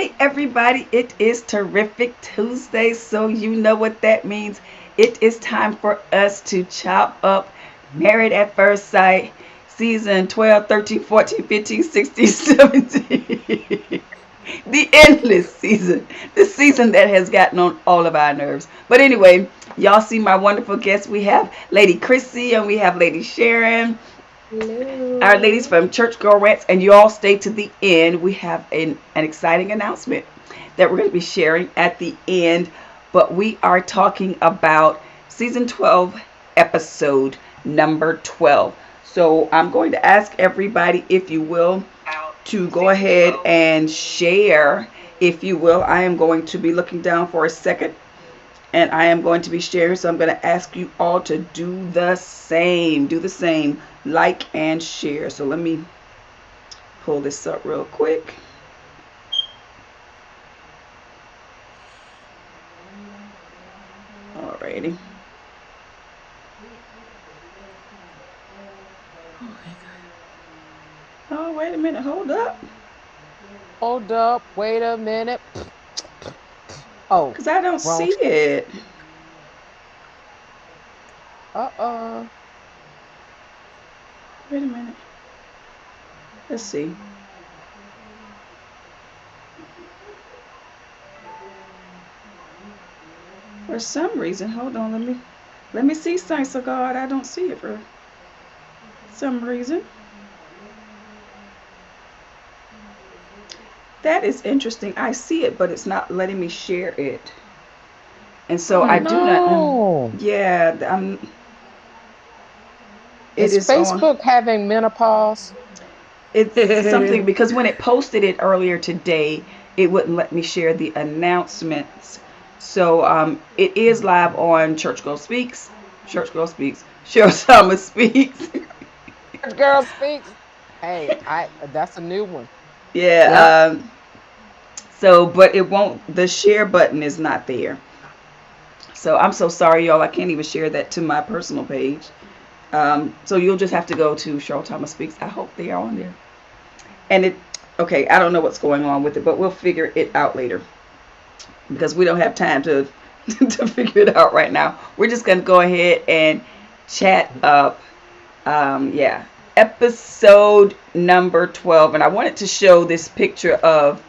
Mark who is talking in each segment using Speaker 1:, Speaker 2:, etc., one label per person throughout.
Speaker 1: Hey everybody, it is Terrific Tuesday, so you know what that means. It is time for us to chop up Married at First Sight, season 12, 13, 14, 15, 16, 17. The endless season. The season that has gotten on all of our nerves. But anyway, y'all see my wonderful guests. We have Lady Chrissy and we have Lady Sharon, our ladies
Speaker 2: Hello.
Speaker 1: from Church Girl Rants, and you all stay to the end. We have an exciting announcement that we're going to be sharing at the end, but we are talking about season 12, episode number 12. So I'm going to ask everybody, if you will, to go ahead and share, if you will. I am going to be looking down for a second and I am going to be sharing. So I'm going to ask you all to do the same. Do the same. Like and share. So let me pull this up real quick. Alrighty. Oh, wait a minute. Hold up.
Speaker 3: Hold up, wait a minute. Oh,
Speaker 1: Because I don't
Speaker 3: wrong.
Speaker 1: see it.
Speaker 3: Uh-uh.
Speaker 1: Wait a minute. Let's see. For some reason, hold on. Let me see, Saints of God. I don't see it for some reason. That is interesting. I see it, but it's not letting me share it. And so
Speaker 3: Oh
Speaker 1: I do not know.
Speaker 3: no.
Speaker 1: Yeah, it
Speaker 3: Is
Speaker 1: is on.
Speaker 3: Facebook having menopause?
Speaker 1: It's something because when it posted it earlier today, it wouldn't let me share the announcements. So it is live on Church Girl Speaks. Church Girl Speaks. Cheryl Thomas Speaks.
Speaker 3: Girl speaks. Hey, I that's a new one.
Speaker 2: Yep.
Speaker 1: Yeah. So, but it won't. The share button is not there. So I'm so sorry, y'all. I can't even share that to my personal page. So you'll just have to go to Cheryl Thomas Speaks. I hope they are on there. And it, okay, I don't know what's going on with it, but we'll figure it out later because we don't have time to to figure it out right now. We're just gonna go ahead and chat up. Yeah, episode number 12, and I wanted to show this picture of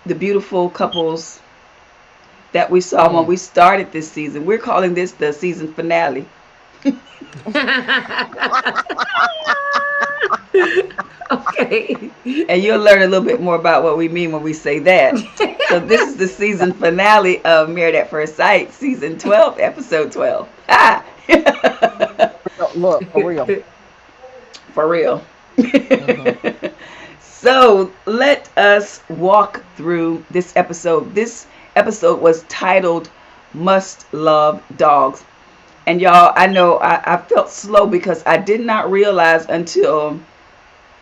Speaker 1: the beautiful couples that we saw when
Speaker 3: Mm.
Speaker 1: we started this season. We're calling this the season finale.
Speaker 2: Okay.
Speaker 1: And you'll learn a little bit more about what we mean when we say that. So this is the season finale of Married at First Sight, season 12, episode 12. Ah!
Speaker 3: Look, for real.
Speaker 1: For real.
Speaker 3: Hmm.
Speaker 1: So let us walk through this episode. This episode was titled Must Love Dogs. And y'all, I know I felt slow because I did not realize until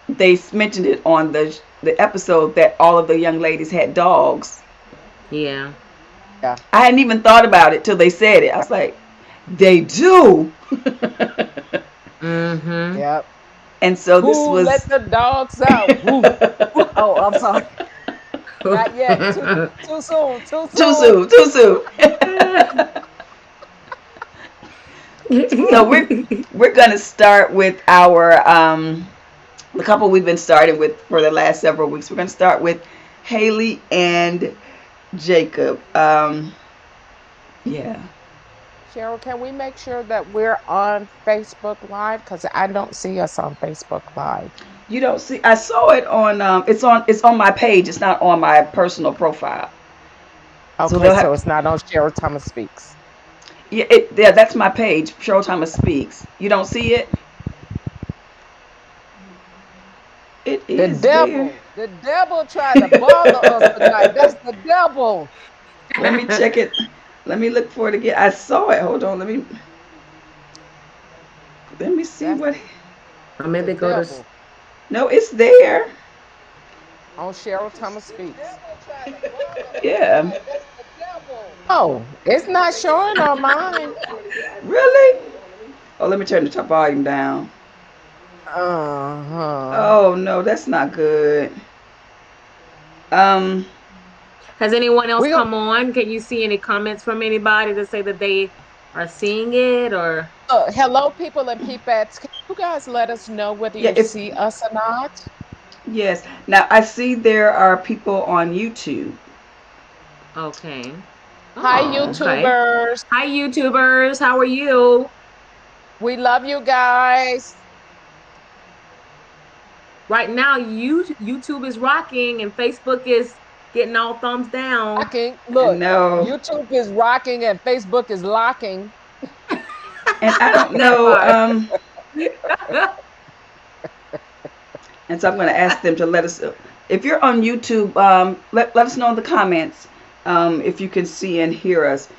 Speaker 1: they mentioned it on the episode that all of the young ladies had dogs.
Speaker 2: Yeah.
Speaker 3: Yeah.
Speaker 1: I hadn't even thought about it till they said it. I was like, they do.
Speaker 2: Mm-hmm.
Speaker 3: Yep.
Speaker 1: And so this
Speaker 3: Who let
Speaker 1: was
Speaker 3: the dogs out? Woof. Woof. Oh, I'm sorry. Not yet. Too soon. Too
Speaker 1: too
Speaker 3: soon.
Speaker 1: soon, too soon. So we're gonna start with our the couple we've been starting with for the last several weeks. We're gonna start with Haley and Jacob. Yeah.
Speaker 3: Cheryl, can we make sure that we're on Facebook Live? Because I don't see us on Facebook Live.
Speaker 1: You don't see? I saw it on. It's on my page. It's not on my personal profile. So
Speaker 3: Okay,
Speaker 1: they'll
Speaker 3: so
Speaker 1: have.
Speaker 3: it's not on Cheryl Thomas Speaks.
Speaker 1: Yeah, yeah, that's my page. Cheryl Thomas Speaks. You don't see it? It
Speaker 3: The
Speaker 1: is there.
Speaker 3: devil. The devil tried to bother us tonight. That's the devil.
Speaker 1: Let me check it. Let me look for it again. I saw it. Hold on. Let me see
Speaker 3: That's
Speaker 1: what.
Speaker 2: Or
Speaker 3: the
Speaker 2: maybe go to.
Speaker 3: devil
Speaker 1: No, it's there.
Speaker 3: on Cheryl Thomas Speaks.
Speaker 1: Yeah.
Speaker 3: Oh, it's not showing on mine.
Speaker 1: Really? Oh, let me turn the top volume down.
Speaker 3: Uh-huh.
Speaker 1: Oh no, that's not good. Um,
Speaker 2: Has anyone else
Speaker 3: We
Speaker 2: come on? Can you see any comments from anybody to say that they are seeing it or?
Speaker 3: hello, people and peepettes. Can you guys let us know whether
Speaker 1: yeah,
Speaker 3: you
Speaker 1: if
Speaker 3: see us or not?
Speaker 1: yes. Now I see there are people on YouTube.
Speaker 2: Okay.
Speaker 3: Hi,
Speaker 2: Oh,
Speaker 1: Um,
Speaker 2: okay.
Speaker 3: YouTubers.
Speaker 2: Hi, YouTubers. How are you?
Speaker 3: We love you guys.
Speaker 2: Right now, YouTube is rocking and Facebook is getting all thumbs down.
Speaker 3: Rocking.
Speaker 1: I
Speaker 3: Look,
Speaker 1: know,
Speaker 3: YouTube is rocking and Facebook is locking.
Speaker 1: and I don't
Speaker 2: That
Speaker 1: know.
Speaker 2: part.
Speaker 1: And so I'm going to ask them to let us. If you're on YouTube, let us know in the comments if you can see and hear us.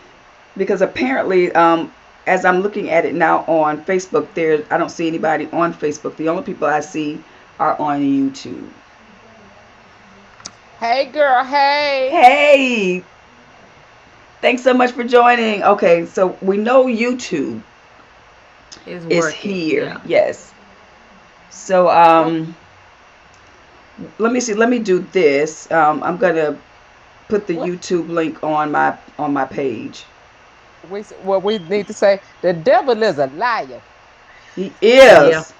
Speaker 1: Because apparently, as I'm looking at it now on Facebook, there I don't see anybody on Facebook. The only people I see are on YouTube.
Speaker 3: Hey, girl. Hey.
Speaker 1: Hey, thanks so much for joining. Okay, so we know YouTube
Speaker 2: Is
Speaker 1: is
Speaker 2: working.
Speaker 1: here.
Speaker 2: Yeah.
Speaker 1: Yes. So
Speaker 3: Well,
Speaker 1: let me see. Let me do this. I'm gonna put the
Speaker 3: what
Speaker 1: YouTube link on my page.
Speaker 3: what we need to say? The devil is a liar.
Speaker 1: He
Speaker 2: Yeah.
Speaker 1: is.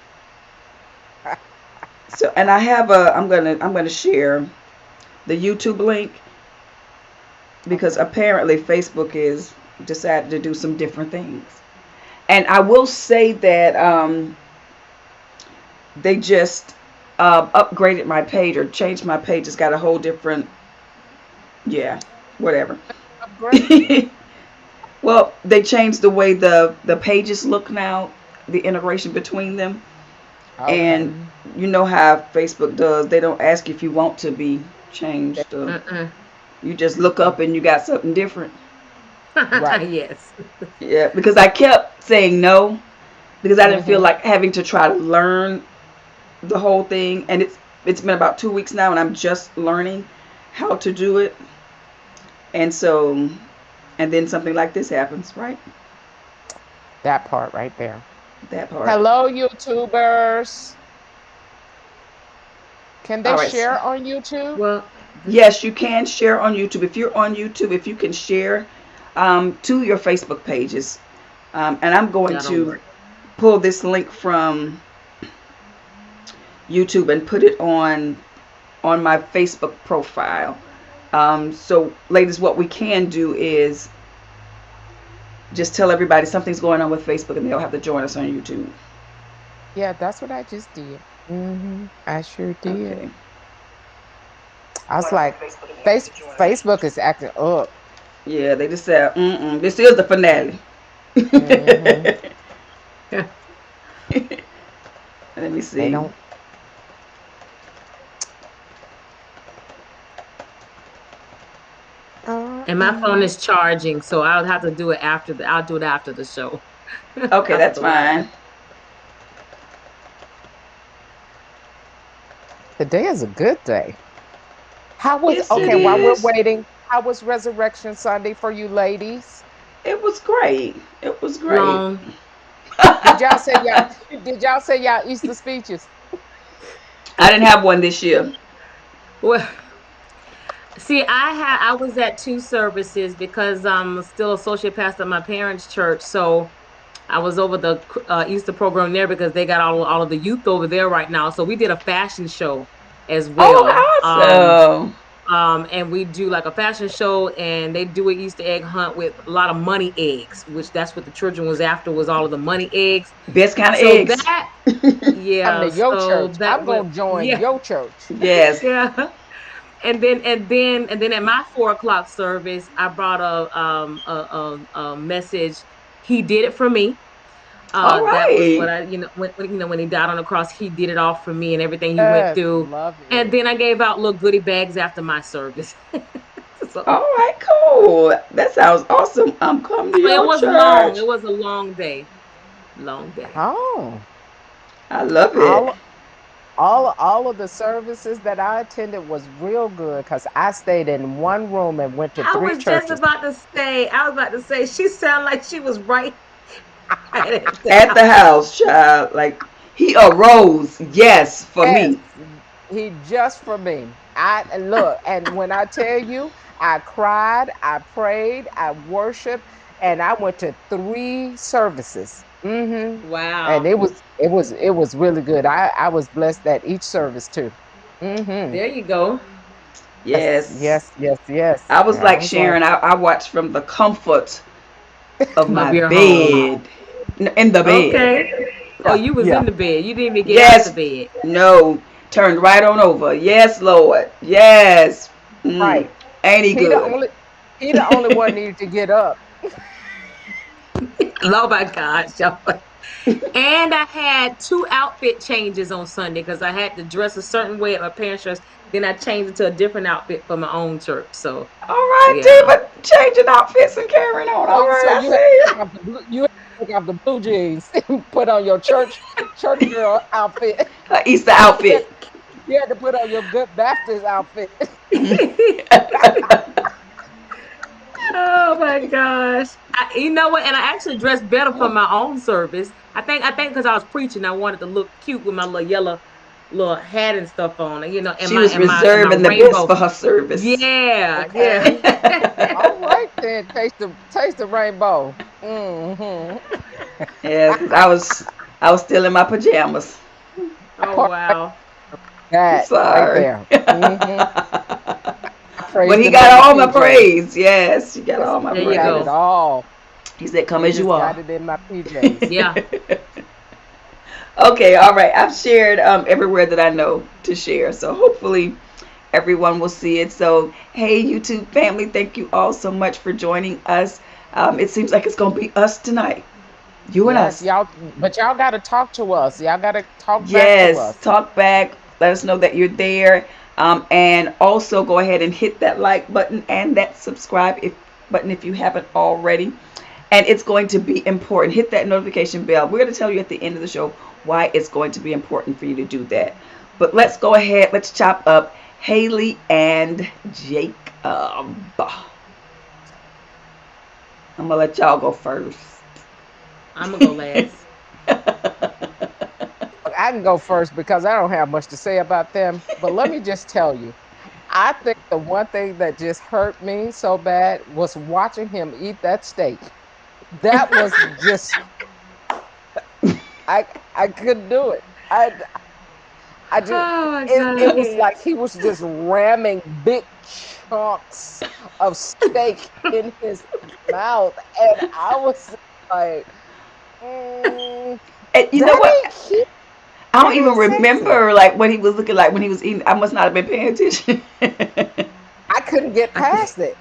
Speaker 1: So and I have a. I'm gonna share the YouTube link because
Speaker 3: Okay.
Speaker 1: apparently Facebook is decided to do some different things. And I will say that they just upgraded my page or changed my page. It's got a whole different, yeah, whatever.
Speaker 3: Upgrade it.
Speaker 1: Well, they changed the way the pages look now, the integration between them,
Speaker 3: Okay.
Speaker 1: and
Speaker 2: Mhm.
Speaker 1: you know how Facebook does. They don't ask if you want to be changed.
Speaker 2: Mm-mm.
Speaker 1: You just look up and you got something different.
Speaker 3: Right.
Speaker 2: Yes.
Speaker 1: Yeah, because I kept saying no because I didn't feel
Speaker 3: Mm-hmm.
Speaker 1: like having to try to learn the whole thing, and it's been about 2 weeks now, and I'm just learning how to do it, and so and then something like this happens, right?
Speaker 3: That part right there.
Speaker 1: That part.
Speaker 3: Hello, YouTubers. Can they
Speaker 1: All right.
Speaker 3: share on YouTube?
Speaker 2: Well,
Speaker 1: Yes, you can share on YouTube. If you're on YouTube, if you can share to your Facebook pages, and I'm going
Speaker 2: that'll
Speaker 1: to
Speaker 2: work.
Speaker 1: pull this link from YouTube and put it on my Facebook profile. So, ladies, what we can do is just tell everybody something's going on with Facebook, and they'll have to join us on YouTube.
Speaker 3: Yeah, that's what I just did. I sure did.
Speaker 1: Okay.
Speaker 3: I was like, Facebook is acting up.
Speaker 1: Yeah, they just said, this is the finale.
Speaker 3: hmm
Speaker 1: Let me
Speaker 3: They
Speaker 1: see.
Speaker 3: don't.
Speaker 2: And my phone
Speaker 3: Uh-uh.
Speaker 2: is charging, so I'll have to do it after I'll do it after the show.
Speaker 1: Okay,
Speaker 2: After
Speaker 1: that's
Speaker 2: the live.
Speaker 1: fine.
Speaker 3: Today is a good day. How was
Speaker 1: Yes, it
Speaker 3: okay? While we're
Speaker 1: is.
Speaker 3: waiting, how was Resurrection Sunday for you ladies?
Speaker 1: It was great. It was great.
Speaker 2: Long.
Speaker 3: Did y'all say y'all? Did y'all say y'all Easter speeches?
Speaker 1: I didn't have one this year.
Speaker 2: Well, see, I was at two services because I'm still associate pastor at my parents' church, so I was over the Easter program there because they got all of the youth over there right now. So we did a fashion show as well.
Speaker 1: Oh, awesome.
Speaker 2: And we do like a fashion show, and they do an Easter egg hunt with a lot of money eggs, which that's what the children was after, was all of the money eggs.
Speaker 1: Best kind of
Speaker 2: So
Speaker 1: eggs.
Speaker 2: that,
Speaker 3: Come
Speaker 2: yeah,
Speaker 3: to your
Speaker 2: so
Speaker 3: church.
Speaker 2: that
Speaker 3: I'm
Speaker 2: went,
Speaker 3: gonna join
Speaker 2: yeah,
Speaker 3: your church.
Speaker 1: Yes.
Speaker 2: yeah. And then at my 4 o'clock service, I brought a message. He did it for me.
Speaker 1: All
Speaker 2: That was what
Speaker 1: right.
Speaker 2: I, when he died on the cross, he did it all for me and everything he went
Speaker 3: Yes,
Speaker 2: through.
Speaker 3: love
Speaker 2: And
Speaker 3: it.
Speaker 2: then I gave out little goodie bags after my service. So
Speaker 1: All right, cool. That sounds awesome. I'm coming to
Speaker 2: it
Speaker 1: your
Speaker 2: was long.
Speaker 1: church.
Speaker 2: It was a long day. Long day.
Speaker 3: Oh,
Speaker 1: I love it.
Speaker 3: all all of the services that I attended was real good because I stayed in one room and went to
Speaker 2: I
Speaker 3: three
Speaker 2: was just
Speaker 3: churches.
Speaker 2: about to say, she sounded like she was right at the
Speaker 1: At the
Speaker 2: house.
Speaker 1: house, child. Like, he arose, yes, for
Speaker 3: Yes,
Speaker 1: me.
Speaker 3: he just for me. I look, and when I tell you, I cried, I prayed, I worshiped, and I went to 3 services. And
Speaker 2: Wow.
Speaker 3: it was really good. I was blessed at each service too. Mm-hmm.
Speaker 2: There you go.
Speaker 3: Yes,
Speaker 1: Yes.
Speaker 3: yes, yes, yes.
Speaker 1: I was
Speaker 3: And I
Speaker 1: like
Speaker 3: was like,
Speaker 1: Sharon. I watched from the comfort of my
Speaker 2: Of your home.
Speaker 1: bed. In the bed.
Speaker 2: Okay. Oh,
Speaker 3: yeah,
Speaker 2: you was
Speaker 3: yeah,
Speaker 2: in the bed. You didn't even get out the
Speaker 1: Yes.
Speaker 2: bed.
Speaker 1: No. Turned right on over. Yes, Lord. Yes.
Speaker 3: right.
Speaker 1: Ain't he
Speaker 3: He the
Speaker 1: good?
Speaker 3: only he the only one needed to get up.
Speaker 2: Oh my gosh, y'all. And I had 2 outfit changes on Sunday because I had to dress a certain way at my parents' church. Then I changed into a different outfit for my own church. So
Speaker 1: All right,
Speaker 2: yeah.
Speaker 1: Diva. Changing outfits and carrying on. All
Speaker 3: So
Speaker 1: right, I
Speaker 3: you had
Speaker 1: see
Speaker 3: to take off the blue jeans and put on your church girl outfit.
Speaker 1: you. Easter
Speaker 3: You had,
Speaker 1: outfit.
Speaker 3: you had to put on your good Baptist outfit.
Speaker 2: Oh my gosh. You know what? And I actually dressed better for my own service. I think because I was preaching, I wanted to look cute with my little yellow little hat and stuff on, and
Speaker 1: She
Speaker 2: my
Speaker 1: was
Speaker 2: and my and my
Speaker 1: reserving the best
Speaker 2: rainbow.
Speaker 1: for her service.
Speaker 2: Yeah, yeah.
Speaker 1: Okay.
Speaker 3: All right then, taste the rainbow. Hmm.
Speaker 1: Yeah, because I was still in my pajamas.
Speaker 2: Oh wow.
Speaker 1: I'm
Speaker 3: That right
Speaker 1: sorry.
Speaker 3: there. Hmm. I
Speaker 1: But
Speaker 3: praised
Speaker 1: he
Speaker 3: him in my
Speaker 1: got all my
Speaker 3: PJs.
Speaker 1: praise. Yes, he got
Speaker 3: Yes,
Speaker 1: all my
Speaker 2: There
Speaker 3: he
Speaker 2: you
Speaker 3: got
Speaker 1: praise.
Speaker 3: it
Speaker 2: go.
Speaker 3: all.
Speaker 1: He said, "Come
Speaker 3: He
Speaker 1: as you
Speaker 3: just
Speaker 1: are."
Speaker 3: got it in my PJs.
Speaker 2: Yeah.
Speaker 1: Okay, all right. I've shared everywhere that I know to share. So hopefully everyone will see it. So, hey, YouTube family, thank you all so much for joining us. It seems like it's going to be us tonight. You and
Speaker 3: Yes,
Speaker 1: us.
Speaker 3: y'all, but y'all got to talk to us. Y'all got to talk back to
Speaker 1: Yes,
Speaker 3: us.
Speaker 1: talk back. Let us know that you're there. And also go ahead and hit that like button and that subscribe button if you haven't already. And it's going to be important. Hit that notification bell. We're going to tell you at the end of the show why it's going to be important for you to do that. But let's go ahead. Let's chop up Haley and Jacob. I'm going to let y'all go first.
Speaker 2: I'm gonna go last.
Speaker 3: I can go first because I don't have much to say about them. But let me just tell you, I think the one thing that just hurt me so bad was watching him eat that steak. That was just I couldn't do it. I just
Speaker 2: Oh my
Speaker 3: it was
Speaker 2: god.
Speaker 3: like he was just ramming big chunks of steak in his mouth, and I was like, mm,
Speaker 1: And you know
Speaker 3: "That
Speaker 1: what?
Speaker 3: ain't cute.
Speaker 1: I don't
Speaker 3: That
Speaker 1: even
Speaker 3: ain't sexy."
Speaker 1: remember like what he was looking like when he was eating. I must not have been paying attention.
Speaker 3: I couldn't get
Speaker 2: I could,
Speaker 3: past it.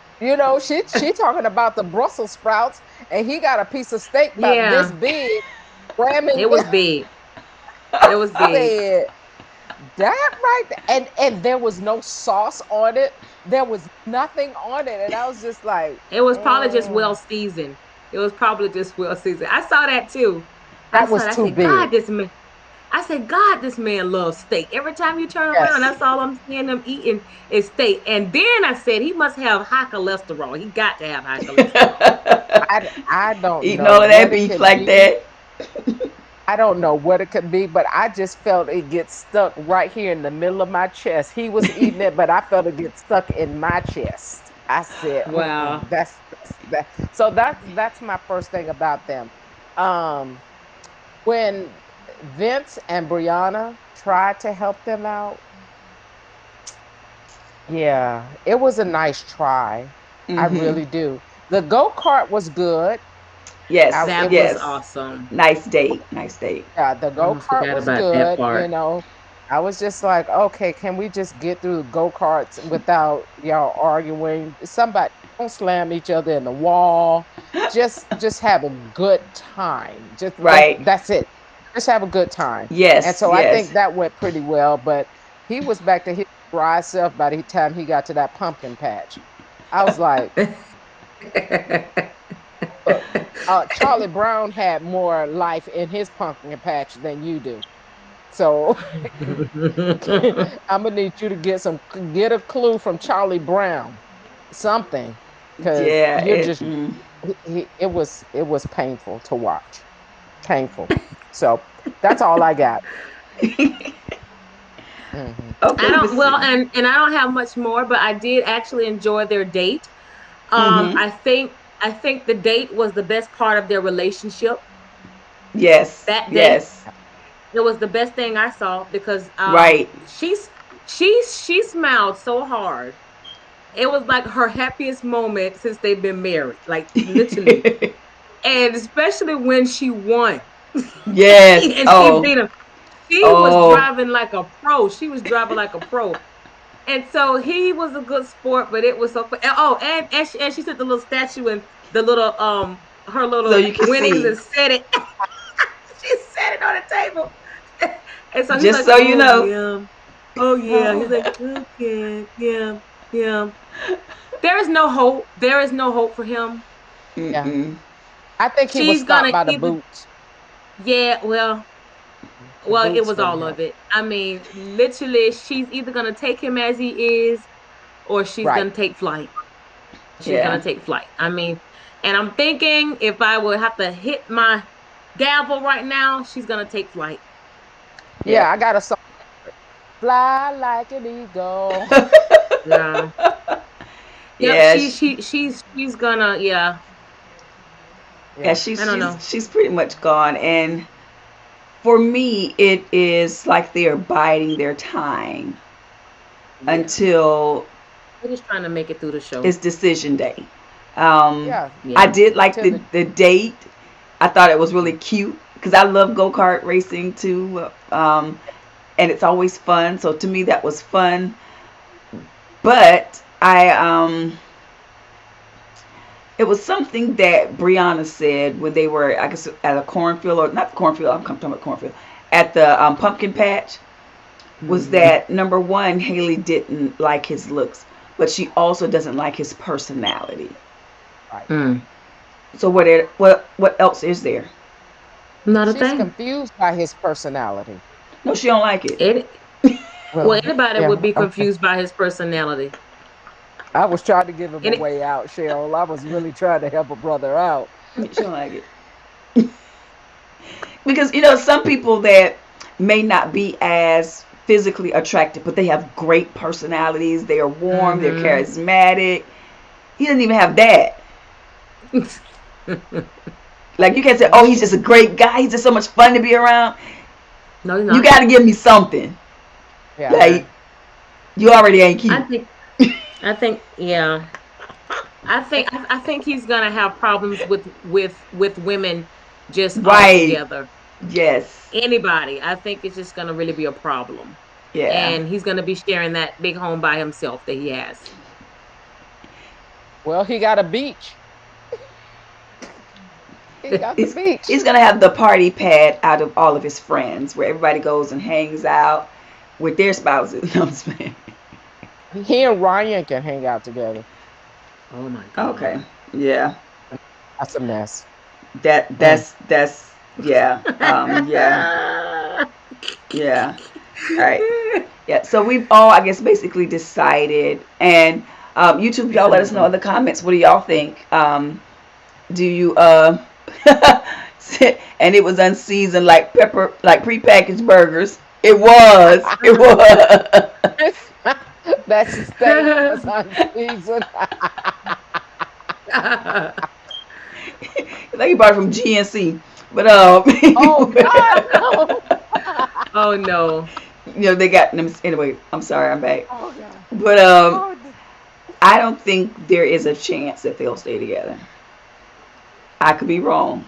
Speaker 3: She talking about the Brussels sprouts, and he got a piece of steak about this
Speaker 2: yeah,
Speaker 3: big, ramming.
Speaker 2: it was big. It was
Speaker 3: I
Speaker 2: big.
Speaker 3: said, that right there. And there was no sauce on it. There was nothing on it. And I was just like,
Speaker 2: It was probably just
Speaker 3: mm,
Speaker 2: well seasoned. It was probably just well seasoned. I saw that too. I
Speaker 3: that
Speaker 2: saw
Speaker 3: was
Speaker 2: that. I
Speaker 3: too
Speaker 2: said,
Speaker 3: big.
Speaker 2: God, this man. I said, God, this man loves steak. Every time you turn around,
Speaker 3: Yes.
Speaker 2: that's all I'm seeing him eating is steak. And then I said, he must have high cholesterol. He got to have high cholesterol.
Speaker 3: I don't
Speaker 1: Eating
Speaker 3: know
Speaker 1: all of that
Speaker 3: what it
Speaker 1: beef
Speaker 3: could
Speaker 1: like
Speaker 3: be.
Speaker 1: that.
Speaker 3: I don't know what it could be, but I just felt it get stuck right here in the middle of my chest. He was eating it, but I felt it get stuck in my chest. I said,
Speaker 2: Wow.
Speaker 3: that's that. So that's my first thing about them. Um, when Vince and Brianna tried to help them out, yeah, it was a nice try. I
Speaker 1: Mm-hmm.
Speaker 3: really do. The go-kart was good. I
Speaker 1: Yes,
Speaker 2: That
Speaker 3: it
Speaker 2: was
Speaker 1: yes.
Speaker 2: awesome.
Speaker 1: Nice date. Nice date.
Speaker 3: Yeah, the
Speaker 2: I almost
Speaker 3: go-kart
Speaker 2: forgot
Speaker 3: was
Speaker 2: about that
Speaker 3: good.
Speaker 2: part.
Speaker 3: I was just like, okay, can we just get through the go-karts without y'all arguing? Somebody don't slam each other in the wall. Just have a good time. Just
Speaker 1: Right.
Speaker 3: that's it. Just have a good time. And
Speaker 1: Yes,
Speaker 3: so I
Speaker 1: yes.
Speaker 3: think that went pretty well, but he was back to his dry self by the time he got to that pumpkin patch. I was like, look, Charlie Brown had more life in his pumpkin patch than you do. So I'm gonna need you to get a clue from Charlie Brown, something, because
Speaker 1: Yeah.
Speaker 3: you're just it was painful to watch, painful. So that's all I got. Hmm.
Speaker 2: I
Speaker 1: Okay, let me
Speaker 2: don't well,
Speaker 1: see.
Speaker 2: and I don't have much more, but I did actually enjoy their date.
Speaker 1: Mm-hmm.
Speaker 2: I think the date was the best part of their relationship.
Speaker 1: Yes.
Speaker 2: That date,
Speaker 1: Yes.
Speaker 2: it was the best thing I saw because
Speaker 1: Right.
Speaker 2: she smiled so hard. It was like her happiest moment since they've been married, like literally. And especially when she won
Speaker 1: Yes.
Speaker 2: and she
Speaker 1: Oh.
Speaker 2: beat him. She was
Speaker 1: Oh.
Speaker 2: driving like a pro. She was driving like a pro. And so he was a good sport, but it was so fun. Oh, and she took the little statue and the little her
Speaker 1: So
Speaker 2: little
Speaker 1: you can
Speaker 2: winnings
Speaker 1: see.
Speaker 2: and set it. She set it on the table. And so he's
Speaker 1: Just
Speaker 2: like,
Speaker 1: so you
Speaker 2: "Oh
Speaker 1: know.
Speaker 2: yeah, oh yeah." He's
Speaker 3: Oh,
Speaker 2: like, "Okay, yeah, yeah." There is no hope. There is no hope for him.
Speaker 3: yeah.
Speaker 1: Mm-mm.
Speaker 3: I think he was
Speaker 2: She's
Speaker 3: stopped
Speaker 2: gonna
Speaker 3: by the
Speaker 2: either,
Speaker 3: boots.
Speaker 2: yeah,
Speaker 3: The
Speaker 2: well, it
Speaker 3: boots
Speaker 2: was
Speaker 3: didn't
Speaker 2: all
Speaker 3: help.
Speaker 2: of it. I mean, literally, she's either gonna take him as he is, or she's
Speaker 3: Right.
Speaker 2: gonna take flight. She's
Speaker 1: Yeah.
Speaker 2: gonna take flight. I mean, and I'm thinking if I would have to hit my gavel right now, she's gonna take flight.
Speaker 3: Yeah,
Speaker 1: Yep.
Speaker 3: I got a song. Fly like an eagle.
Speaker 2: Yeah. Yep.
Speaker 1: Yeah.
Speaker 2: She's gonna. Yeah.
Speaker 1: Yeah.
Speaker 3: Yeah.
Speaker 1: She's
Speaker 2: I don't
Speaker 1: she's
Speaker 2: know.
Speaker 1: she's pretty much gone. And for me, it is like they're biding their time
Speaker 2: Yeah.
Speaker 1: until
Speaker 2: We're just trying to make it through the show.
Speaker 1: it's decision day. Um,
Speaker 3: Yeah.
Speaker 1: I
Speaker 2: Yeah.
Speaker 1: did like
Speaker 3: To
Speaker 1: the
Speaker 3: the
Speaker 1: the date. I thought it was really cute because I love go kart racing too, and it's always fun. So to me, that was fun. But it was something that Brianna said when they were, I guess, at a cornfield, or not the cornfield. I'm talking about cornfield, at the pumpkin patch. Was
Speaker 2: Hmm.
Speaker 1: that number one? Haley didn't like his looks, but she also doesn't like his personality.
Speaker 3: right.
Speaker 2: Mm.
Speaker 1: So what else is there?
Speaker 2: Not a
Speaker 3: She's
Speaker 2: thing.
Speaker 3: confused by his personality.
Speaker 1: No, she don't like it.
Speaker 2: It, well,
Speaker 3: Well,
Speaker 2: anybody would
Speaker 3: yeah,
Speaker 2: be
Speaker 3: okay.
Speaker 2: confused by his personality.
Speaker 3: I was trying to give him a
Speaker 2: And it,
Speaker 3: way out, Cheryl. I was really trying to help a brother out.
Speaker 1: She don't like it because some people that may not be as physically attractive, but they have great personalities. They are warm. They're
Speaker 2: hmm.
Speaker 1: charismatic. He doesn't even have that. Like you can't say, "Oh, he's just a great guy. He's just so much fun to be around."
Speaker 2: No, he's
Speaker 1: You
Speaker 2: not.
Speaker 1: got to give me something.
Speaker 3: Yeah.
Speaker 2: Yeah.
Speaker 1: Like you already ain't
Speaker 2: I
Speaker 1: cute.
Speaker 2: think. I think. Yeah. I think he's gonna have problems with women just
Speaker 1: Right.
Speaker 2: altogether.
Speaker 1: Yes.
Speaker 2: Anybody. I think it's just gonna really be a problem.
Speaker 1: Yeah.
Speaker 2: And he's gonna be sharing that big home by himself that he has.
Speaker 3: Well, he got a beach. He got the
Speaker 1: He's
Speaker 3: beach.
Speaker 1: he's gonna have the party pad out of all of his friends, where everybody goes and hangs out with their spouses. No, I'm just playing.
Speaker 3: He and Ryan can hang out together.
Speaker 2: Oh my
Speaker 1: Okay.
Speaker 2: God.
Speaker 1: Yeah.
Speaker 3: That's a mess.
Speaker 1: That
Speaker 3: Mm.
Speaker 1: that's yeah. Yeah. Yeah. All right. Yeah. So we've all, I guess, basically decided, and YouTube,
Speaker 2: It's
Speaker 1: y'all
Speaker 2: a
Speaker 1: let us know
Speaker 2: no-go.
Speaker 1: in the comments. What do y'all think? Do you and it was unseasoned like pepper, like prepackaged burgers. It was. It was.
Speaker 3: That steak was unseasoned.
Speaker 1: Like you bought it from GNC. But
Speaker 3: Oh God, no.
Speaker 2: Oh no.
Speaker 1: they got them anyway. I'm sorry, I'm back.
Speaker 3: Oh God.
Speaker 1: But
Speaker 3: Oh,
Speaker 1: I don't think there is a chance that they'll stay together. I could be wrong.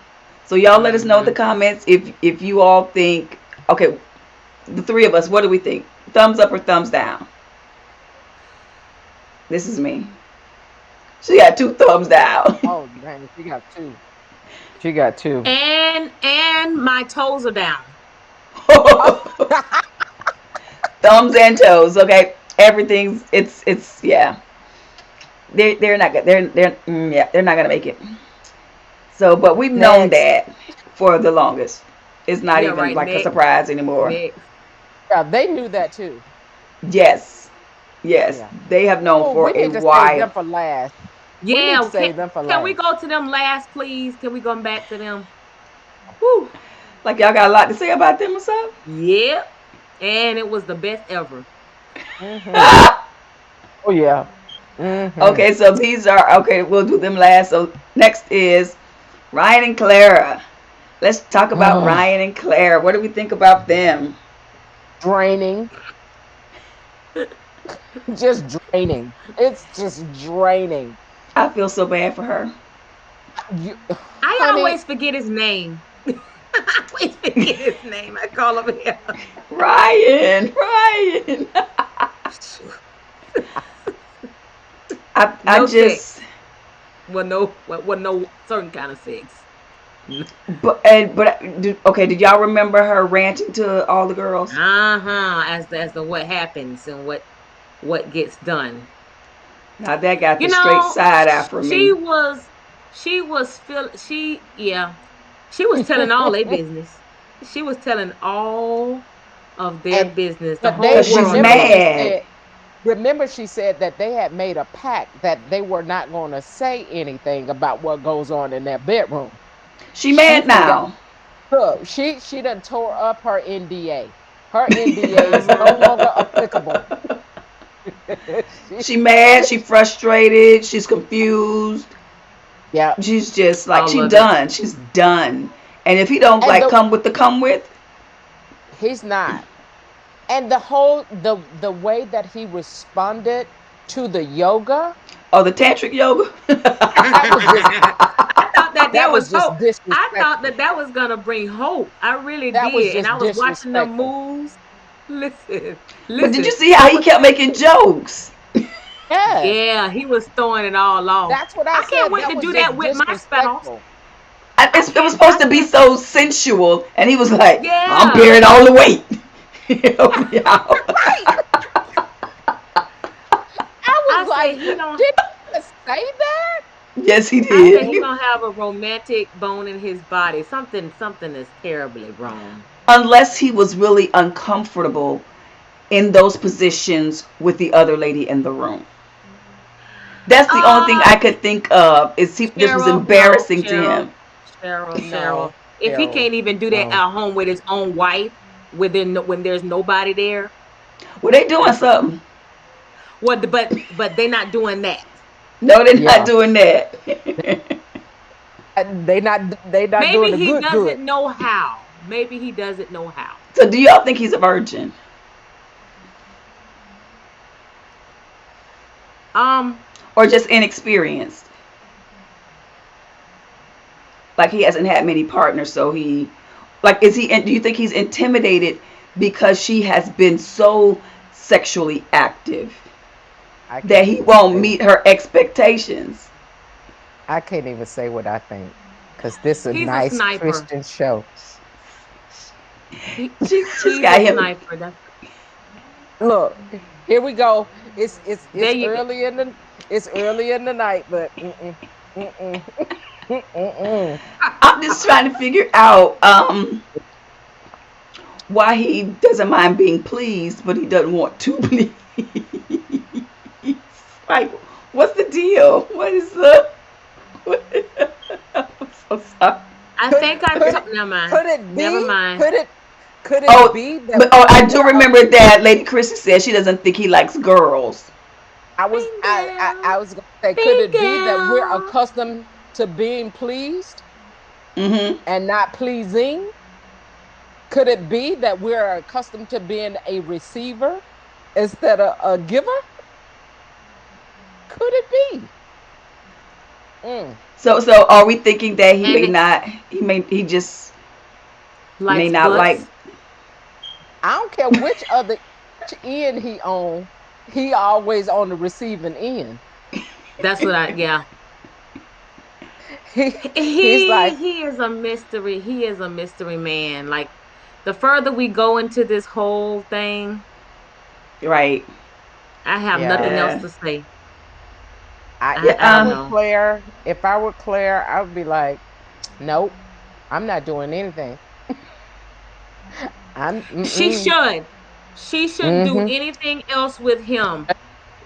Speaker 1: So y'all let us know in the
Speaker 2: Hmm.
Speaker 1: comments if you all think, okay, the three of us, what do we think? Thumbs up or thumbs down? This is me. She got two thumbs down.
Speaker 3: oh man, she got two. She got two.
Speaker 2: And my toes are down.
Speaker 1: Thumbs and toes. Okay, everything's it's yeah. They're not good. Yeah, they're not gonna make it. So, but we've known
Speaker 3: Next.
Speaker 1: that for the longest. It's not
Speaker 2: Yeah,
Speaker 1: even
Speaker 2: right.
Speaker 1: like a surprise anymore.
Speaker 2: Next.
Speaker 3: Yeah, they knew that too.
Speaker 1: Yes, yes,
Speaker 3: Yeah.
Speaker 1: they have known
Speaker 3: Oh,
Speaker 1: for
Speaker 3: we
Speaker 1: a
Speaker 3: need to save
Speaker 1: while.
Speaker 3: them for last. We need to
Speaker 2: Yeah,
Speaker 3: save them for
Speaker 2: can we
Speaker 3: last.
Speaker 2: go to them last, please? Can we go back to them? Whew.
Speaker 1: Like y'all got a lot to say about them or something.
Speaker 2: Yep. and it was the best ever.
Speaker 3: Mhm. Oh yeah. Mhm.
Speaker 1: Okay, so these are okay. We'll do them last. So next is Ryan and Clara. Let's talk about
Speaker 3: Oh,
Speaker 1: Ryan and Clara. What do we think about them?
Speaker 3: draining. Just draining. It's just draining.
Speaker 1: I feel so bad for her.
Speaker 3: You,
Speaker 2: I
Speaker 3: honey,
Speaker 2: always forget his name. I always forget his name. I call him here.
Speaker 1: Ryan, Ryan. I
Speaker 2: No sex.
Speaker 1: just
Speaker 2: No certain kind of sex.
Speaker 1: okay. Did y'all remember her ranting to all the girls?
Speaker 2: As to what happens and what gets done.
Speaker 1: Now that got
Speaker 2: You
Speaker 1: the straight
Speaker 2: know,
Speaker 1: side eye from
Speaker 2: she
Speaker 1: me.
Speaker 2: was she was feel she yeah she was telling all their business. She was telling all of their
Speaker 3: and
Speaker 2: business. The
Speaker 3: but they
Speaker 2: whole
Speaker 1: Cause she's
Speaker 2: world
Speaker 3: remember
Speaker 2: knew.
Speaker 3: she
Speaker 1: mad.
Speaker 3: said she said that they had made a pact that they were not going to say anything about what goes on in their bedroom.
Speaker 1: She
Speaker 3: She
Speaker 1: mad
Speaker 3: forgot.
Speaker 1: now.
Speaker 3: Look, she done tore up her NDA. Her NDA is no
Speaker 2: Hmm.
Speaker 3: longer applicable. she,
Speaker 1: She mad. She frustrated. She's confused.
Speaker 3: yeah,
Speaker 1: She's just like
Speaker 2: All
Speaker 1: she
Speaker 2: of it.
Speaker 1: done. She's done. And if he don't
Speaker 3: and
Speaker 1: like come with,
Speaker 3: he's not. And the way that he responded to the yoga,
Speaker 1: oh the tantric yoga.
Speaker 3: that was just
Speaker 2: I thought that there
Speaker 3: that
Speaker 2: was
Speaker 3: was just
Speaker 2: hope. I thought
Speaker 3: disrespectful.
Speaker 2: that was gonna bring hope. I really
Speaker 3: That was
Speaker 2: did, and I
Speaker 3: just
Speaker 2: was watching the
Speaker 3: disrespectful.
Speaker 2: moves. Listen,
Speaker 1: But did you
Speaker 2: listen.
Speaker 1: see how
Speaker 2: I
Speaker 1: he
Speaker 2: was.
Speaker 1: kept making jokes?
Speaker 3: Yes,
Speaker 2: Yeah, he was throwing it all off.
Speaker 3: that's what I
Speaker 2: I can't
Speaker 3: said.
Speaker 2: wait
Speaker 3: That
Speaker 2: to
Speaker 3: was
Speaker 2: do
Speaker 3: just
Speaker 2: that with my spouse.
Speaker 3: disrespectful.
Speaker 2: I
Speaker 1: It was
Speaker 2: can't.
Speaker 1: supposed
Speaker 2: I
Speaker 1: to be
Speaker 2: can't.
Speaker 1: so sensual, and he was like, "I'm
Speaker 2: Yeah.
Speaker 1: bearing all the weight." Help me out.
Speaker 3: Right. I was
Speaker 2: I say
Speaker 3: like,
Speaker 2: he don't.
Speaker 3: did he say that?
Speaker 1: Yes, he
Speaker 2: I say
Speaker 1: did.
Speaker 2: he don't have a romantic bone in his body. Something is terribly wrong.
Speaker 1: Unless he was really uncomfortable in those positions with the other lady in the room. That's the only thing
Speaker 2: Uh,
Speaker 1: I could think of. This was
Speaker 2: Cheryl, no,
Speaker 1: embarrassing to him.
Speaker 2: Cheryl.
Speaker 3: No,
Speaker 2: If he
Speaker 3: Daryl.
Speaker 2: can't even do that
Speaker 3: No.
Speaker 2: at home with his own wife, when there's nobody there,
Speaker 1: Well, they doing
Speaker 2: that's
Speaker 1: something.
Speaker 2: what. But they not doing that.
Speaker 1: No, they're not
Speaker 3: Yeah.
Speaker 1: doing that.
Speaker 3: They not doing
Speaker 2: Maybe
Speaker 3: the
Speaker 2: he
Speaker 3: good.
Speaker 2: doesn't know how. Maybe he doesn't know how.
Speaker 1: So, do y'all think he's a virgin
Speaker 2: Um,
Speaker 1: or just inexperienced? Like he hasn't had many partners, so is he? Do you think he's intimidated because she has been so sexually active
Speaker 3: I
Speaker 1: that
Speaker 3: can't
Speaker 1: he
Speaker 3: even
Speaker 1: won't
Speaker 3: say
Speaker 1: meet her expectations?
Speaker 3: I can't even say what I think because this is a
Speaker 2: he's a
Speaker 3: nice
Speaker 2: sniper.
Speaker 3: Christian show.
Speaker 2: He
Speaker 1: She's
Speaker 2: he's
Speaker 1: got
Speaker 2: a
Speaker 1: him.
Speaker 2: sniper. That's
Speaker 3: Look, here we go.
Speaker 2: there
Speaker 3: It's
Speaker 2: you go.
Speaker 3: early in the night, but mm-mm, mm-mm.
Speaker 1: I'm just trying to figure out why he doesn't mind being pleased, but he doesn't want to please. Like, what's the deal? What is the? What, I'm so sorry.
Speaker 2: I
Speaker 3: Could
Speaker 2: think I
Speaker 3: could
Speaker 2: told.
Speaker 3: it
Speaker 2: Never mind.
Speaker 3: could it
Speaker 2: Never
Speaker 3: be?
Speaker 2: mind.
Speaker 3: Could it
Speaker 1: Oh,
Speaker 3: be that
Speaker 1: but I do
Speaker 3: we're a
Speaker 1: remember that Lady Chrissy said she doesn't think he likes girls.
Speaker 3: I was gonna say, could it be that we're
Speaker 2: Bingo.
Speaker 3: accustomed to being pleased
Speaker 1: Mm-hmm.
Speaker 3: and not pleasing? Could it be that we're accustomed to being a receiver instead of a giver? Could it be? Mm.
Speaker 1: So are we thinking that
Speaker 2: And it
Speaker 1: he just may
Speaker 2: likes
Speaker 1: not like?
Speaker 2: butts.
Speaker 3: I don't care which end he on, he always on the receiving end.
Speaker 2: That's what I. Yeah.
Speaker 3: He's like,
Speaker 2: He is a mystery. He is a mystery man. Like the further we go into this whole thing,
Speaker 1: Right.
Speaker 2: I have nothing
Speaker 3: yeah.
Speaker 2: else
Speaker 1: Yeah.
Speaker 2: to say.
Speaker 1: Yeah.
Speaker 3: If
Speaker 2: I
Speaker 3: I
Speaker 2: don't
Speaker 3: were
Speaker 2: know.
Speaker 3: Claire, I would be like, nope, I'm not doing anything. I'm
Speaker 2: She
Speaker 3: mm-mm,
Speaker 2: should. She shouldn't do
Speaker 3: mm-hmm,
Speaker 2: anything else with him.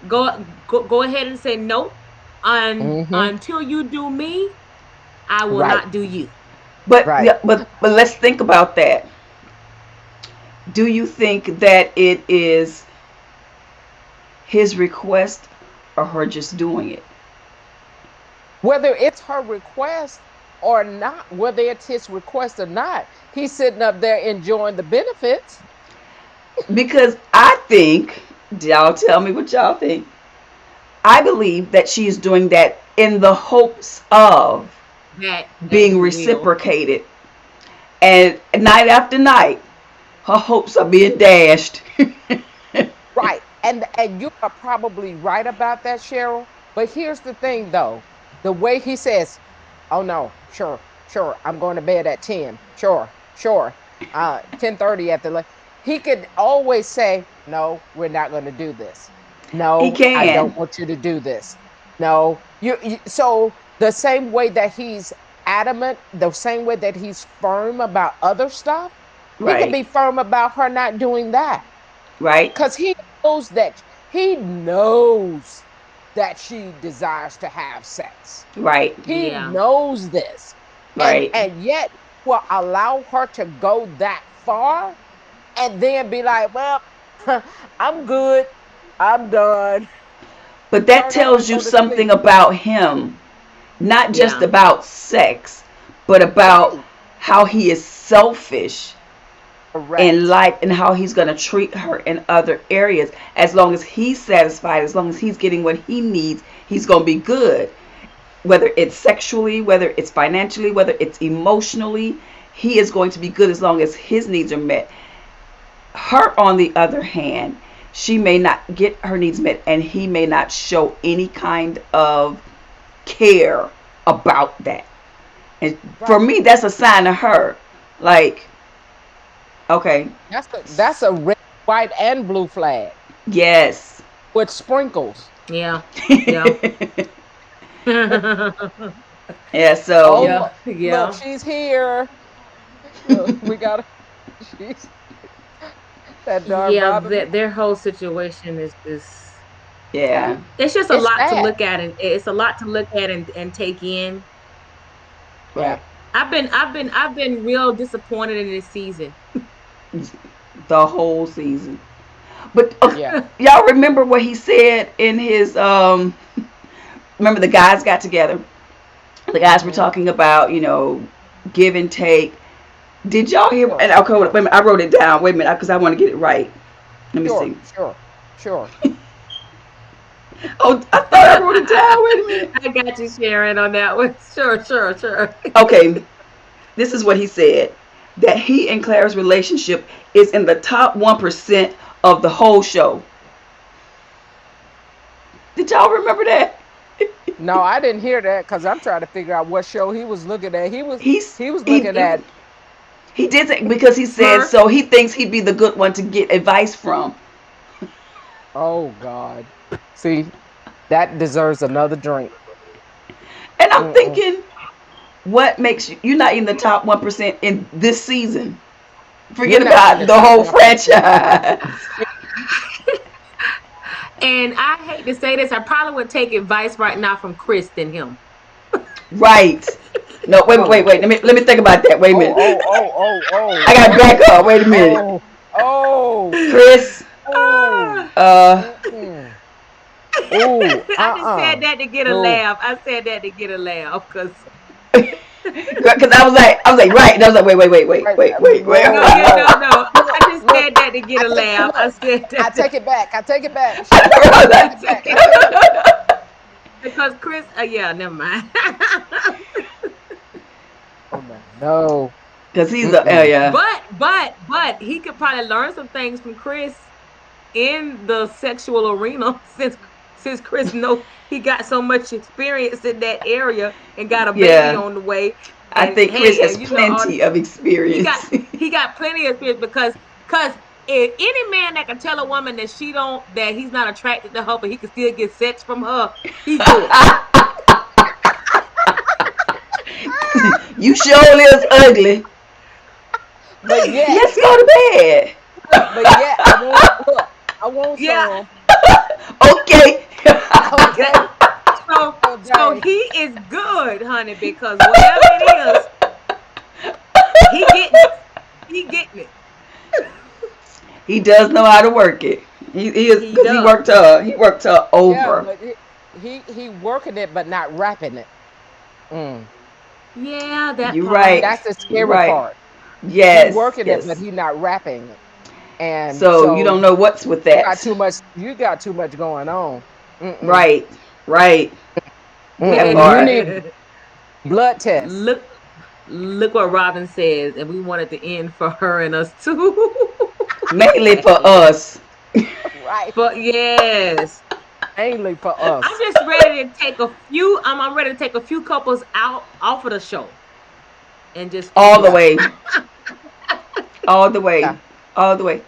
Speaker 2: Go ahead and say nope.
Speaker 3: mm-hmm.
Speaker 2: Until you do me, I will
Speaker 3: Right,
Speaker 2: not do you.
Speaker 1: But
Speaker 3: right.
Speaker 1: yeah, but let's think about that. Do you think that it is his request or her just doing it?
Speaker 3: Whether it's her request or not, whether it's his request or not, he's sitting up there enjoying the benefits.
Speaker 1: Because I think, y'all tell me what y'all think. I believe that she is doing that in the hopes of
Speaker 2: That
Speaker 1: being
Speaker 2: he will.
Speaker 1: reciprocated. And night after night, her hopes are being dashed.
Speaker 3: Right. And you are probably right about that, Cheryl. But here's the thing though. The way he says, "Oh no, sure, sure, I'm going to bed at 10. Sure, sure. 10:30 at the he could always say, "No, we're not going to do this.
Speaker 1: He
Speaker 3: No, I don't
Speaker 1: can.
Speaker 3: want you to do this. No." So the same way that he's adamant, the same way that he's firm about other stuff, he could
Speaker 1: Right.
Speaker 3: be firm about her not doing that.
Speaker 1: Right.
Speaker 3: Because knows that he knows that she desires to have sex.
Speaker 1: Right.
Speaker 3: He
Speaker 2: Yeah.
Speaker 3: knows this. And
Speaker 1: Right.
Speaker 3: and yet will allow her to go that far and then be like, well, I'm good. I'm done.
Speaker 1: But that
Speaker 3: Turn up
Speaker 1: tells
Speaker 3: and
Speaker 1: you
Speaker 3: go to
Speaker 1: something
Speaker 3: sleep.
Speaker 1: about him. Not just
Speaker 2: Yeah.
Speaker 1: about sex, but about
Speaker 3: Right.
Speaker 1: how he is selfish in
Speaker 3: Correct.
Speaker 1: life and how he's going to treat her in other areas. As long as he's satisfied, as long as he's getting what he needs, he's going to be good. Whether it's sexually, whether it's financially, whether it's emotionally, he is going to be good as long as his needs are met. Her, on the other hand, she may not get her needs met and he may not show any kind of care about that. And for
Speaker 3: Right.
Speaker 1: me, that's a sign of her. Like, okay,
Speaker 3: That's a red, white, and blue flag
Speaker 1: yes.
Speaker 3: with sprinkles.
Speaker 2: Yeah. Yeah.
Speaker 1: Yeah, so
Speaker 2: Yeah.
Speaker 3: Oh, look,
Speaker 2: Yeah.
Speaker 3: she's here. Look, we got she's that darn
Speaker 2: Yeah.
Speaker 3: Robin.
Speaker 2: Their whole situation is just.
Speaker 1: yeah,
Speaker 2: It's just a
Speaker 3: It's
Speaker 2: lot to
Speaker 3: sad.
Speaker 2: look at, and it's a lot to look at and take in.
Speaker 3: Yeah.
Speaker 1: right.
Speaker 2: I've been real disappointed in this season.
Speaker 1: The whole season. But
Speaker 3: Yeah.
Speaker 1: y'all remember what he said in his remember the guys got together. The guys were
Speaker 3: Hmm.
Speaker 1: talking about, give and take. Did y'all hear?
Speaker 3: Sure.
Speaker 1: And okay, wait a
Speaker 3: Sure.
Speaker 1: minute, I wrote it down. Wait a minute, because I want to get it right. Let me
Speaker 3: Sure.
Speaker 1: see.
Speaker 3: Sure. Sure.
Speaker 1: Oh, I thought I wrote it down. Wait a minute.
Speaker 2: I got you, Sharon, on that one. Sure, sure, sure.
Speaker 1: Okay, this is what he said: that he and Clara's relationship is in the top 1% of the whole show. Did y'all remember that?
Speaker 3: No, I didn't hear that because I'm trying to figure out what show he was looking at. He was
Speaker 1: He's
Speaker 3: he was
Speaker 1: he
Speaker 3: looking at.
Speaker 1: he did it because he said
Speaker 2: Smurf.
Speaker 1: so. He thinks he'd be the good one to get advice from.
Speaker 3: Oh God. See, that deserves another drink.
Speaker 1: And I'm
Speaker 3: Mm-mm.
Speaker 1: thinking, what makes you're not in the top 1% in this season?
Speaker 3: You're
Speaker 1: Forget
Speaker 3: not in
Speaker 1: about
Speaker 3: the
Speaker 1: the
Speaker 3: top
Speaker 1: whole
Speaker 3: 1%.
Speaker 1: franchise.
Speaker 2: And I hate to say this, I probably would take advice right now from Chris than him.
Speaker 1: Right. No,
Speaker 3: Oh.
Speaker 1: Let me think about that. Wait a
Speaker 3: Oh.
Speaker 1: minute.
Speaker 3: Oh. Oh. Oh. Oh.
Speaker 1: I gotta back
Speaker 3: Oh.
Speaker 1: up. Wait a minute.
Speaker 3: Oh. Oh.
Speaker 1: Chris.
Speaker 3: Oh.
Speaker 1: Uh.
Speaker 3: Mm-mm. Oh.
Speaker 2: I just said
Speaker 3: Uh-uh.
Speaker 2: that to get a
Speaker 3: No.
Speaker 2: laugh. I said that to get a laugh because
Speaker 1: Because I was like, right. And I was like,
Speaker 3: Wait,
Speaker 1: wait.
Speaker 2: no,
Speaker 3: whoa,
Speaker 2: yeah,
Speaker 3: whoa.
Speaker 2: no.
Speaker 3: Look,
Speaker 2: I just
Speaker 3: look.
Speaker 2: said that to get a laugh. I
Speaker 3: Look.
Speaker 2: said
Speaker 3: I
Speaker 2: that
Speaker 3: take it back. I take it back,
Speaker 1: I
Speaker 3: Cheryl.
Speaker 1: never
Speaker 3: I
Speaker 1: heard
Speaker 3: take
Speaker 2: to,
Speaker 3: it back. I take it.
Speaker 2: because Chris. Yeah, never mind.
Speaker 3: Oh no, no.
Speaker 1: Because he's a
Speaker 3: Mm-mm.
Speaker 1: yeah.
Speaker 2: But he could probably learn some things from Chris in the sexual arena since Chris know he got so much experience in that area and got a baby
Speaker 1: Yeah.
Speaker 2: on the way.
Speaker 1: I
Speaker 2: And
Speaker 1: think Chris
Speaker 2: hey,
Speaker 1: has
Speaker 2: you know all
Speaker 1: plenty of
Speaker 2: he got
Speaker 1: experience.
Speaker 2: he got plenty of experience because if any man that can tell a woman that she don't that he's not attracted to her but he can still get sex from her, he's good.
Speaker 1: You sure is ugly.
Speaker 3: But yet,
Speaker 1: Let's go to bed.
Speaker 3: but yet, I want
Speaker 2: Yeah.
Speaker 3: some.
Speaker 1: Okay.
Speaker 3: Okay.
Speaker 2: So
Speaker 3: Okay.
Speaker 2: he is good, honey, because whatever it is, he getting it. He getting it.
Speaker 1: He does know how to work it. He is
Speaker 2: He
Speaker 1: because he
Speaker 2: does.
Speaker 1: worked her
Speaker 3: Yeah,
Speaker 1: over.
Speaker 3: but he working it, but not rapping it. Mm.
Speaker 2: Yeah, that
Speaker 1: You right.
Speaker 2: part.
Speaker 3: That's the
Speaker 1: You
Speaker 3: scary
Speaker 1: right.
Speaker 3: part. He
Speaker 1: Yes.
Speaker 3: working it, but
Speaker 1: Yes.
Speaker 3: he not rapping it. And
Speaker 1: So you
Speaker 3: so
Speaker 1: don't know what's with
Speaker 3: you got
Speaker 1: that.
Speaker 3: too much. You got too much going on. Mm-mm.
Speaker 1: Right. Right. That
Speaker 3: Mm-mm. You
Speaker 1: part.
Speaker 3: need blood test.
Speaker 2: Look, look what Robin says, and we wanted to end for her and us too.
Speaker 1: Mainly for
Speaker 2: Dang.
Speaker 1: us.
Speaker 3: Right.
Speaker 2: But yes,
Speaker 3: Mainly for
Speaker 2: I'm
Speaker 3: us.
Speaker 2: just ready to take a few. I'm ready to take a few couples out off of the show and just
Speaker 1: All
Speaker 2: end
Speaker 1: the
Speaker 3: Yeah.
Speaker 2: it.
Speaker 1: way. All the way.
Speaker 3: Yeah.
Speaker 1: All the way.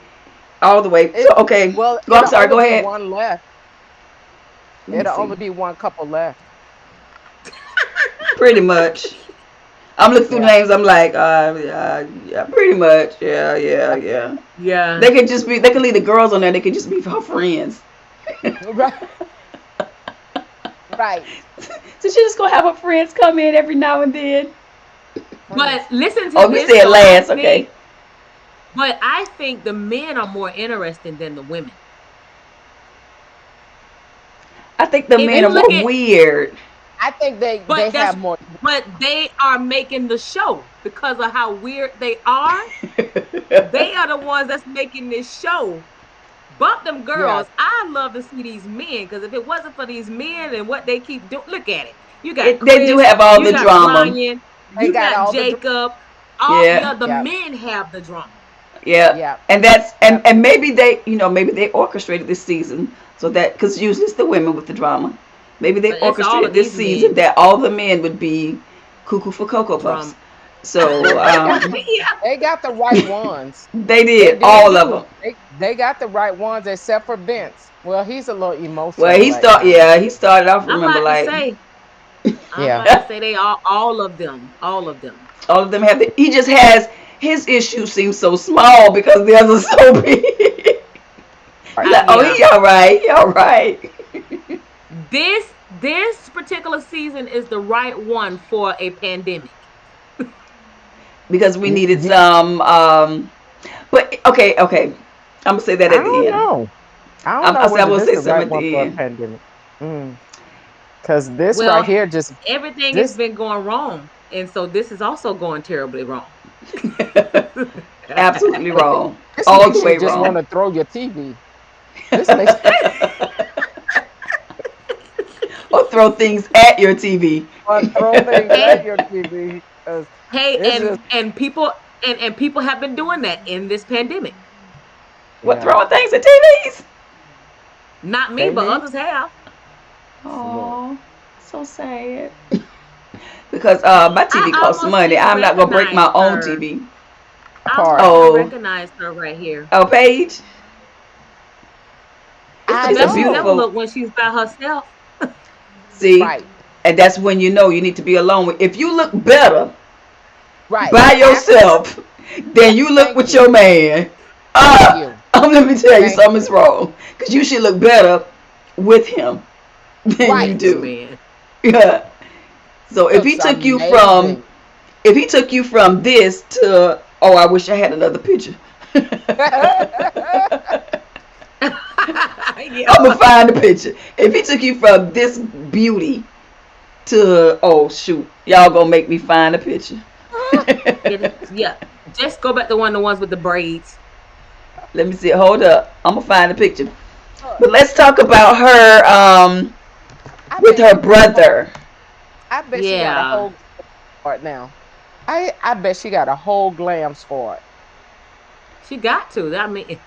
Speaker 1: All the way. So
Speaker 3: It
Speaker 1: okay.
Speaker 3: well,
Speaker 1: Go. I'm
Speaker 3: it'll
Speaker 1: sorry.
Speaker 3: only
Speaker 1: Go
Speaker 3: be
Speaker 1: ahead.
Speaker 3: one left.
Speaker 1: Let me
Speaker 3: It'll
Speaker 1: see.
Speaker 3: only be one couple left.
Speaker 1: Pretty much. I'm looking through
Speaker 3: Yeah.
Speaker 1: names. I'm like, yeah, pretty much. Yeah, yeah,
Speaker 3: Yeah.
Speaker 1: yeah.
Speaker 2: Yeah.
Speaker 1: They could just be. They could leave the girls on there. They could just be her friends.
Speaker 3: Right. Right.
Speaker 1: So she just gonna have her friends come in every now and then.
Speaker 2: But
Speaker 3: Friends.
Speaker 2: listen to
Speaker 1: Oh, you
Speaker 2: this
Speaker 1: said
Speaker 2: though. I
Speaker 1: last. Okay.
Speaker 2: think, but I think the men are more interesting than the women.
Speaker 1: I think the
Speaker 2: If
Speaker 1: men
Speaker 2: you
Speaker 1: are
Speaker 2: look
Speaker 1: more
Speaker 2: at,
Speaker 1: weird.
Speaker 3: I think they
Speaker 2: but that's,
Speaker 3: have more.
Speaker 2: but they are making the show because of how weird they are. They are the ones that's making this show. Bump them
Speaker 3: Yeah.
Speaker 2: girls. I love to see these men because if it wasn't for these men and what they keep doing, look at it. You got
Speaker 1: They do
Speaker 2: Chris,
Speaker 1: have all
Speaker 2: you
Speaker 1: the
Speaker 2: got
Speaker 1: drama.
Speaker 2: Ryan,
Speaker 3: They
Speaker 2: you
Speaker 3: got
Speaker 2: got
Speaker 3: all the.
Speaker 2: Jacob. All
Speaker 1: Yeah,
Speaker 2: yeah, the
Speaker 3: Yeah.
Speaker 2: men have the drama.
Speaker 1: yeah.
Speaker 3: Yeah.
Speaker 1: And that's
Speaker 3: Yeah.
Speaker 1: and maybe they, maybe they orchestrated this season so that because usually it's the women with the drama. Maybe they
Speaker 2: But it's all
Speaker 1: orchestrated
Speaker 2: of
Speaker 1: this
Speaker 2: these
Speaker 1: season
Speaker 2: men
Speaker 1: that all the men would be cuckoo for cocoa puffs.
Speaker 2: drama.
Speaker 1: So
Speaker 3: Well,
Speaker 2: Yeah,
Speaker 3: they got the right ones.
Speaker 1: they
Speaker 3: They
Speaker 1: did
Speaker 2: they
Speaker 3: do.
Speaker 1: all of
Speaker 2: do.
Speaker 1: them.
Speaker 3: They got the right ones except for Vince. Well, he's a little
Speaker 1: Well,
Speaker 3: emotional right now.
Speaker 1: yeah, he started off.
Speaker 2: I'm
Speaker 1: Remember,
Speaker 2: about to
Speaker 1: like
Speaker 2: say, I'm
Speaker 3: Yeah.
Speaker 2: about to say they all of them, all of them.
Speaker 1: all of them have. He just has his issues seem so small because the others are so big. You're
Speaker 3: Right.
Speaker 1: like, oh,
Speaker 2: Yeah,
Speaker 1: he all right, he all right.
Speaker 2: this particular season is the right one for a pandemic.
Speaker 1: Because we needed
Speaker 3: Yeah.
Speaker 1: some. But okay. I'm gonna say that
Speaker 3: I
Speaker 1: at the
Speaker 3: don't
Speaker 1: end.
Speaker 3: know. I don't know
Speaker 1: I said I
Speaker 3: whether
Speaker 1: will
Speaker 3: this
Speaker 1: say
Speaker 3: the right
Speaker 1: something at
Speaker 3: one
Speaker 1: the
Speaker 3: for a
Speaker 1: end.
Speaker 3: pandemic. Mm. Cause this right
Speaker 2: Well,
Speaker 3: here just
Speaker 2: everything has
Speaker 3: this
Speaker 2: been going wrong, and so this is also going terribly wrong.
Speaker 1: Absolutely wrong.
Speaker 3: this
Speaker 1: All the
Speaker 3: makes you
Speaker 1: way
Speaker 3: just want
Speaker 1: wrong.
Speaker 3: to throw your TV. This makes
Speaker 1: Or throw things at your TV.
Speaker 3: want to throw things at
Speaker 2: Hey,
Speaker 3: your TV. 'Cause
Speaker 2: hey,
Speaker 3: it's just
Speaker 2: and people and people have been doing that in this pandemic.
Speaker 1: What,
Speaker 3: yeah.
Speaker 1: throwing things at TVs?
Speaker 2: Not me, but
Speaker 3: TV.
Speaker 2: others have.
Speaker 3: Look.
Speaker 1: Oh, so sad. Because my
Speaker 2: I
Speaker 1: TV costs
Speaker 2: almost
Speaker 1: money.
Speaker 2: didn't
Speaker 1: I'm not gonna break
Speaker 2: recognize
Speaker 1: my own
Speaker 2: her.
Speaker 1: TV.
Speaker 2: I almost
Speaker 3: Apart.
Speaker 2: didn't
Speaker 1: Oh,
Speaker 2: recognize her right here.
Speaker 1: oh, Paige. It's
Speaker 3: I
Speaker 1: it's a
Speaker 2: Especially never
Speaker 3: know.
Speaker 1: beautiful.
Speaker 2: look when she's by herself.
Speaker 1: See,
Speaker 3: Right.
Speaker 1: and that's when you know you need to be alone. If you look better
Speaker 3: Right.
Speaker 1: by
Speaker 3: After her.
Speaker 1: yourself than you look
Speaker 3: Thank
Speaker 1: with
Speaker 3: you.
Speaker 1: your man,
Speaker 3: Thank you.
Speaker 1: let me tell you
Speaker 3: Thank
Speaker 1: something's
Speaker 3: you.
Speaker 1: wrong. Because you should look better with him than you
Speaker 3: Right.
Speaker 2: With the
Speaker 1: do.
Speaker 2: man.
Speaker 1: Yeah. So
Speaker 3: Looks amazing.
Speaker 1: if he took you from this to, oh, I wish I had another picture.
Speaker 2: Yeah.
Speaker 1: I'm gonna find the picture. If he took you from this beauty to, oh shoot, y'all gonna make me find a picture.
Speaker 2: Yeah. Just go back to one of the ones with the braids.
Speaker 1: Let me see. Hold up. I'm gonna find a picture.
Speaker 3: Look,
Speaker 1: But let's talk about her
Speaker 3: I
Speaker 1: with
Speaker 3: bet
Speaker 1: her
Speaker 3: she got a whole.
Speaker 1: brother.
Speaker 3: I bet she got a
Speaker 2: Yeah.
Speaker 3: whole squad now. I bet she got a whole glam squad.
Speaker 2: She got to. I mean,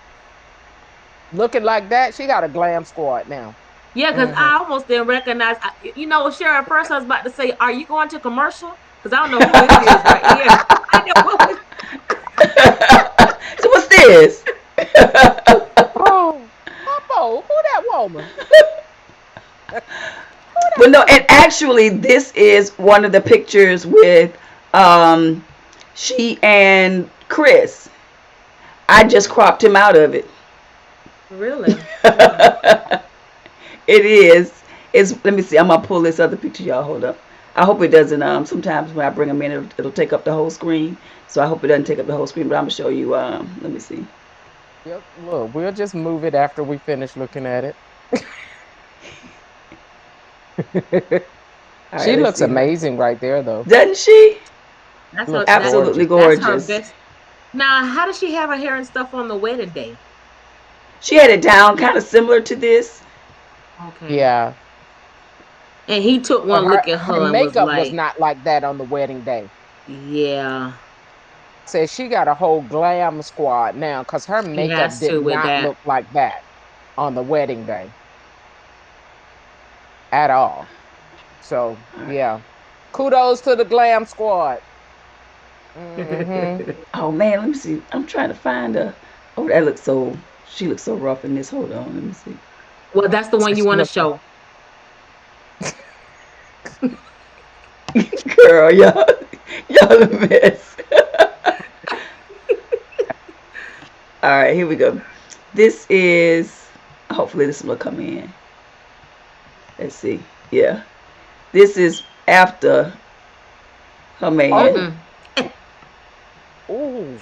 Speaker 3: Looking like that, she got a glam squad now.
Speaker 2: yeah, because
Speaker 3: Hmm.
Speaker 2: I almost didn't recognize. Sure, at first I was about to say, "Are you going to commercial?" Because I don't know who this is right here. I know what was.
Speaker 1: So what's this?
Speaker 3: Oh, Papa, who that woman? Who that
Speaker 1: But no, and
Speaker 3: woman?
Speaker 1: actually, this is one of the pictures with um, she and Chris. I just cropped him out of it.
Speaker 2: Really? Mm.
Speaker 1: It is. It's. Let me see. I'm gonna pull this other picture, y'all. Hold up. I hope it doesn't. Sometimes when I bring them in, it'll take up the whole screen. So I hope it doesn't take up the whole screen. But I'm gonna show you. Let me see.
Speaker 3: Yep. Look, we'll just move it after we finish looking at it.
Speaker 1: All right,
Speaker 3: She
Speaker 1: let's
Speaker 3: looks
Speaker 1: see.
Speaker 3: amazing right there, though.
Speaker 1: Doesn't she?
Speaker 2: That's her.
Speaker 3: Looks
Speaker 1: Absolutely
Speaker 3: gorgeous.
Speaker 2: That's her
Speaker 1: gorgeous.
Speaker 2: best. Now, how does she have her hair and stuff on the wedding day?
Speaker 1: She had it down, kind of similar to this.
Speaker 2: Okay.
Speaker 3: Yeah.
Speaker 2: And he took
Speaker 3: But
Speaker 2: one
Speaker 3: her
Speaker 2: look at
Speaker 3: her
Speaker 2: her and was
Speaker 3: makeup was
Speaker 2: like,
Speaker 3: not like that on the wedding day.
Speaker 2: "Yeah,
Speaker 3: Said she got a whole glam squad now because her
Speaker 2: she
Speaker 3: makeup
Speaker 2: has
Speaker 3: did
Speaker 2: to with
Speaker 3: not
Speaker 2: that."
Speaker 3: look like that on the wedding day at all. So yeah. Kudos to the glam squad. Hmm.
Speaker 1: Oh man, let me see. I'm trying to find a. Oh, that looks so. She looks so rough in this. Hold on, let me see.
Speaker 2: Well, that's the
Speaker 3: So
Speaker 2: one you
Speaker 3: she
Speaker 2: want to
Speaker 3: looked
Speaker 2: show.
Speaker 1: Girl, y'all a mess. All right, here we go. This is. Hopefully, this will come in. Let's see. Yeah, this is after her man,
Speaker 3: oh,
Speaker 2: Mm-mm.
Speaker 3: ooh,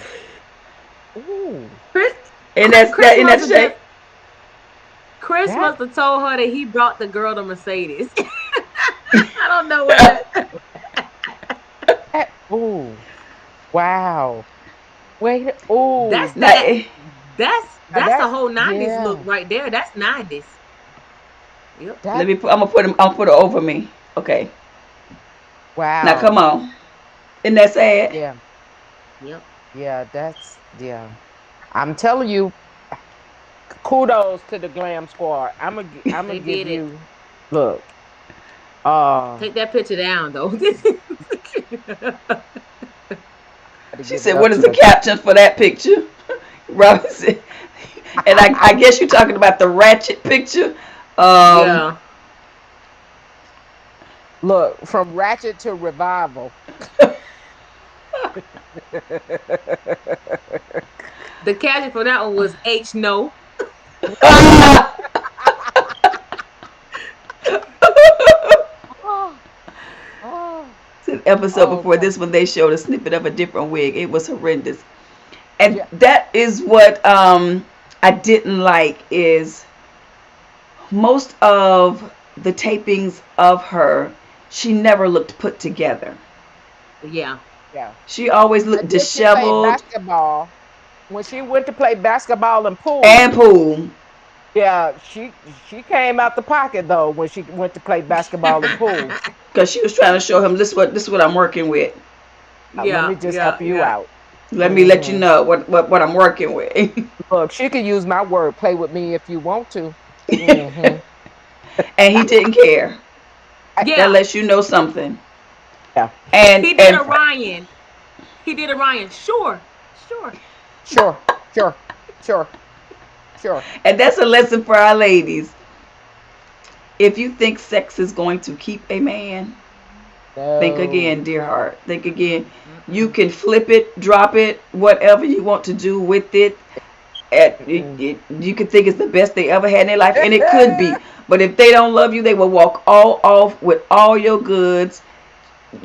Speaker 3: ooh.
Speaker 2: Chris,
Speaker 1: and that's
Speaker 2: Chris
Speaker 1: that in that
Speaker 2: must have
Speaker 1: shape.
Speaker 2: just Chris
Speaker 3: That,
Speaker 2: must have told her that he brought the girl to Mercedes. I don't know what that.
Speaker 3: that ooh. Wow. Wait, ooh.
Speaker 2: That's
Speaker 1: Now,
Speaker 2: that. That's a
Speaker 3: That
Speaker 2: whole '90s look
Speaker 3: yeah.
Speaker 2: right there. That's '90s. Yep.
Speaker 1: let
Speaker 3: That
Speaker 1: me. Put, I'm gonna put him. I'll put her over me. Okay. Now come
Speaker 3: wow.
Speaker 1: on. Isn't that sad?
Speaker 3: Yeah.
Speaker 2: Yep.
Speaker 3: Yeah, that's yeah. I'm telling you, kudos to the glam squad. I'm gonna
Speaker 2: They
Speaker 3: give
Speaker 2: did it.
Speaker 3: you look. Uh
Speaker 2: Take that picture down though.
Speaker 3: to
Speaker 1: She
Speaker 3: give it
Speaker 1: said,
Speaker 3: up
Speaker 1: "What is
Speaker 3: to
Speaker 1: the
Speaker 3: the
Speaker 1: caption for that picture?" Robin said, and I guess you're talking about the ratchet picture. Um,
Speaker 2: Yeah.
Speaker 3: look from Ratchet to Revival.
Speaker 2: The caption for that one was H no.
Speaker 3: Oh, oh,
Speaker 1: the episode
Speaker 3: oh
Speaker 1: before
Speaker 3: God.
Speaker 1: this one, they showed a snippet of a different wig. It was horrendous, and
Speaker 3: Yeah.
Speaker 1: that is what I didn't like is most of the tapings of her. She never looked put together.
Speaker 2: Yeah.
Speaker 3: Yeah.
Speaker 1: She always looked
Speaker 3: Until she played
Speaker 1: disheveled
Speaker 3: basketball. When she went to play basketball and pool,
Speaker 1: and pool
Speaker 3: yeah, she came out the pocket though when she went to play basketball and pool.
Speaker 1: because she was trying to show him this is what I'm working with.
Speaker 3: Let
Speaker 2: Yeah.
Speaker 3: me just
Speaker 2: Yeah.
Speaker 3: help you
Speaker 2: Yeah.
Speaker 3: out.
Speaker 1: Let me let you
Speaker 3: Hmm.
Speaker 1: know what I'm working with.
Speaker 3: Look, she could use my word. Play with me if you want to. Hmm.
Speaker 1: And he didn't care. That
Speaker 2: Yeah.
Speaker 1: lets you know something.
Speaker 3: Yeah,
Speaker 1: And
Speaker 2: He did
Speaker 1: and
Speaker 2: a Ryan. He did a Ryan. Sure. Sure.
Speaker 3: sure, sure, sure, sure.
Speaker 1: and that's a lesson for our ladies. If you think sex is going to keep a man, think
Speaker 3: No.
Speaker 1: again, dear heart. Think again. You
Speaker 2: Mm-mm.
Speaker 1: can flip it, drop it, whatever you want to do with it.
Speaker 3: Mm-mm.
Speaker 1: You could think it's the best they ever had in their life, and it could be. But if they don't love you, they will walk all off with all your goods,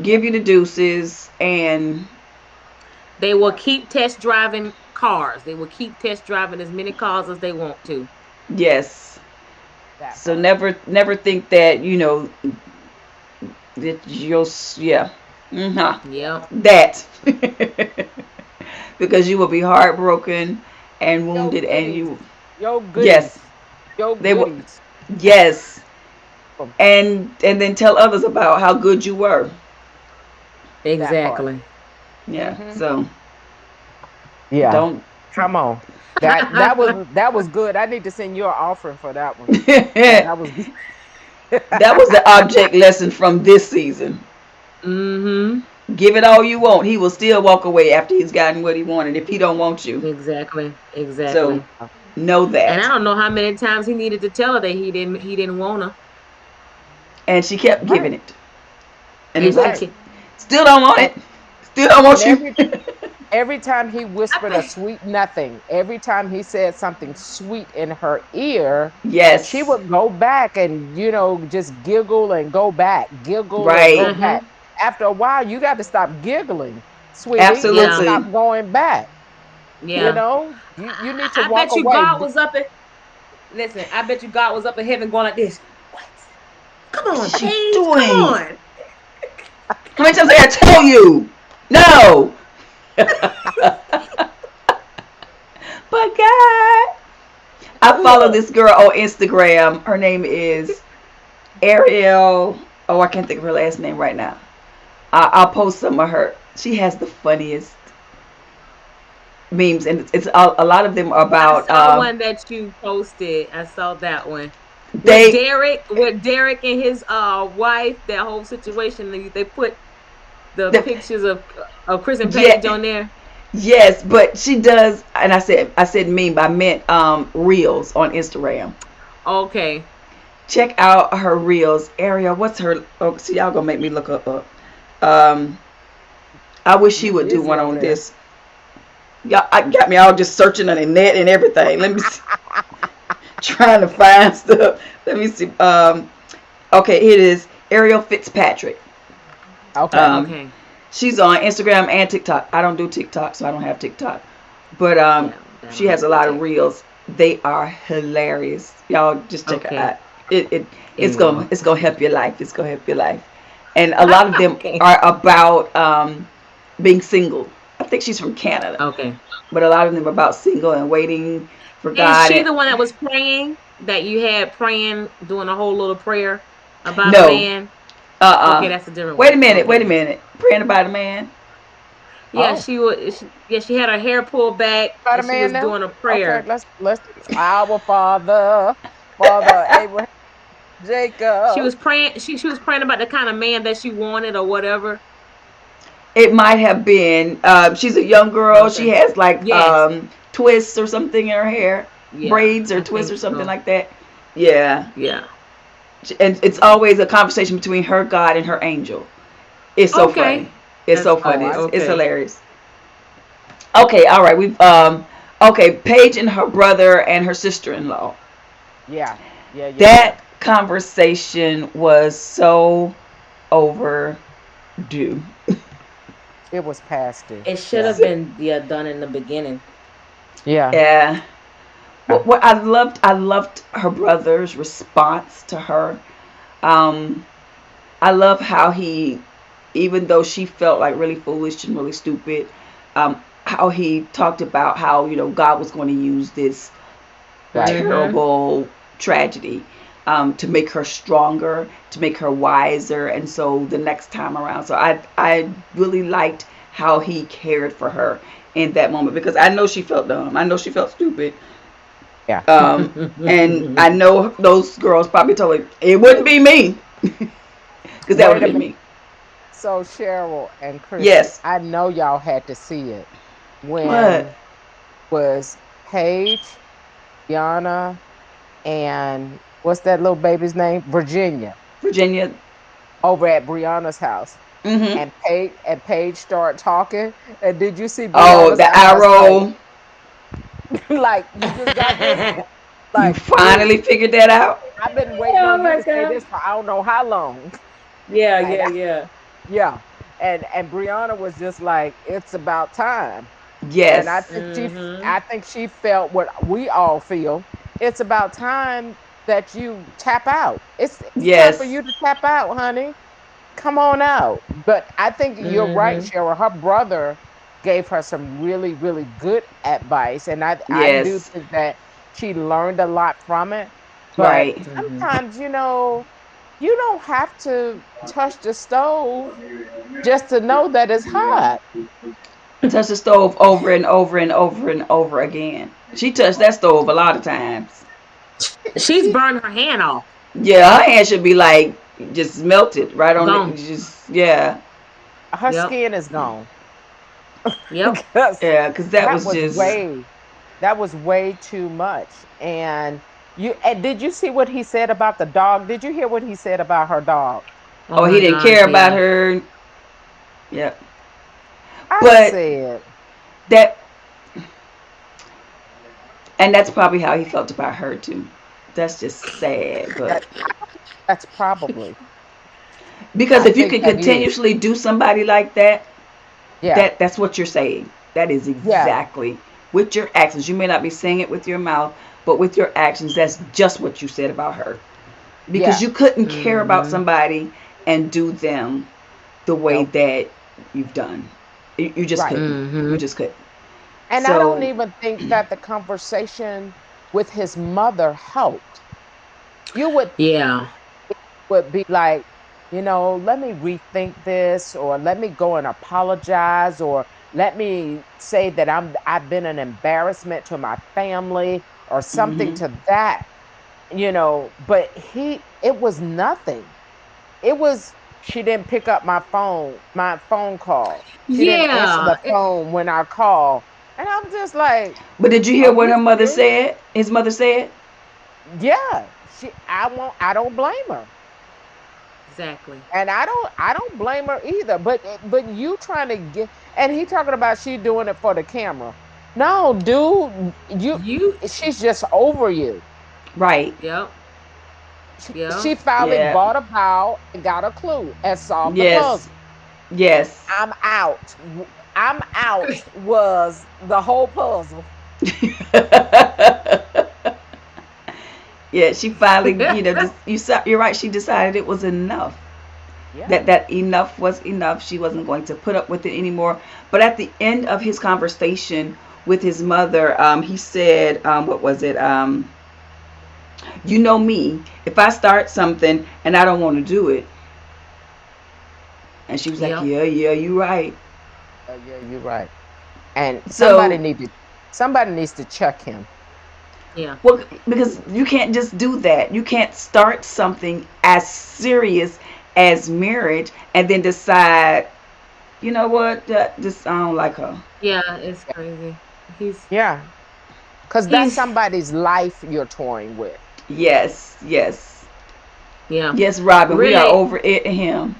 Speaker 1: give
Speaker 3: Yep,
Speaker 1: you the deuces, and
Speaker 2: They will
Speaker 3: yep.
Speaker 2: keep test driving cars. They will keep test driving as many cars as they want to.
Speaker 1: yes.
Speaker 3: That
Speaker 1: So
Speaker 3: part.
Speaker 1: never think that that you'll yeah,
Speaker 3: Yep.
Speaker 2: Yep.
Speaker 1: that because you will be heartbroken and
Speaker 3: Yo
Speaker 1: wounded, and
Speaker 3: goodies.
Speaker 1: you
Speaker 3: Yo
Speaker 1: yes
Speaker 3: goodies. Yo
Speaker 1: they will
Speaker 3: goodies.
Speaker 1: yes,
Speaker 3: Um,
Speaker 1: and then tell others about how good you were.
Speaker 3: that part.
Speaker 2: Exactly.
Speaker 1: Yeah.
Speaker 3: Hmm.
Speaker 1: So
Speaker 3: Yeah.
Speaker 1: don't.
Speaker 3: Come on. That was good. I need to send you an offering for that one.
Speaker 1: That
Speaker 3: That was good.
Speaker 1: was the object lesson from this season.
Speaker 2: Mm-hmm.
Speaker 1: Give it all you want. He will still walk away after he's gotten what he wanted if he don't want you.
Speaker 2: Exactly.
Speaker 1: So
Speaker 2: Exactly.
Speaker 1: know
Speaker 2: And I
Speaker 1: that.
Speaker 2: don't know how many times he needed to tell her that he didn't want her.
Speaker 1: And she kept
Speaker 3: Right.
Speaker 1: giving it. And
Speaker 2: And
Speaker 1: he's
Speaker 2: she
Speaker 1: like,
Speaker 3: Right.
Speaker 2: can
Speaker 1: still don't want
Speaker 3: And
Speaker 1: it. Still don't
Speaker 3: and
Speaker 1: want you.
Speaker 3: every time he
Speaker 2: I
Speaker 3: whispered a
Speaker 2: think
Speaker 3: sweet nothing, every time he said something sweet in her ear, she
Speaker 1: Yes.
Speaker 3: would go back and, just giggle and go back, giggle and go
Speaker 1: Right.
Speaker 3: back.
Speaker 2: mm-hmm.
Speaker 3: After a while, you got to stop giggling, sweetie, and
Speaker 2: Yeah.
Speaker 3: stop
Speaker 1: Absolutely.
Speaker 3: going back. You
Speaker 2: Yeah.
Speaker 3: know, you need to
Speaker 2: I
Speaker 3: walk
Speaker 2: bet you
Speaker 3: away.
Speaker 2: God was up in listen, I bet you God was up in heaven going like this. What? Come
Speaker 1: What
Speaker 2: on,
Speaker 1: is she
Speaker 2: Paige. Come
Speaker 1: doing?
Speaker 2: on.
Speaker 1: How many times did I tell you? No. But God, I follow
Speaker 2: Look.
Speaker 1: this girl on Instagram. Her name is Ariel. Oh, I can't think of her last name right now. I'll post some of her. She has the funniest memes, and it's a lot of them are
Speaker 2: I
Speaker 1: about
Speaker 2: saw one that you posted. I saw that one.
Speaker 1: they.
Speaker 2: With Derek and his wife, that whole situation, they put the
Speaker 1: The,
Speaker 2: pictures of Chris and Paige
Speaker 1: yeah,
Speaker 2: on there.
Speaker 1: yes, but she does, and I said meme, but I meant reels on Instagram.
Speaker 2: Okay.
Speaker 1: Check out her reels. Ariel, what's her? Oh, see, y'all gonna make me look her up. Um, I wish she
Speaker 3: You
Speaker 1: would do
Speaker 3: busy
Speaker 1: one
Speaker 3: over
Speaker 1: on
Speaker 3: there.
Speaker 1: this. Y'all, I got me all just searching on the net and everything. Let me see, trying to find stuff. Let me see. Okay, it is Ariel Fitzpatrick.
Speaker 3: Okay.
Speaker 1: Um,
Speaker 2: Okay.
Speaker 1: she's on Instagram and TikTok. I don't do TikTok, so I don't have TikTok. But
Speaker 2: Yeah, I
Speaker 1: she
Speaker 2: don't
Speaker 1: has
Speaker 2: have
Speaker 1: a
Speaker 2: no
Speaker 1: lot of
Speaker 2: take.
Speaker 1: reels. They are hilarious. Y'all just check it
Speaker 2: Okay.
Speaker 1: out. It it's gonna
Speaker 2: Amen.
Speaker 1: it's gonna help your life. It's gonna help your life. And a lot of them
Speaker 2: Okay.
Speaker 1: are about being single. I think she's from Canada,
Speaker 2: Okay.
Speaker 1: but a lot of them are about single and waiting for
Speaker 2: Is
Speaker 1: God.
Speaker 2: she
Speaker 1: And
Speaker 2: the one that was praying that you had praying, doing a whole little prayer about a
Speaker 1: no,
Speaker 2: man? Okay,
Speaker 1: uh-uh.
Speaker 2: that's a different
Speaker 1: Wait a
Speaker 2: one.
Speaker 1: minute. Wait a
Speaker 2: Okay.
Speaker 1: minute. Praying about a man.
Speaker 2: Yeah,
Speaker 3: Oh,
Speaker 2: she was. Yeah, she had her hair pulled back
Speaker 3: got a
Speaker 2: and she
Speaker 3: man
Speaker 2: was
Speaker 3: now.
Speaker 2: doing a
Speaker 3: Okay,
Speaker 2: prayer.
Speaker 3: let's. Our Father, Father Abraham,
Speaker 2: She
Speaker 3: Jacob.
Speaker 2: was praying. She was praying about the kind of man that she wanted or whatever.
Speaker 1: It might have been. She's a young girl. She
Speaker 2: Okay.
Speaker 1: has like
Speaker 2: Yes.
Speaker 1: twists or something in her hair,
Speaker 2: Yeah,
Speaker 1: braids or
Speaker 2: I
Speaker 1: twists
Speaker 2: think
Speaker 1: or something
Speaker 2: so.
Speaker 1: like that. Yeah,
Speaker 2: Yeah.
Speaker 1: and it's always a conversation between her God and her angel. It's so funny.
Speaker 2: Okay.
Speaker 1: It's
Speaker 2: That's
Speaker 1: so
Speaker 3: Oh,
Speaker 1: funny.
Speaker 2: funny.
Speaker 3: I
Speaker 1: It's
Speaker 2: Okay.
Speaker 1: hilarious. Okay, all right. We've okay. Paige and her brother and her sister-in-law.
Speaker 3: yeah, yeah, yeah, yeah.
Speaker 1: That conversation was so overdue.
Speaker 3: It was past due.
Speaker 2: It should
Speaker 3: Yeah,
Speaker 2: have been, yeah, done in the beginning.
Speaker 3: yeah.
Speaker 1: Yeah. What I loved her brother's response to her. Um, I love how he, even though she felt like really foolish and really stupid, how he talked about how God was going to use this
Speaker 3: Right.
Speaker 2: Mm-hmm.
Speaker 1: terrible tragedy to make her stronger, to make her wiser, and so the next time around. So I really liked how he cared for her in that moment because I know she felt dumb. I know she felt stupid.
Speaker 3: Yeah.
Speaker 1: Um, and I know those girls probably told her it wouldn't be me because that would
Speaker 3: Wait
Speaker 1: have
Speaker 3: a
Speaker 1: been
Speaker 3: minute.
Speaker 1: me.
Speaker 3: So Cheryl and Chrissy,
Speaker 1: Yes.
Speaker 3: I know y'all had to see it
Speaker 1: What?
Speaker 3: when was Paige, Yana, and what's that little baby's name? Virginia
Speaker 1: Virginia.
Speaker 3: over at Brianna's house.
Speaker 1: Mm-hmm.
Speaker 3: And Paige started talking. And did you see
Speaker 1: Oh,
Speaker 3: Brianna's
Speaker 1: the
Speaker 3: eyes like
Speaker 1: arrow.
Speaker 3: like you just got this?
Speaker 1: You
Speaker 3: Like,
Speaker 1: finally
Speaker 3: really?
Speaker 1: figured that out.
Speaker 3: I've been waiting
Speaker 2: Oh
Speaker 3: on you
Speaker 2: my
Speaker 3: to say
Speaker 2: God.
Speaker 3: this for I don't know how long.
Speaker 2: Yeah,
Speaker 3: And
Speaker 2: yeah, yeah.
Speaker 3: yeah. And Brianna was just like, it's about time. And I
Speaker 1: Yes.
Speaker 3: think she
Speaker 2: Mm-hmm.
Speaker 3: I think she felt what we all feel. It's about time that you tap out. It's time for
Speaker 1: Yes.
Speaker 3: you to tap out, honey. Come on out. But I think you're right,
Speaker 2: Mm-hmm.
Speaker 3: Cheryl. Her brother gave her some really, really good advice. And I do
Speaker 1: Yes.
Speaker 3: think that she learned a lot from it. But
Speaker 1: Right.
Speaker 2: Mm-hmm.
Speaker 3: sometimes, you don't have to touch the stove just to know that it's hot.
Speaker 1: Touch the stove over and over and over and over again. She touched that stove a lot of times.
Speaker 2: She's
Speaker 3: She
Speaker 2: burned her hand off.
Speaker 1: Yeah, her hand should be like just melted right on it.
Speaker 2: Gone.
Speaker 1: Just yeah,
Speaker 3: her
Speaker 2: Yep.
Speaker 3: skin is gone.
Speaker 2: Yep.
Speaker 3: Because
Speaker 1: yeah, because that
Speaker 3: that
Speaker 1: was
Speaker 3: was
Speaker 1: just.
Speaker 3: way too much. And did you see what he said about the dog? Did you hear what he said about her dog?
Speaker 2: Oh
Speaker 1: Oh, he
Speaker 2: my
Speaker 1: didn't
Speaker 2: gosh,
Speaker 1: care about
Speaker 2: yeah.
Speaker 1: her. Yep.
Speaker 3: I
Speaker 1: But
Speaker 3: said,
Speaker 1: that, and that's probably how he felt about her too. That's just sad, but
Speaker 3: that that's probably.
Speaker 1: because
Speaker 3: I
Speaker 1: if you
Speaker 3: think
Speaker 1: can
Speaker 3: that is.
Speaker 1: continuously do somebody like that,
Speaker 3: Yeah.
Speaker 1: that's what you're saying. That is
Speaker 3: Yeah.
Speaker 1: exactly with your actions. You may not be saying it with your mouth, but with your actions, that's just what you said about her. Because
Speaker 3: Yeah.
Speaker 1: you couldn't care about
Speaker 2: Mm-hmm.
Speaker 1: somebody and do them the way
Speaker 3: Nope.
Speaker 1: that you've done. You just
Speaker 3: Right.
Speaker 1: couldn't. You
Speaker 2: Mm-hmm.
Speaker 1: just couldn't.
Speaker 3: And I don't
Speaker 1: So,
Speaker 3: even think that the conversation with his mother helped. You
Speaker 2: Yeah.
Speaker 3: would be like, let me rethink this, or let me go and apologize, or let me say that I've been an embarrassment to my family or something
Speaker 1: hmm
Speaker 3: to that, but it was nothing. It was She didn't pick up my phone call. She didn't answer
Speaker 2: Yeah.
Speaker 3: the phone when I call. And I'm just like,
Speaker 1: but did you hear
Speaker 3: are
Speaker 1: what
Speaker 3: you
Speaker 1: her mother
Speaker 3: serious?
Speaker 1: said? His mother said,
Speaker 3: Yeah. I don't blame her.
Speaker 2: Exactly.
Speaker 3: And I don't blame her either. But you trying to get, and he talking about she doing it for the camera. No, dude,
Speaker 2: You.
Speaker 3: she's just over you.
Speaker 1: right.
Speaker 2: Yep. Yep.
Speaker 3: She finally
Speaker 1: Yeah.
Speaker 3: bought a vowel and got a clue and solved the
Speaker 1: Yes.
Speaker 3: puzzle.
Speaker 1: Yes.
Speaker 3: I'm out. I'm out was the whole puzzle.
Speaker 1: Yeah, she finally, you're right. She decided it was enough.
Speaker 3: Yeah.
Speaker 1: That enough was enough. She wasn't going to put up with it anymore. But at the end of his conversation with his mother, he said, what was it? You know me. If I start something and I don't want to do it, and she was like,
Speaker 2: Yep.
Speaker 1: yeah, yeah, you're right.
Speaker 3: Yeah, you're right. And
Speaker 1: So,
Speaker 3: somebody needs to check him.
Speaker 2: Yeah.
Speaker 1: well, because you can't just do that. You can't start something as serious as marriage and then decide, you know what, this I don't like her.
Speaker 2: Yeah. It's crazy. He's
Speaker 3: Yeah. Because that's
Speaker 2: he's
Speaker 3: somebody's life you're toying with.
Speaker 1: Yes, yes,
Speaker 2: yeah.
Speaker 1: yes, Robin. We are
Speaker 2: Really,
Speaker 1: over it. Him.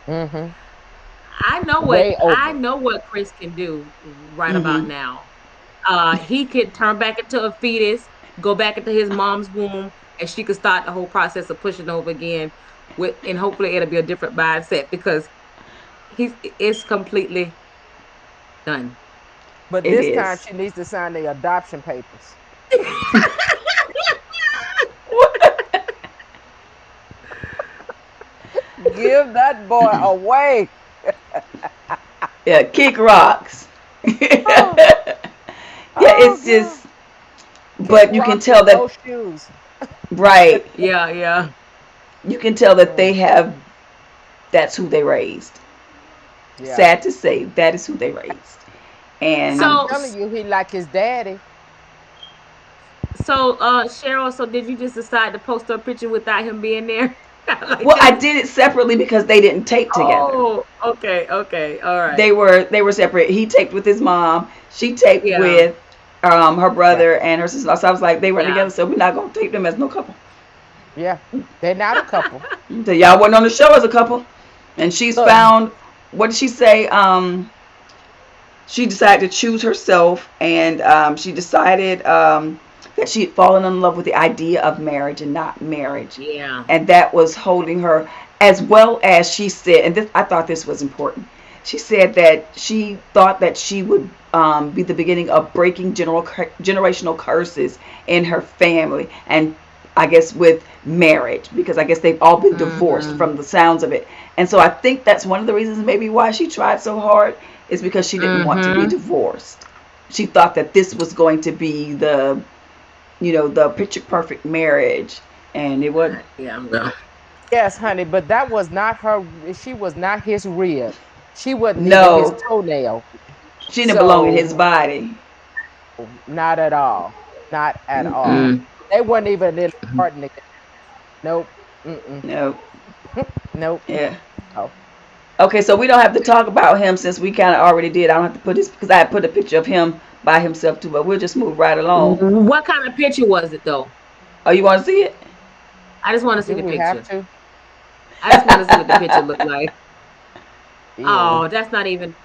Speaker 3: Hmm.
Speaker 2: I
Speaker 3: Way over.
Speaker 2: know what Chris can do right about
Speaker 1: Mhm.
Speaker 2: now. He could turn back into a fetus, go back into his mom's womb, and she could start the whole process of pushing over again and hopefully it'll be a different mindset because it's completely done.
Speaker 3: But
Speaker 1: It
Speaker 3: this time
Speaker 1: is.
Speaker 3: she needs to sign the adoption papers. Give that boy away.
Speaker 1: Yeah, kick rocks.
Speaker 3: Oh,
Speaker 1: Yeah,
Speaker 3: oh
Speaker 1: it's
Speaker 3: God.
Speaker 1: just,
Speaker 3: Kick
Speaker 1: but you can
Speaker 3: rocks with
Speaker 1: tell
Speaker 3: no
Speaker 1: that,
Speaker 3: shoes.
Speaker 1: right?
Speaker 2: Yeah, yeah.
Speaker 1: You can tell that they
Speaker 3: Mm,
Speaker 1: have, that's who they raised.
Speaker 3: yeah.
Speaker 1: Sad to say, that is who they raised.
Speaker 3: I'm
Speaker 1: And
Speaker 2: So
Speaker 3: telling you, he like his daddy.
Speaker 2: Cheryl, so did you just decide to post a picture without him being there? Like
Speaker 1: well, I
Speaker 2: this?
Speaker 1: did it separately because they didn't tape together.
Speaker 2: Oh, okay, okay, all right.
Speaker 1: They were separate. He taped with his mom. She taped
Speaker 2: Yeah,
Speaker 1: with her
Speaker 3: Yeah.
Speaker 1: brother and her sister. So I was like, they weren't
Speaker 2: yeah.
Speaker 1: together, so we're not gonna tape them as no couple.
Speaker 3: Yeah. They're not a couple.
Speaker 1: So y'all wasn't on the show as a couple. And she's
Speaker 3: Look,
Speaker 1: found, what did she say? She decided to choose herself, and she decided that she had fallen in love with the idea of marriage and not marriage,
Speaker 2: Yeah.
Speaker 1: and that was holding her. As well as she said, and this, I thought this was important. She said that she thought that she would be the beginning of breaking generational curses in her family, and I guess with marriage, because I guess they've all been divorced
Speaker 2: Mm-hmm.
Speaker 1: from the sounds of it. And so I think that's one of the reasons maybe why she tried so hard is because she didn't want to be
Speaker 2: Mm-hmm.
Speaker 1: divorced. She thought that this was going to be the picture perfect marriage, and it wasn't.
Speaker 2: Yeah, I'm going.
Speaker 3: yes, honey, but that was not her. She was not his rib. She wasn't even his
Speaker 1: No,
Speaker 3: toenail.
Speaker 1: she didn't belong in his
Speaker 3: So,
Speaker 1: body.
Speaker 3: not at all. Not at all.
Speaker 1: Mm-mm.
Speaker 2: Mm.
Speaker 3: They weren't even in the garden together. Nope. Mm-mm.
Speaker 1: No.
Speaker 3: Nope.
Speaker 1: Yeah.
Speaker 3: Oh.
Speaker 1: Okay, so we don't have to talk about him since we kind of already did. I don't have to put this because I had put a picture of him by himself too, but we'll just move right along.
Speaker 2: What kind of picture was it though?
Speaker 1: Oh, you want to see it?
Speaker 2: I just want to see
Speaker 3: Do
Speaker 2: the
Speaker 3: we have
Speaker 2: picture.
Speaker 3: to?
Speaker 2: I just want to see what the picture looked like.
Speaker 3: Ew.
Speaker 2: Oh, that's not even.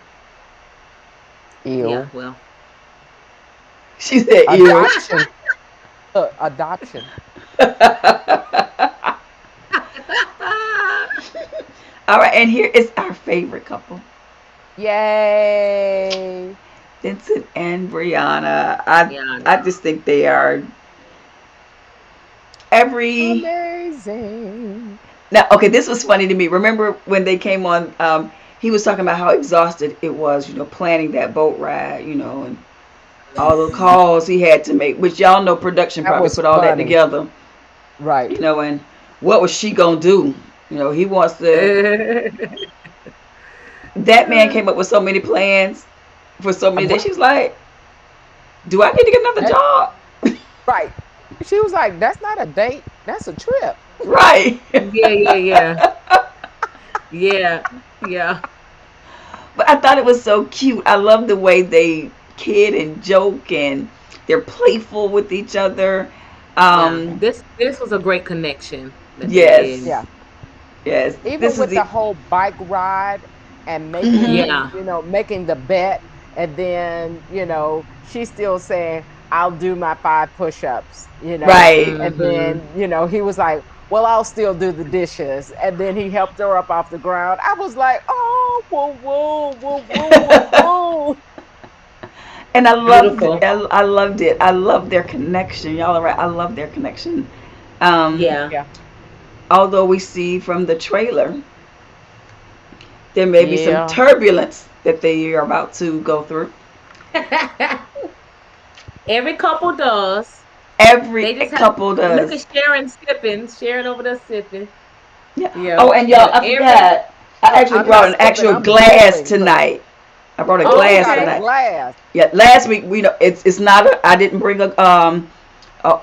Speaker 2: Yeah,
Speaker 3: Ew.
Speaker 2: well.
Speaker 1: She said, "Ew."
Speaker 3: Adoption. Adoption.
Speaker 1: All right, and here is our favorite couple.
Speaker 3: Yay.
Speaker 1: Vincent and Brianna. I
Speaker 2: Yeah.
Speaker 1: just think they are every
Speaker 3: Amazing.
Speaker 1: now. Okay, this was funny to me. Remember when they came on? He was talking about how exhausted it was, planning that boat ride, and all the
Speaker 2: Mhm.
Speaker 1: calls he had to make, which y'all know production
Speaker 3: That
Speaker 1: probably
Speaker 3: was
Speaker 1: put all that
Speaker 3: funny.
Speaker 1: together,
Speaker 3: Right.
Speaker 1: and what was she gonna do? He wants to. That man came up with so many plans for so many days.
Speaker 3: Right.
Speaker 1: She's like, "Do I need to get another
Speaker 3: That,
Speaker 1: job?"
Speaker 3: right. She was like, "That's not a date. That's a trip."
Speaker 1: Right.
Speaker 2: Yeah, yeah, yeah. Yeah. Yeah.
Speaker 1: But I thought it was so cute. I love the way they kid and joke and they're playful with each other.
Speaker 2: Yeah.
Speaker 1: Um,
Speaker 2: This was a great connection that they did.
Speaker 1: yes,
Speaker 3: Yeah.
Speaker 1: yes.
Speaker 3: Even
Speaker 1: This is
Speaker 3: with the
Speaker 1: the.
Speaker 3: whole bike ride and
Speaker 1: Mhm.
Speaker 3: making,
Speaker 2: Yeah.
Speaker 3: making the bet, and then, she's still saying, "I'll do my 5 push-ups,"
Speaker 1: Right.
Speaker 3: and
Speaker 2: Hmm.
Speaker 3: then, he was like, "Well, I'll still do the dishes," and then he helped her up off the ground. I was like, "Oh, whoa, whoa, whoa, whoa, whoa, whoa."
Speaker 1: And
Speaker 2: Beautiful.
Speaker 1: I loved it. I love their connection. Y'all are right. I love their connection. Um,
Speaker 2: Yeah.
Speaker 3: Yeah.
Speaker 1: Although we see from the trailer there may be some
Speaker 3: Yeah.
Speaker 1: turbulence that they are about to go through.
Speaker 2: Every couple does.
Speaker 1: Every
Speaker 2: They just have
Speaker 1: couple
Speaker 2: look
Speaker 1: does.
Speaker 2: at Sharon sipping. Sharon over there sipping.
Speaker 1: Yeah.
Speaker 2: Yeah.
Speaker 1: Oh, and y'all,
Speaker 2: But
Speaker 1: I
Speaker 2: every
Speaker 1: forgot. I actually
Speaker 3: I'm
Speaker 1: brought
Speaker 3: not
Speaker 1: an
Speaker 3: sipping,
Speaker 1: actual
Speaker 3: I'm
Speaker 1: glass
Speaker 3: gulping. Look.
Speaker 1: tonight. I brought a
Speaker 3: Oh, you
Speaker 2: oh,
Speaker 1: glass
Speaker 3: got a
Speaker 2: okay.
Speaker 1: tonight.
Speaker 3: glass.
Speaker 1: Yeah, last week it's not I didn't bring a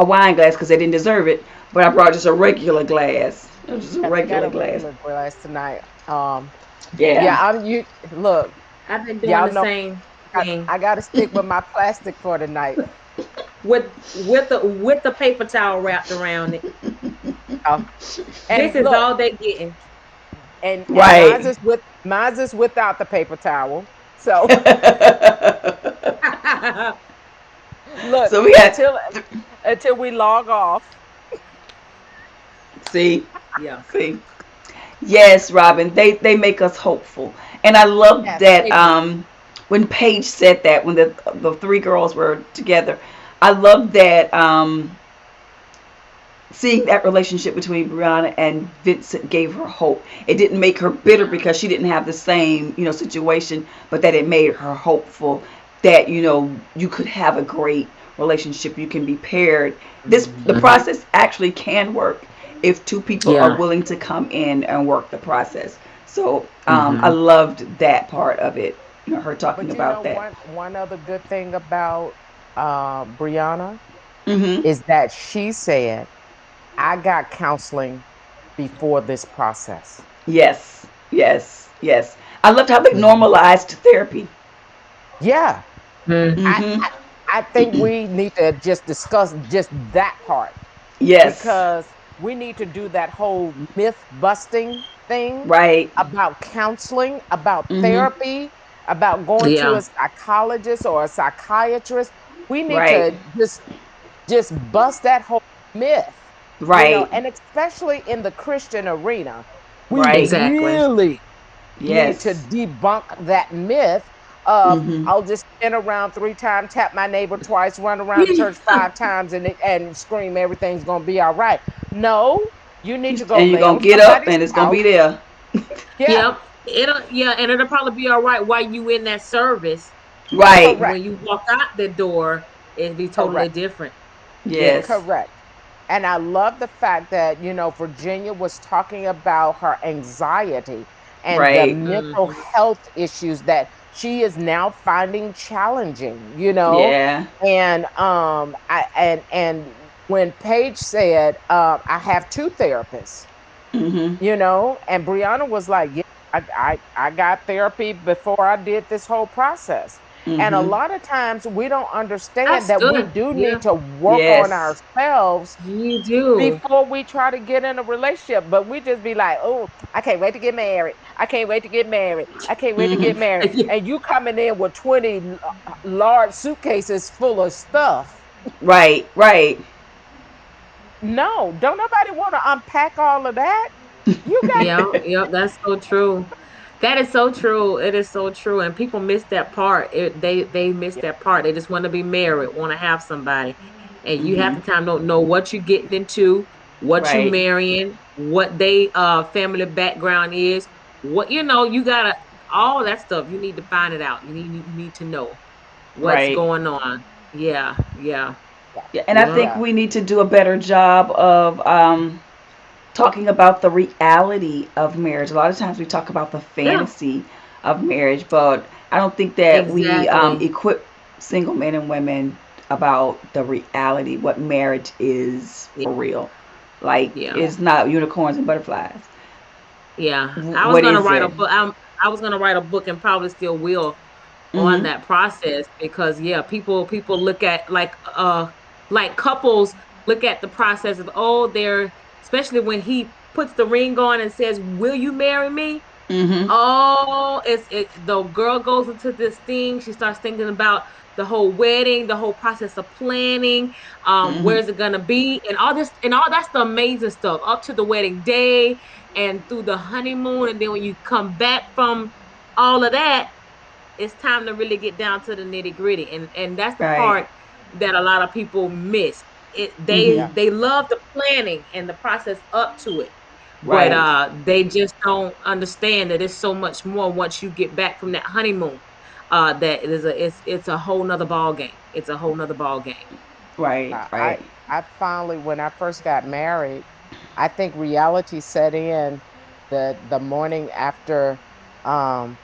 Speaker 1: wine glass because they didn't deserve it, but I brought just a regular glass. It was just a
Speaker 3: Yeah, they got
Speaker 1: regular
Speaker 3: a
Speaker 1: glass.
Speaker 3: regular glass tonight. Yeah,
Speaker 1: Yeah.
Speaker 3: you look,
Speaker 2: I've been doing
Speaker 3: y'all
Speaker 2: the
Speaker 3: know
Speaker 2: same
Speaker 3: I,
Speaker 2: thing
Speaker 3: I got to stick with my plastic for tonight.
Speaker 2: with the paper towel wrapped around it.
Speaker 3: Uh,
Speaker 2: This
Speaker 3: and
Speaker 2: is
Speaker 3: look,
Speaker 2: all they getting.
Speaker 3: and
Speaker 1: Right.
Speaker 3: mine's is without the paper towel. So look,
Speaker 1: So we got
Speaker 3: until we log off.
Speaker 1: see
Speaker 2: Yeah.
Speaker 1: see yes, Robin. They make us hopeful, and I love
Speaker 3: Yes,
Speaker 1: that.
Speaker 3: they do.
Speaker 1: When Paige said that when the three girls were together, I love that. Seeing that relationship between Brianna and Vincent gave her hope. It didn't make her bitter
Speaker 2: Yeah.
Speaker 1: because she didn't have the same, situation, but that it made her hopeful that, you could have a great relationship. You can be paired. The
Speaker 2: Hmm.
Speaker 3: Hmm.
Speaker 1: process actually can work if two people are
Speaker 2: Yeah.
Speaker 1: willing to come in and work the process. So I
Speaker 2: Hmm.
Speaker 1: loved that part of it. Her talking
Speaker 3: But
Speaker 1: about that.
Speaker 3: one other good thing about Brianna
Speaker 1: Hmm.
Speaker 3: is that she said, "I got counseling before this process."
Speaker 1: Yes, yes, yes. I loved how they
Speaker 2: Hmm.
Speaker 1: normalized therapy.
Speaker 3: Yeah, I,
Speaker 1: Hmm.
Speaker 3: I I think we need to just discuss just that part,
Speaker 1: Yes.
Speaker 3: because we need to do that whole myth busting thing
Speaker 1: Right.
Speaker 3: about counseling, about
Speaker 1: Mhm.
Speaker 3: therapy, about going to
Speaker 2: Yeah.
Speaker 3: a psychologist or a psychiatrist. We need
Speaker 1: Right.
Speaker 3: to just bust that whole myth,
Speaker 1: Right.
Speaker 3: and especially in the Christian arena, we
Speaker 1: Right.
Speaker 2: Exactly.
Speaker 3: really need to
Speaker 1: Yes.
Speaker 3: debunk that myth of,
Speaker 1: Mhm.
Speaker 3: "I'll just spin around 3 times, tap my neighbor twice, run around church 5 times, and scream everything's gonna be all right." No, you need to go
Speaker 1: And you're
Speaker 3: lay
Speaker 1: gonna
Speaker 3: on
Speaker 1: get up
Speaker 3: somebody's
Speaker 1: and it's gonna
Speaker 3: couch.
Speaker 1: be there.
Speaker 3: Yeah,
Speaker 2: Yep. And it'll probably be all right while you in that service, but
Speaker 1: Right.
Speaker 3: correct,
Speaker 2: when you walk out the door, it'd be totally
Speaker 3: correct,
Speaker 2: different.
Speaker 1: Yes.
Speaker 2: Yes.
Speaker 3: correct. And I love the fact that, Virginia was talking about her anxiety and the
Speaker 1: Right.
Speaker 3: mental
Speaker 2: Hmm.
Speaker 3: health issues that she is now finding challenging.
Speaker 1: Yeah.
Speaker 3: And when Paige said, "I have 2 therapists,"
Speaker 1: Mhm.
Speaker 3: and Brianna was like, "Yeah, I got therapy before I did this whole process." And a
Speaker 1: Mhm.
Speaker 3: lot of times we don't understand
Speaker 2: That's
Speaker 3: that we
Speaker 2: good.
Speaker 3: do
Speaker 2: Yeah.
Speaker 3: need to work on
Speaker 1: Yes.
Speaker 3: ourselves
Speaker 2: You do.
Speaker 3: before we try to get in a relationship. But we just be like, "Oh, I can't wait to get married. I can't wait to get married. I can't wait to
Speaker 1: Mhm.
Speaker 3: get married." And you coming in with 20 large suitcases full of stuff.
Speaker 1: Right. Right.
Speaker 3: No, don't nobody want to unpack all of that. You got
Speaker 2: Yeah, yeah, that's so true. That is so true. It is so true, and people miss that part. They miss
Speaker 3: Yeah.
Speaker 2: that part. They just want to be married, want to have somebody, and you half
Speaker 1: Mhm.
Speaker 2: the time don't know what you're getting into, what you
Speaker 1: Right.
Speaker 2: marrying, what they family background is, what you gotta all that stuff. You need to find it out. You need to know what's
Speaker 1: Right.
Speaker 2: going on. Yeah, yeah,
Speaker 3: Yeah.
Speaker 1: Yeah, and I
Speaker 2: yeah,
Speaker 1: think
Speaker 3: Yeah.
Speaker 1: we need to do a better job of talking about the reality of marriage. A lot of times we talk about the
Speaker 2: yeah.
Speaker 1: fantasy of marriage, but I don't think that we
Speaker 2: Exactly.
Speaker 1: equip single men and women about the reality, what marriage is
Speaker 2: Yeah,
Speaker 1: for real. Like,
Speaker 2: yeah.
Speaker 3: Yeah.
Speaker 1: it's not unicorns and butterflies.
Speaker 2: Yeah. I was
Speaker 1: What
Speaker 2: gonna
Speaker 1: is
Speaker 2: write a
Speaker 1: it?
Speaker 2: book. I was gonna write a book and probably still will on
Speaker 1: Mm-hmm.
Speaker 2: that process because yeah, people look at like couples look at the process of they're especially when he puts the ring on and says, "Will you marry me?"
Speaker 1: Mm-hmm.
Speaker 2: Oh, the girl goes into this thing. She starts thinking about the whole wedding, the whole process of planning,
Speaker 1: Mm-hmm.
Speaker 2: where's it gonna be, and all this, and all that's the amazing stuff up to the wedding day and through the honeymoon, and then when you come back from all of that, it's time to really get down to the nitty gritty, and that's the
Speaker 1: Right.
Speaker 2: part that a lot of people miss. It
Speaker 1: Mm-hmm.
Speaker 3: Yeah.
Speaker 2: they love the planning and the process up to it, but
Speaker 1: Right.
Speaker 2: they just don't understand that it's so much more once you get back from that honeymoon. That it is it's a whole nother ball game. It's a whole nother ball game.
Speaker 1: Right.
Speaker 3: I, I
Speaker 1: Right.
Speaker 3: I finally, when I first got married, I think reality set in the morning after um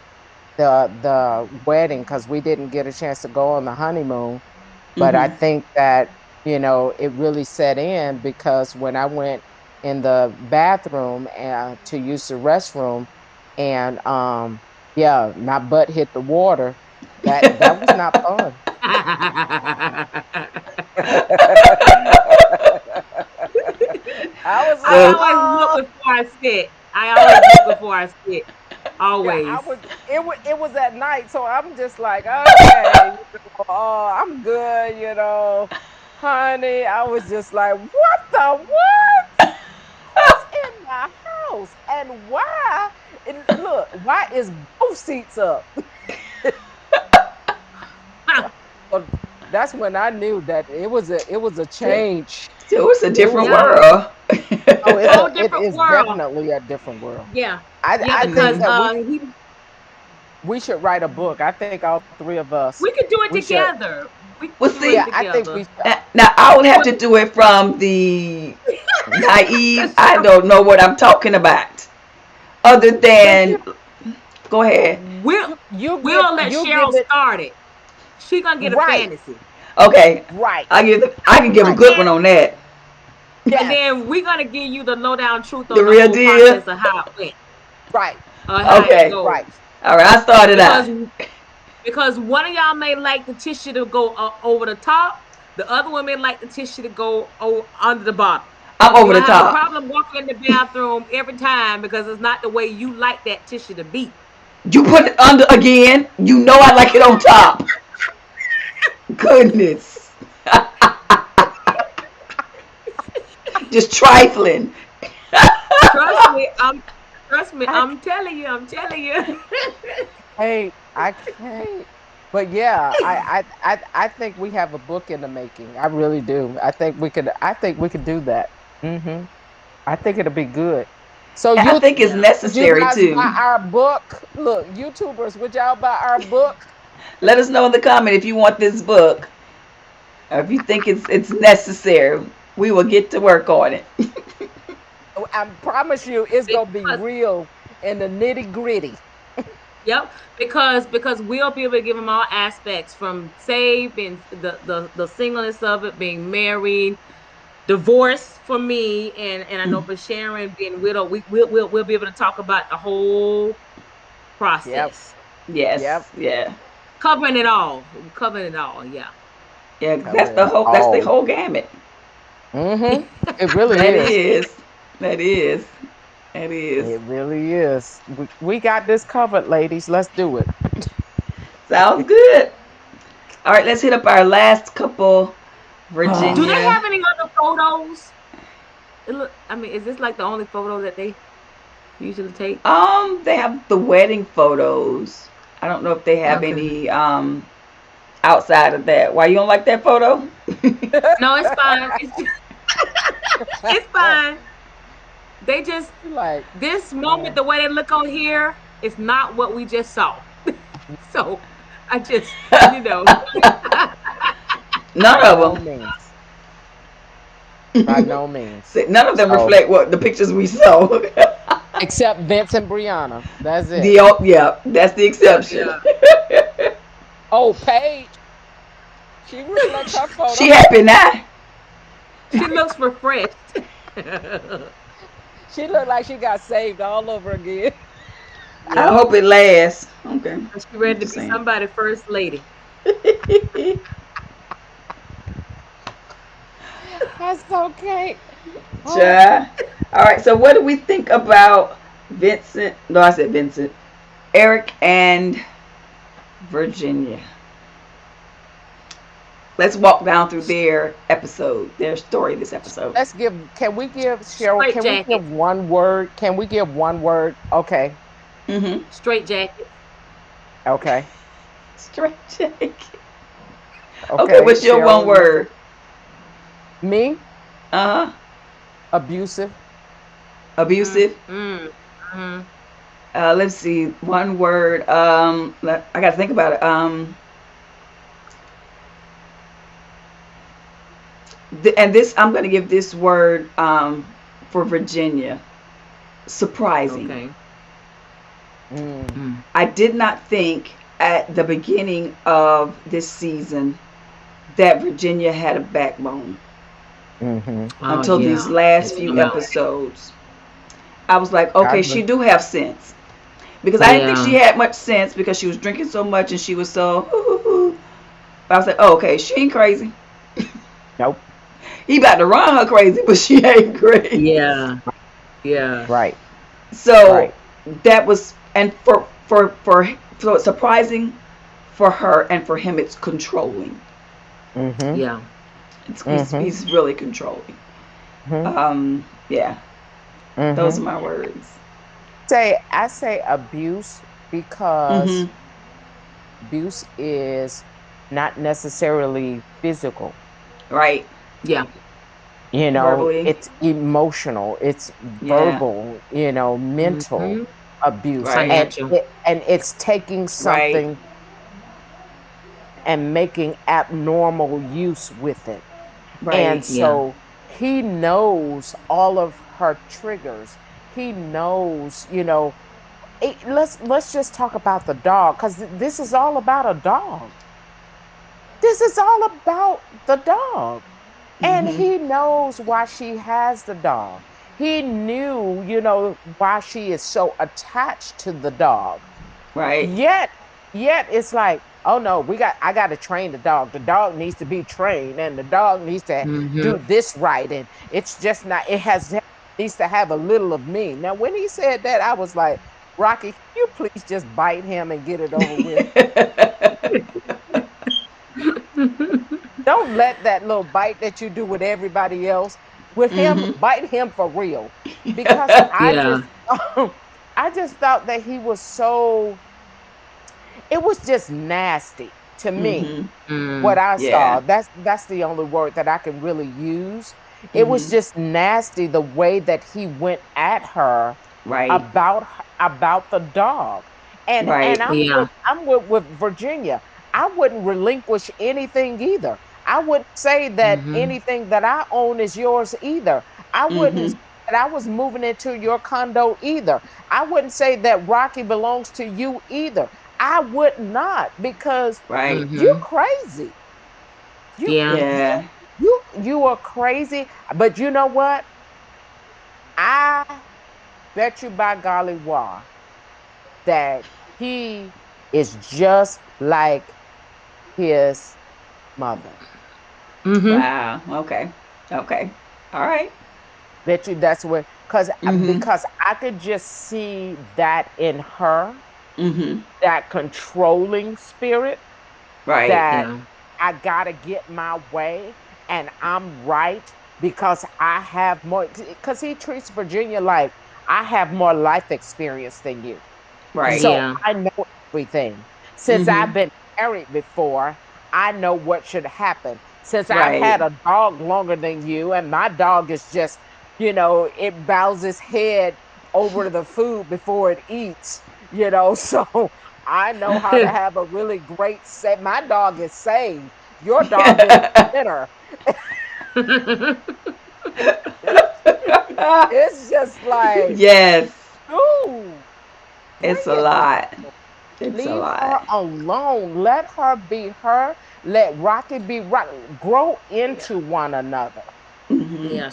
Speaker 3: the wedding, because we didn't get a chance to go on the honeymoon. But I
Speaker 1: Mm-hmm.
Speaker 3: think that, it really set in because when I went in the bathroom to use the restroom, and yeah, my butt hit the water. That was not fun. I was
Speaker 2: I
Speaker 3: like,
Speaker 1: So
Speaker 2: always look
Speaker 3: oh,
Speaker 2: before I sit. I always look before I sit.
Speaker 3: yeah,
Speaker 2: Always.
Speaker 3: it was at night, so I'm just like, okay, I'm good, honey. I was just like, what the what? Who's in my house? And why? And look, why is both seats up? So that's when I knew that it was a change.
Speaker 1: it's a
Speaker 3: It was
Speaker 1: different
Speaker 3: a
Speaker 2: Yeah,
Speaker 3: different.
Speaker 1: world.
Speaker 3: Oh,
Speaker 2: whole
Speaker 3: it
Speaker 2: different
Speaker 3: is
Speaker 2: world.
Speaker 3: definitely a different world.
Speaker 2: Yeah,
Speaker 3: I
Speaker 2: yeah,
Speaker 3: I think
Speaker 2: because
Speaker 1: Mhm.
Speaker 3: that we should write a book. I think all three of us
Speaker 2: we could do it
Speaker 3: we should.
Speaker 2: together. We
Speaker 1: Well,
Speaker 2: could do it
Speaker 1: see,
Speaker 3: Yeah, I think
Speaker 2: together.
Speaker 3: we should.
Speaker 1: now I would have
Speaker 2: Well,
Speaker 1: to do it from the naive.
Speaker 2: that's
Speaker 1: I
Speaker 2: true.
Speaker 1: don't know what I'm talking about. Other
Speaker 3: But
Speaker 1: than, go ahead.
Speaker 2: We'll
Speaker 3: you
Speaker 2: we'll let
Speaker 3: you
Speaker 2: Cheryl
Speaker 3: give it
Speaker 2: start it. She gonna get a
Speaker 3: right,
Speaker 2: fantasy,
Speaker 1: Okay,
Speaker 3: right,
Speaker 1: I can give a
Speaker 2: and
Speaker 3: right.
Speaker 1: good one
Speaker 2: then
Speaker 1: on that.
Speaker 2: and
Speaker 3: Yes,
Speaker 2: then we're gonna give you the lowdown truth
Speaker 1: The
Speaker 2: on the
Speaker 1: real
Speaker 2: whole
Speaker 1: deal.
Speaker 2: process of how it went
Speaker 3: right,
Speaker 2: or how it
Speaker 1: Okay,
Speaker 3: right.
Speaker 2: goes.
Speaker 1: all right. I started out.
Speaker 2: Because because one of y'all may like the tissue to go over the top, the other one may like the tissue to go under the bottom.
Speaker 1: I'm
Speaker 2: You're
Speaker 1: over the
Speaker 2: gonna have a
Speaker 1: top.
Speaker 2: problem walking in the bathroom every time because it's not the way you like that tissue to be.
Speaker 1: You put it under again. You know I like it on top. Goodness. Just trifling.
Speaker 2: Trust me,
Speaker 3: I
Speaker 2: I'm telling you, I'm telling you.
Speaker 3: can't. I can't. But yeah, I think we have a book in the making. I really do. I think we could do that. Hmm I think it'll be good. So
Speaker 1: I think it's
Speaker 2: Yeah.
Speaker 3: would you
Speaker 1: necessary
Speaker 3: guys buy
Speaker 1: too.
Speaker 3: our book? Look, YouTubers, would y'all buy our book?
Speaker 1: Let us know in the comment if you want this book or if you think it's necessary. We will get to work on it.
Speaker 3: I promise you, it's gonna be
Speaker 2: Because
Speaker 3: real and the nitty gritty.
Speaker 2: yep, because we'll be able to give them all aspects from saved and the singleness of it, being married, divorce for me, and I know for Sharon being widowed, we'll be able to talk about the whole
Speaker 3: Yep,
Speaker 2: process,
Speaker 3: yep.
Speaker 1: Yes, yeah,
Speaker 2: covering it all, covering it all. Yeah.
Speaker 1: yeah.
Speaker 3: Cover it
Speaker 1: That's the
Speaker 3: all.
Speaker 1: whole gamut.
Speaker 3: It really
Speaker 1: That
Speaker 3: is.
Speaker 1: is, that is, that is.
Speaker 3: It really is. We got this covered, ladies. Let's do it.
Speaker 1: Sounds good. All right, let's hit up our last couple.
Speaker 2: Do they
Speaker 1: Virginia.
Speaker 2: have any other photos? I mean, is this like the only photo that they? usually take?
Speaker 1: They have the wedding photos. I don't know if they have
Speaker 2: Okay.
Speaker 1: any outside of that. Why you don't like that photo?
Speaker 2: No, it's fine. It's fine. They just
Speaker 3: Like,
Speaker 2: this moment,
Speaker 3: uh,
Speaker 2: the way they look on here, is not what we just saw. So I just, you know,
Speaker 1: None
Speaker 3: by
Speaker 1: of
Speaker 3: no
Speaker 1: them.
Speaker 3: means. By no means.
Speaker 1: None of them
Speaker 3: So,
Speaker 1: reflect what the pictures we saw.
Speaker 3: except Vince and Brianna. That's it.
Speaker 1: The yeah, that's the exception.
Speaker 2: yeah.
Speaker 3: Oh, Paige. She reflects her
Speaker 1: She
Speaker 3: photo.
Speaker 1: happy now.
Speaker 2: She looks refreshed.
Speaker 3: She looked like she got saved all over again.
Speaker 1: I
Speaker 2: Yep.
Speaker 1: hope it lasts. Okay,
Speaker 2: She
Speaker 1: I'm
Speaker 2: ready to
Speaker 1: just
Speaker 2: be
Speaker 1: saying.
Speaker 2: somebody first lady.
Speaker 3: That's okay. Oh,
Speaker 1: Ja. All right. So, what do we think about Vincent? No, I said Vincent. Eric and Virginia. Let's walk down through their episode, their story this episode.
Speaker 3: let's give. Can we give Cheryl?
Speaker 2: Straight
Speaker 3: Can we give
Speaker 2: jacket.
Speaker 3: one word? Can we give one word? Okay.
Speaker 1: Mm-hmm.
Speaker 2: Straight jacket.
Speaker 3: Okay.
Speaker 1: Straight jacket. Okay,
Speaker 3: Okay.
Speaker 1: what's your one
Speaker 3: Cheryl,
Speaker 1: word?
Speaker 3: me,
Speaker 1: Uh huh.
Speaker 3: abusive.
Speaker 2: Mm,
Speaker 1: Abusive.
Speaker 2: mm, mm.
Speaker 1: Let's see. One word. I got to think about it. And this, I'm going to give this word for Virginia. Surprising.
Speaker 2: Okay.
Speaker 3: Mm,
Speaker 2: Mm.
Speaker 1: I did not think at the beginning of this season that Virginia had a backbone
Speaker 3: mm-hmm.
Speaker 2: Oh
Speaker 1: until these
Speaker 2: yeah.
Speaker 1: last
Speaker 2: It's
Speaker 1: few
Speaker 2: come out.
Speaker 1: episodes. I was like,
Speaker 3: I
Speaker 1: okay, she
Speaker 3: agree.
Speaker 1: do have sense. Because I didn't think
Speaker 2: Yeah.
Speaker 1: she had much sense because she was drinking so much and she was so. But I was like, oh, okay, she ain't crazy.
Speaker 3: Nope.
Speaker 1: He about to run her crazy, but she ain't crazy.
Speaker 2: Yeah. Yeah.
Speaker 3: Right.
Speaker 1: So
Speaker 3: Right.
Speaker 1: that was, and so it's surprising for her, and for him it's controlling.
Speaker 3: Mm-hmm.
Speaker 2: Yeah.
Speaker 3: Mm-hmm.
Speaker 1: He's really controlling.
Speaker 3: Mm-hmm.
Speaker 1: Yeah, those
Speaker 3: Mm-hmm.
Speaker 1: are my words.
Speaker 3: I say abuse because
Speaker 1: Mm-hmm.
Speaker 3: abuse is not necessarily physical.
Speaker 1: Right.
Speaker 2: Yeah.
Speaker 1: Verbally.
Speaker 3: It's emotional, it's
Speaker 1: Yeah.
Speaker 3: verbal, mental
Speaker 2: Hmm.
Speaker 3: abuse,
Speaker 1: Right.
Speaker 2: Financial.
Speaker 3: and it's taking
Speaker 1: Right.
Speaker 3: something and making abnormal use with it.
Speaker 1: Right.
Speaker 3: And
Speaker 2: Yeah.
Speaker 3: so he knows all of her triggers. He knows, let's just talk about the dog, because this is all about a dog. This is all about the dog. And
Speaker 1: Mm-hmm.
Speaker 3: he knows why she has the dog. He knew, why she is so attached to the dog.
Speaker 1: Right.
Speaker 3: Yet, yet it's like, oh no, I got to train the dog. The dog needs to be trained, and the dog needs to
Speaker 2: Hmm.
Speaker 3: do this right. And it's just not, needs to have a little of me. Now, when he said that, I was like, Rocky, can you please just bite him and get it over with? Don't let that little bite that you do with everybody else with him,
Speaker 1: Mm-hmm.
Speaker 3: bite him for real. Because
Speaker 2: Yeah.
Speaker 3: I just thought that he was so, it was just nasty to me.
Speaker 1: Mm-hmm.
Speaker 3: What
Speaker 2: Mm.
Speaker 3: I
Speaker 1: Yeah.
Speaker 3: saw, that's the only word that I can really use. It was
Speaker 1: Mm-hmm.
Speaker 3: just nasty the way that he went at her
Speaker 1: Right.
Speaker 3: about the dog. And
Speaker 1: Right.
Speaker 2: Yeah.
Speaker 3: I'm with Virginia. I wouldn't relinquish anything either. I wouldn't say that
Speaker 2: Hmm.
Speaker 3: anything that I own is yours either. I wouldn't
Speaker 1: Mm-hmm.
Speaker 3: say that I was moving into your condo either. I wouldn't say that Rocky belongs to you either. I would not, because
Speaker 1: Right.
Speaker 3: you're
Speaker 2: Hmm.
Speaker 3: crazy. You
Speaker 2: Yeah.
Speaker 3: you
Speaker 1: Yeah.
Speaker 3: you are crazy. But you know what? I bet you by golly wah that he is just like his mother.
Speaker 2: Hmm.
Speaker 1: Wow. Okay. Okay. All right.
Speaker 3: Bet you that's what,
Speaker 1: Mm-hmm.
Speaker 3: because I could just see that in her,
Speaker 1: Mm-hmm.
Speaker 3: that controlling spirit,
Speaker 1: Right.
Speaker 3: that
Speaker 2: Yeah.
Speaker 3: I gotta get my way and I'm right because I have more. Because he treats Virginia like, I have more life experience than you.
Speaker 1: Right.
Speaker 3: So
Speaker 2: Yeah.
Speaker 3: I know everything. Since
Speaker 1: Mhm.
Speaker 3: I've been married before, I know what should happen. Since I've
Speaker 1: Right.
Speaker 3: had a dog longer than you, and my dog is just, it bows its head over the food before it eats, so I know how to have a really great set. My dog is saved. Your dog is a sinner. It's just like,
Speaker 1: Yes.
Speaker 3: dude, bring
Speaker 1: It's a
Speaker 3: it
Speaker 1: lot.
Speaker 3: down.
Speaker 1: It's a
Speaker 3: Leave her
Speaker 1: lot.
Speaker 3: alone. Let her be her. Let Rocky be Rocky. Grow
Speaker 2: Yeah.
Speaker 3: into one another.
Speaker 1: Mhm.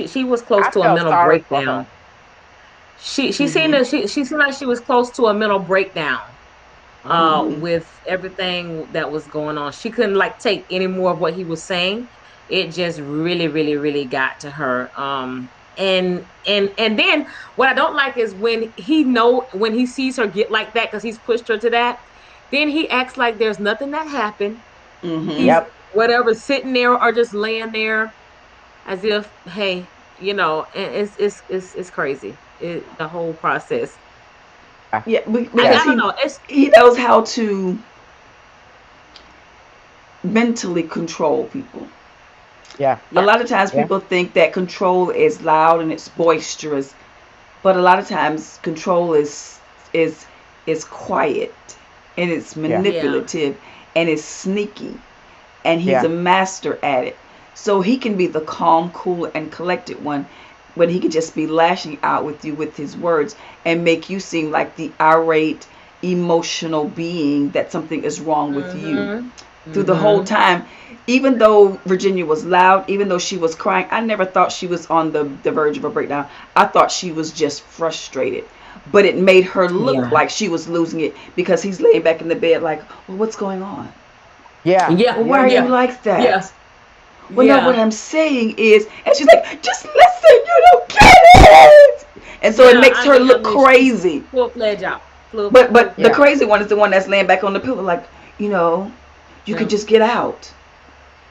Speaker 2: She was close
Speaker 3: I
Speaker 2: to a
Speaker 3: felt
Speaker 2: mental
Speaker 3: sorry for
Speaker 2: breakdown.
Speaker 3: her.
Speaker 1: Mhm.
Speaker 2: She seemed like she was close to a mental breakdown
Speaker 1: Mhm.
Speaker 2: with everything that was going on. She couldn't like take any more of what he was saying. It just really got to her. And then what I don't like is when he sees her get like that because he's pushed her to that, then he acts like there's nothing that happened.
Speaker 1: Mhm.
Speaker 2: He's
Speaker 3: Yep.
Speaker 2: whatever sitting there or just laying there as if, hey, it's crazy. The whole process.
Speaker 1: Yeah,
Speaker 3: Yeah.
Speaker 1: because
Speaker 2: I don't know. It's
Speaker 1: he knows how to mentally control people.
Speaker 3: Yeah.
Speaker 1: A
Speaker 2: yeah.
Speaker 1: lot of times
Speaker 3: Yeah.
Speaker 1: people think that control is loud and it's boisterous, but a lot of times control is is quiet and it's
Speaker 3: Yeah.
Speaker 2: Yeah.
Speaker 1: manipulative and it's sneaky, and he's a
Speaker 3: Yeah.
Speaker 1: master at it. So he can be the calm, cool, and collected one, when he could just be lashing out with you with his words and make you seem like the irate, emotional being that something is wrong with you.
Speaker 2: Mm-hmm.
Speaker 1: Through the whole
Speaker 2: Mm-hmm.
Speaker 1: time, even though Virginia was loud, even though she was crying, I never thought she was on the verge of a breakdown. I thought she was just frustrated. But it made her look
Speaker 2: Yeah.
Speaker 1: like she was losing it because he's laying back in the bed like, well, what's going on?
Speaker 3: Yeah.
Speaker 2: Yeah.
Speaker 1: Well,
Speaker 3: Yeah.
Speaker 1: why are you
Speaker 3: Yeah.
Speaker 2: Yeah.
Speaker 1: like
Speaker 2: Yeah.
Speaker 1: that? Well, no, what
Speaker 2: Yeah.
Speaker 1: I'm saying is, and she's like, just listen, you don't get it. And so it
Speaker 2: Yeah.
Speaker 1: makes her
Speaker 2: I
Speaker 1: look
Speaker 2: mean, she's
Speaker 1: crazy.
Speaker 2: full fledged out.
Speaker 1: But the
Speaker 3: Yeah.
Speaker 1: crazy one is the one that's laying back on the pillow, like, you know, you could
Speaker 2: Yeah.
Speaker 1: just get out.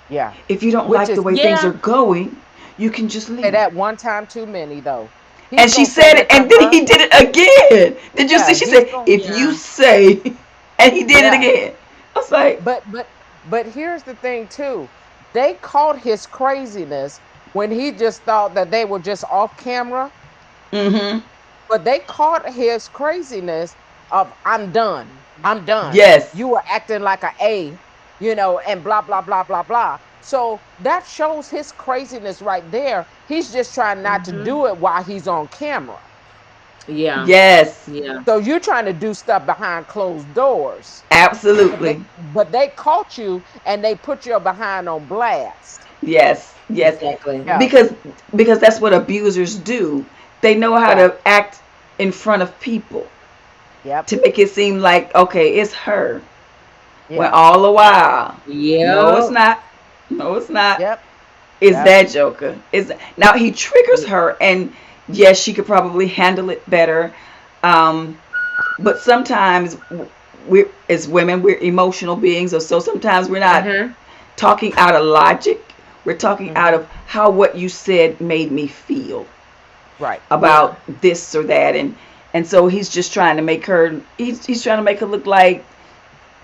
Speaker 3: Yeah.
Speaker 1: If you don't
Speaker 3: Which
Speaker 1: like the
Speaker 3: is
Speaker 1: way things
Speaker 2: Yeah.
Speaker 1: are going, you can just
Speaker 3: say
Speaker 1: leave.
Speaker 3: that one time too many though. He's
Speaker 1: And she
Speaker 3: gonna say
Speaker 1: said it,
Speaker 3: that to
Speaker 1: and then
Speaker 3: her.
Speaker 1: he did it again. Did you see?
Speaker 3: Yeah.
Speaker 1: She
Speaker 3: He's
Speaker 1: said,
Speaker 3: gonna.
Speaker 1: if you
Speaker 2: Yeah.
Speaker 1: say, and he did it
Speaker 3: Yeah.
Speaker 1: again. I was like,
Speaker 3: But here's the thing too. They caught his craziness when he just thought that they were just off camera,
Speaker 1: mm-hmm.
Speaker 3: but they caught his craziness of I'm done. I'm done.
Speaker 1: Yes.
Speaker 3: You were acting like and blah blah blah blah blah. So that shows his craziness right there. He's just trying not to
Speaker 2: Mm-hmm.
Speaker 3: do it while he's on camera.
Speaker 2: Yeah.
Speaker 1: Yes.
Speaker 2: Yeah.
Speaker 3: So you're trying to do stuff behind closed doors. But they
Speaker 1: Absolutely.
Speaker 3: but they caught you and they put your behind on blast.
Speaker 1: Yes. Yes.
Speaker 2: Exactly.
Speaker 3: Yeah.
Speaker 1: Because that's what abusers do. They know how
Speaker 3: Yeah.
Speaker 1: to act in front of people
Speaker 3: Yep.
Speaker 1: to make it seem like, okay, it's her. When
Speaker 3: Yeah.
Speaker 1: all the while, no, it's
Speaker 2: Yep.
Speaker 1: not. No, it's not.
Speaker 3: Yep.
Speaker 1: Is
Speaker 3: Yep.
Speaker 1: that Joker? Is now he triggers her, and yes, she could probably handle it better. Um, but sometimes we, as women, we're emotional beings, or so sometimes we're not
Speaker 2: Mm-hmm.
Speaker 1: talking out of logic. We're talking out
Speaker 3: Hmm.
Speaker 1: of how what you said made me feel
Speaker 3: Right.
Speaker 2: Yeah.
Speaker 1: about this or that, and so he's just trying to make her. He's trying to make her look like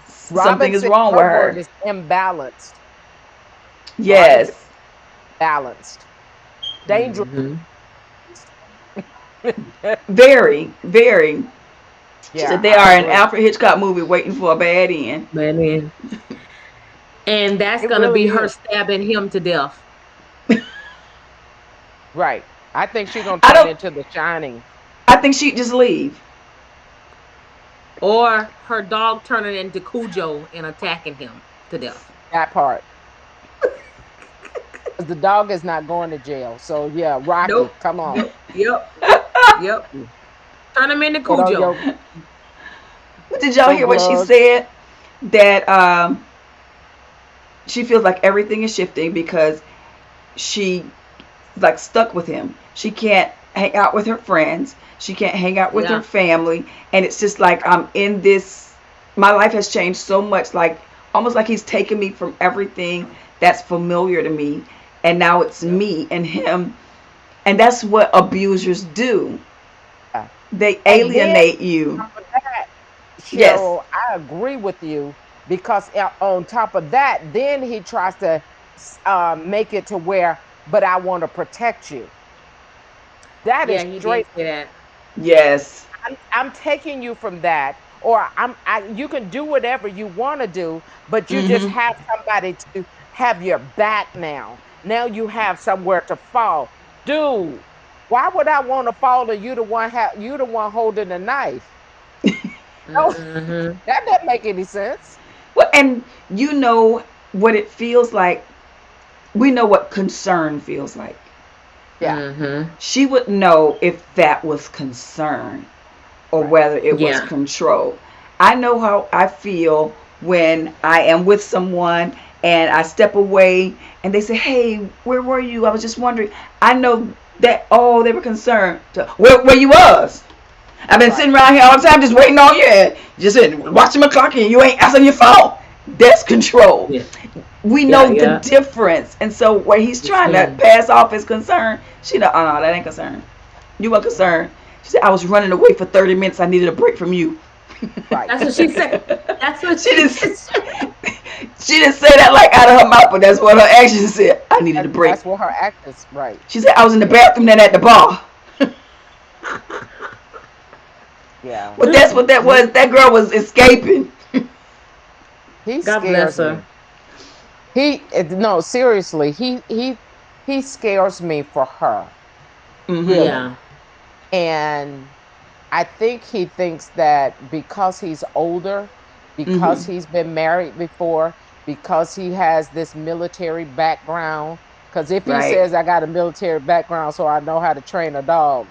Speaker 1: something
Speaker 3: Robin
Speaker 1: is
Speaker 3: said
Speaker 1: wrong with
Speaker 3: her word
Speaker 1: her.
Speaker 3: is imbalanced. Robin said
Speaker 1: Yes.
Speaker 3: balanced. Dangerous.
Speaker 2: Mm-hmm.
Speaker 1: Very, very. She
Speaker 3: Yeah,
Speaker 1: said they
Speaker 3: I
Speaker 1: are an
Speaker 3: agree.
Speaker 1: Alfred Hitchcock movie waiting for a bad end.
Speaker 2: Man, and that's
Speaker 3: It
Speaker 2: gonna be
Speaker 3: really
Speaker 2: her
Speaker 3: is.
Speaker 2: stabbing him to death,
Speaker 3: Right. I think she's gonna
Speaker 1: I
Speaker 3: turn
Speaker 1: don't.
Speaker 3: into the shining.
Speaker 1: I think she'd just leave.
Speaker 2: or her dog turning into Cujo and attacking him to death.
Speaker 3: That part. 'Cause the dog is not going to jail. So yeah,
Speaker 2: Nope.
Speaker 3: Rocky, come on.
Speaker 2: Nope. Yep. Yep. Turn him into
Speaker 3: Put on
Speaker 2: Cujo.
Speaker 1: But did y'all
Speaker 3: your
Speaker 1: hear what she
Speaker 3: gloves.
Speaker 1: said? That she feels like everything is shifting because she like stuck with him. She can't hang out with her friends. She can't hang out with her
Speaker 2: Yeah.
Speaker 1: family, and it's just like I'm in this. My life has changed so much, like almost like he's taken me from everything that's familiar to me, and now it's
Speaker 3: Yep.
Speaker 1: me and him. And that's what abusers do.
Speaker 3: Yeah.
Speaker 1: They
Speaker 3: And then
Speaker 1: alienate you.
Speaker 3: on top of that,
Speaker 1: Yes.
Speaker 3: Cheryl, I agree with you because on top of that, then he tries to make it to where, but I want to protect you. That
Speaker 2: Yeah,
Speaker 3: is
Speaker 2: he did
Speaker 3: straight.
Speaker 2: say that.
Speaker 1: Yes.
Speaker 3: I'm taking you from that, or you can do whatever you want to do, but you just
Speaker 1: Mm-hmm.
Speaker 3: have somebody to have your back now. Now you have somewhere to fall. Dude, why would I want to fall and you the one holding the knife? No,
Speaker 2: Mm-hmm.
Speaker 3: that doesn't make any sense.
Speaker 1: Well, and you know what it feels like. We know what concern feels like.
Speaker 3: Yeah.
Speaker 2: Mm-hmm.
Speaker 1: She would know if that was concern or
Speaker 3: Right.
Speaker 1: whether it was
Speaker 2: Yeah.
Speaker 1: control. I know how I feel when I am with someone and I step away and they say, "Hey, where were you? I was just wondering." I know that they were concerned. Where you was? I've been
Speaker 3: Right.
Speaker 1: sitting around here all the time just waiting on you and just sitting watching my clock and you ain't answering your phone. That's control.
Speaker 2: Yeah.
Speaker 1: We
Speaker 2: Yeah.
Speaker 1: know the
Speaker 2: Yeah.
Speaker 1: difference. And so where he's
Speaker 2: Yes,
Speaker 1: trying to
Speaker 2: ma'am.
Speaker 1: pass off his concern, she know, oh no, that ain't concern. You weren't concerned. She said, I was running away for 30 minutes. I needed a break from you.
Speaker 3: Right.
Speaker 2: That's what she said. That's what
Speaker 1: she
Speaker 2: she
Speaker 1: didn't
Speaker 2: did.
Speaker 1: she didn't say that like out of her mouth, but that's what her actions said. I needed a break.
Speaker 3: That's what her act is. Right.
Speaker 1: She said I was in the
Speaker 3: Yeah.
Speaker 1: bathroom then at the bar.
Speaker 3: Yeah.
Speaker 1: Well, that's what that was. That girl was escaping.
Speaker 3: He
Speaker 2: God bless
Speaker 3: scares
Speaker 2: her.
Speaker 3: me. No, seriously, he scares me for her,
Speaker 1: Mm-hmm.
Speaker 3: really.
Speaker 2: Yeah.
Speaker 3: And I think he thinks that because he's older, because
Speaker 1: Mm-hmm.
Speaker 3: he's been married before, because he has this military background, because if he
Speaker 1: Right.
Speaker 3: says I got a military background so I know how to train a dog,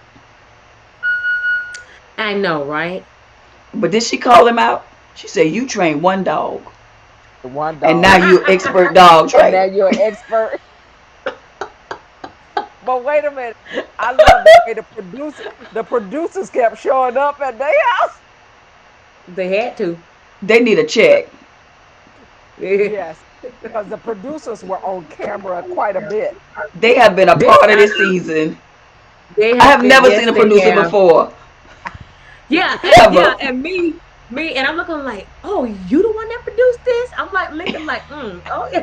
Speaker 2: I know, right?
Speaker 1: But did she call him out? She said, you train one dog.
Speaker 3: the one
Speaker 1: And now
Speaker 3: dog,
Speaker 1: you expert dog
Speaker 3: and now
Speaker 1: trainer.
Speaker 3: you're an expert. But wait a minute. I love the way the producers kept showing up at their house.
Speaker 2: They had to.
Speaker 1: They need a check.
Speaker 3: Yes, because the producers were on camera quite a bit.
Speaker 1: They have been a
Speaker 2: This
Speaker 1: part of this season.
Speaker 2: they
Speaker 1: I
Speaker 2: have
Speaker 1: have
Speaker 2: been.
Speaker 1: never
Speaker 2: Yes,
Speaker 1: seen a
Speaker 2: they
Speaker 1: producer
Speaker 2: have.
Speaker 1: before.
Speaker 2: Yeah,
Speaker 1: Ever.
Speaker 2: and me, and I'm looking like, oh, you the one that produced this? I'm like looking like, oh yeah.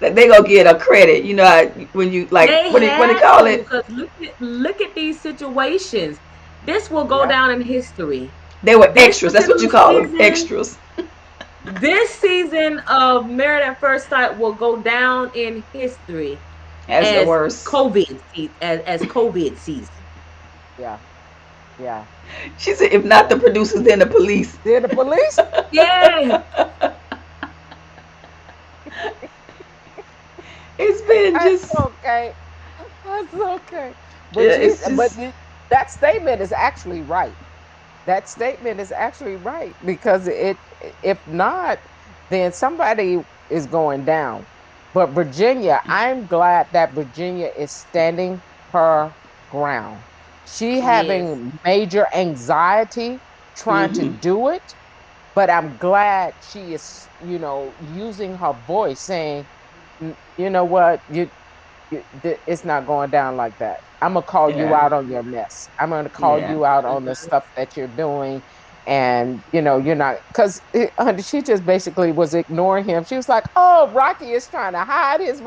Speaker 1: That they gonna get a credit. You know when you like
Speaker 2: They
Speaker 1: what they
Speaker 2: had
Speaker 1: call
Speaker 2: to,
Speaker 1: it?
Speaker 2: because look at these situations. This will go
Speaker 3: Yep.
Speaker 2: down in history.
Speaker 1: They were
Speaker 2: This
Speaker 1: extras. That's what you
Speaker 2: particular
Speaker 1: call them,
Speaker 2: season,
Speaker 1: extras.
Speaker 2: this season of Married at First Sight will go down in history
Speaker 1: That's the
Speaker 2: as
Speaker 1: worst.
Speaker 2: as COVID season.
Speaker 3: Yeah. Yeah.
Speaker 1: She said, if not the
Speaker 3: Yeah.
Speaker 1: producers, then the police.
Speaker 3: Did the police?
Speaker 2: Yeah.
Speaker 1: It's been
Speaker 3: That's
Speaker 1: just,
Speaker 3: okay. That's okay. But
Speaker 1: it's just,
Speaker 3: that statement is actually right. That statement is actually right because if not, then somebody is going down. But Virginia, I'm glad that Virginia is standing her ground. She
Speaker 2: She is.
Speaker 3: having major anxiety trying to
Speaker 1: mm-hmm.
Speaker 3: do it, but I'm glad she is, using her voice saying, You know what, it's not going down like that. I'm gonna call you
Speaker 1: Yeah,
Speaker 3: out on your mess. I'm gonna call
Speaker 1: yeah.
Speaker 3: you out on the
Speaker 2: Mhm.
Speaker 3: stuff that you're doing, and you're not because she just basically was ignoring him. She was like, "Oh, Rocky is trying to hide his,"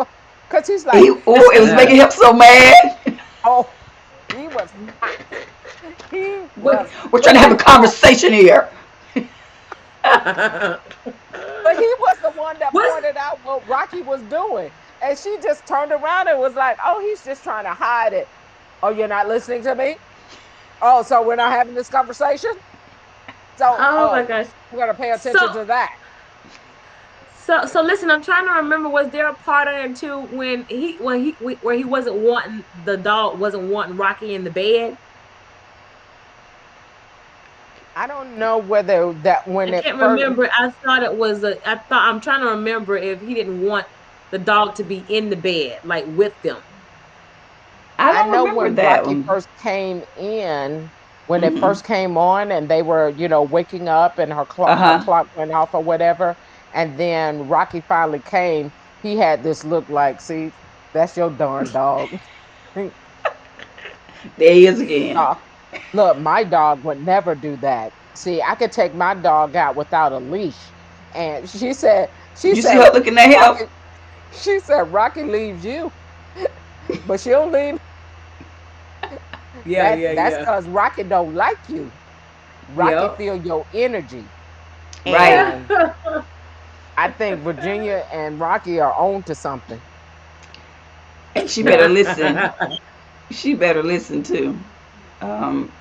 Speaker 3: because he's like,
Speaker 1: It was making him so mad.
Speaker 3: "Oh, he was hot. He
Speaker 2: But
Speaker 3: was
Speaker 1: We're trying to have a
Speaker 3: very hot."
Speaker 1: conversation here.
Speaker 3: But he was the one that
Speaker 2: what's
Speaker 3: pointed out what Rocky was doing, and she just turned around and was like, "Oh, he's just trying to hide it. Oh, you're not listening to me. Oh, so we're not having this conversation. So,
Speaker 2: oh my
Speaker 3: oh,
Speaker 2: gosh.
Speaker 3: we're gonna pay attention
Speaker 2: So
Speaker 3: to that."
Speaker 2: so listen, I'm trying to remember, was there a part in it too where he wasn't wanting the dog wasn't wanting Rocky in the bed?
Speaker 3: I don't know whether that when
Speaker 2: I
Speaker 3: it
Speaker 2: can't
Speaker 3: first.
Speaker 2: remember. I thought I'm trying to remember if he didn't want the dog to be in the bed, like with them.
Speaker 1: I
Speaker 3: I
Speaker 1: don't
Speaker 3: know
Speaker 1: remember
Speaker 3: when
Speaker 1: that
Speaker 3: Rocky
Speaker 1: one.
Speaker 3: first came in, when it
Speaker 1: Mm-hmm.
Speaker 3: first came on, and they were, waking up, and
Speaker 1: Uh
Speaker 3: her
Speaker 1: huh.
Speaker 3: clock went off or whatever, and then Rocky finally came. He had this look like, see. That's your darn dog.
Speaker 1: There he is again.
Speaker 3: Uh, Look, my dog would never do that. See, I could take my dog out without a leash. And she
Speaker 1: You see
Speaker 3: said,
Speaker 1: her looking at him?
Speaker 3: Rocky, she said, Rocky leaves you, but she'll leave.
Speaker 2: Yeah, yeah,
Speaker 3: That's
Speaker 2: yeah.
Speaker 3: because Rocky don't like you. Rocky
Speaker 2: Yep.
Speaker 3: feel your energy.
Speaker 1: Right.
Speaker 3: And I think Virginia and Rocky are on to something
Speaker 1: And she better listen. She better listen too.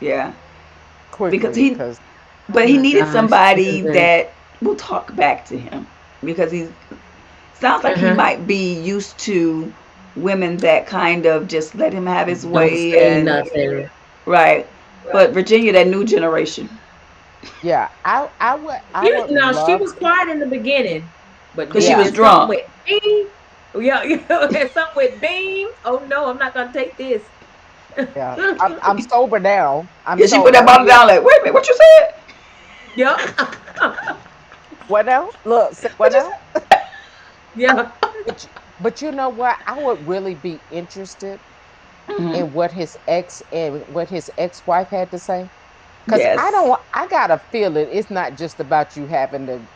Speaker 1: Yeah. Because
Speaker 3: quickly,
Speaker 1: he,
Speaker 3: because
Speaker 2: Oh
Speaker 1: but he
Speaker 2: my
Speaker 1: needed
Speaker 2: gosh, this
Speaker 1: somebody
Speaker 2: is it.
Speaker 1: that will talk back to him because he's sounds like he
Speaker 2: Uh-huh.
Speaker 1: might be used to women that kind of just let him have his
Speaker 2: Don't
Speaker 1: way
Speaker 2: say
Speaker 1: and
Speaker 2: nothing.
Speaker 1: right. But Virginia, that new generation.
Speaker 3: yeah, I
Speaker 2: She
Speaker 3: would
Speaker 2: now she
Speaker 3: love
Speaker 2: was quiet in the beginning, but
Speaker 1: Because she
Speaker 2: then
Speaker 3: yeah,
Speaker 1: was
Speaker 2: when something
Speaker 1: drunk.
Speaker 2: went bing, yeah, when something went bing. Oh no, I'm not gonna take this.
Speaker 3: yeah. I'm sober now. I'm
Speaker 1: Yeah, she put that
Speaker 3: sober.
Speaker 1: bottle
Speaker 3: Yeah.
Speaker 1: down like, wait a minute, what you said?
Speaker 2: Yep.
Speaker 3: What now? Look, say what
Speaker 1: What you
Speaker 3: now?
Speaker 1: said?
Speaker 2: Yeah.
Speaker 3: But you know what? I would really be interested
Speaker 1: Hmm.
Speaker 3: in what his ex-wife had to say. Cause I
Speaker 1: Yes.
Speaker 3: don't I got a feeling it's not just about you having to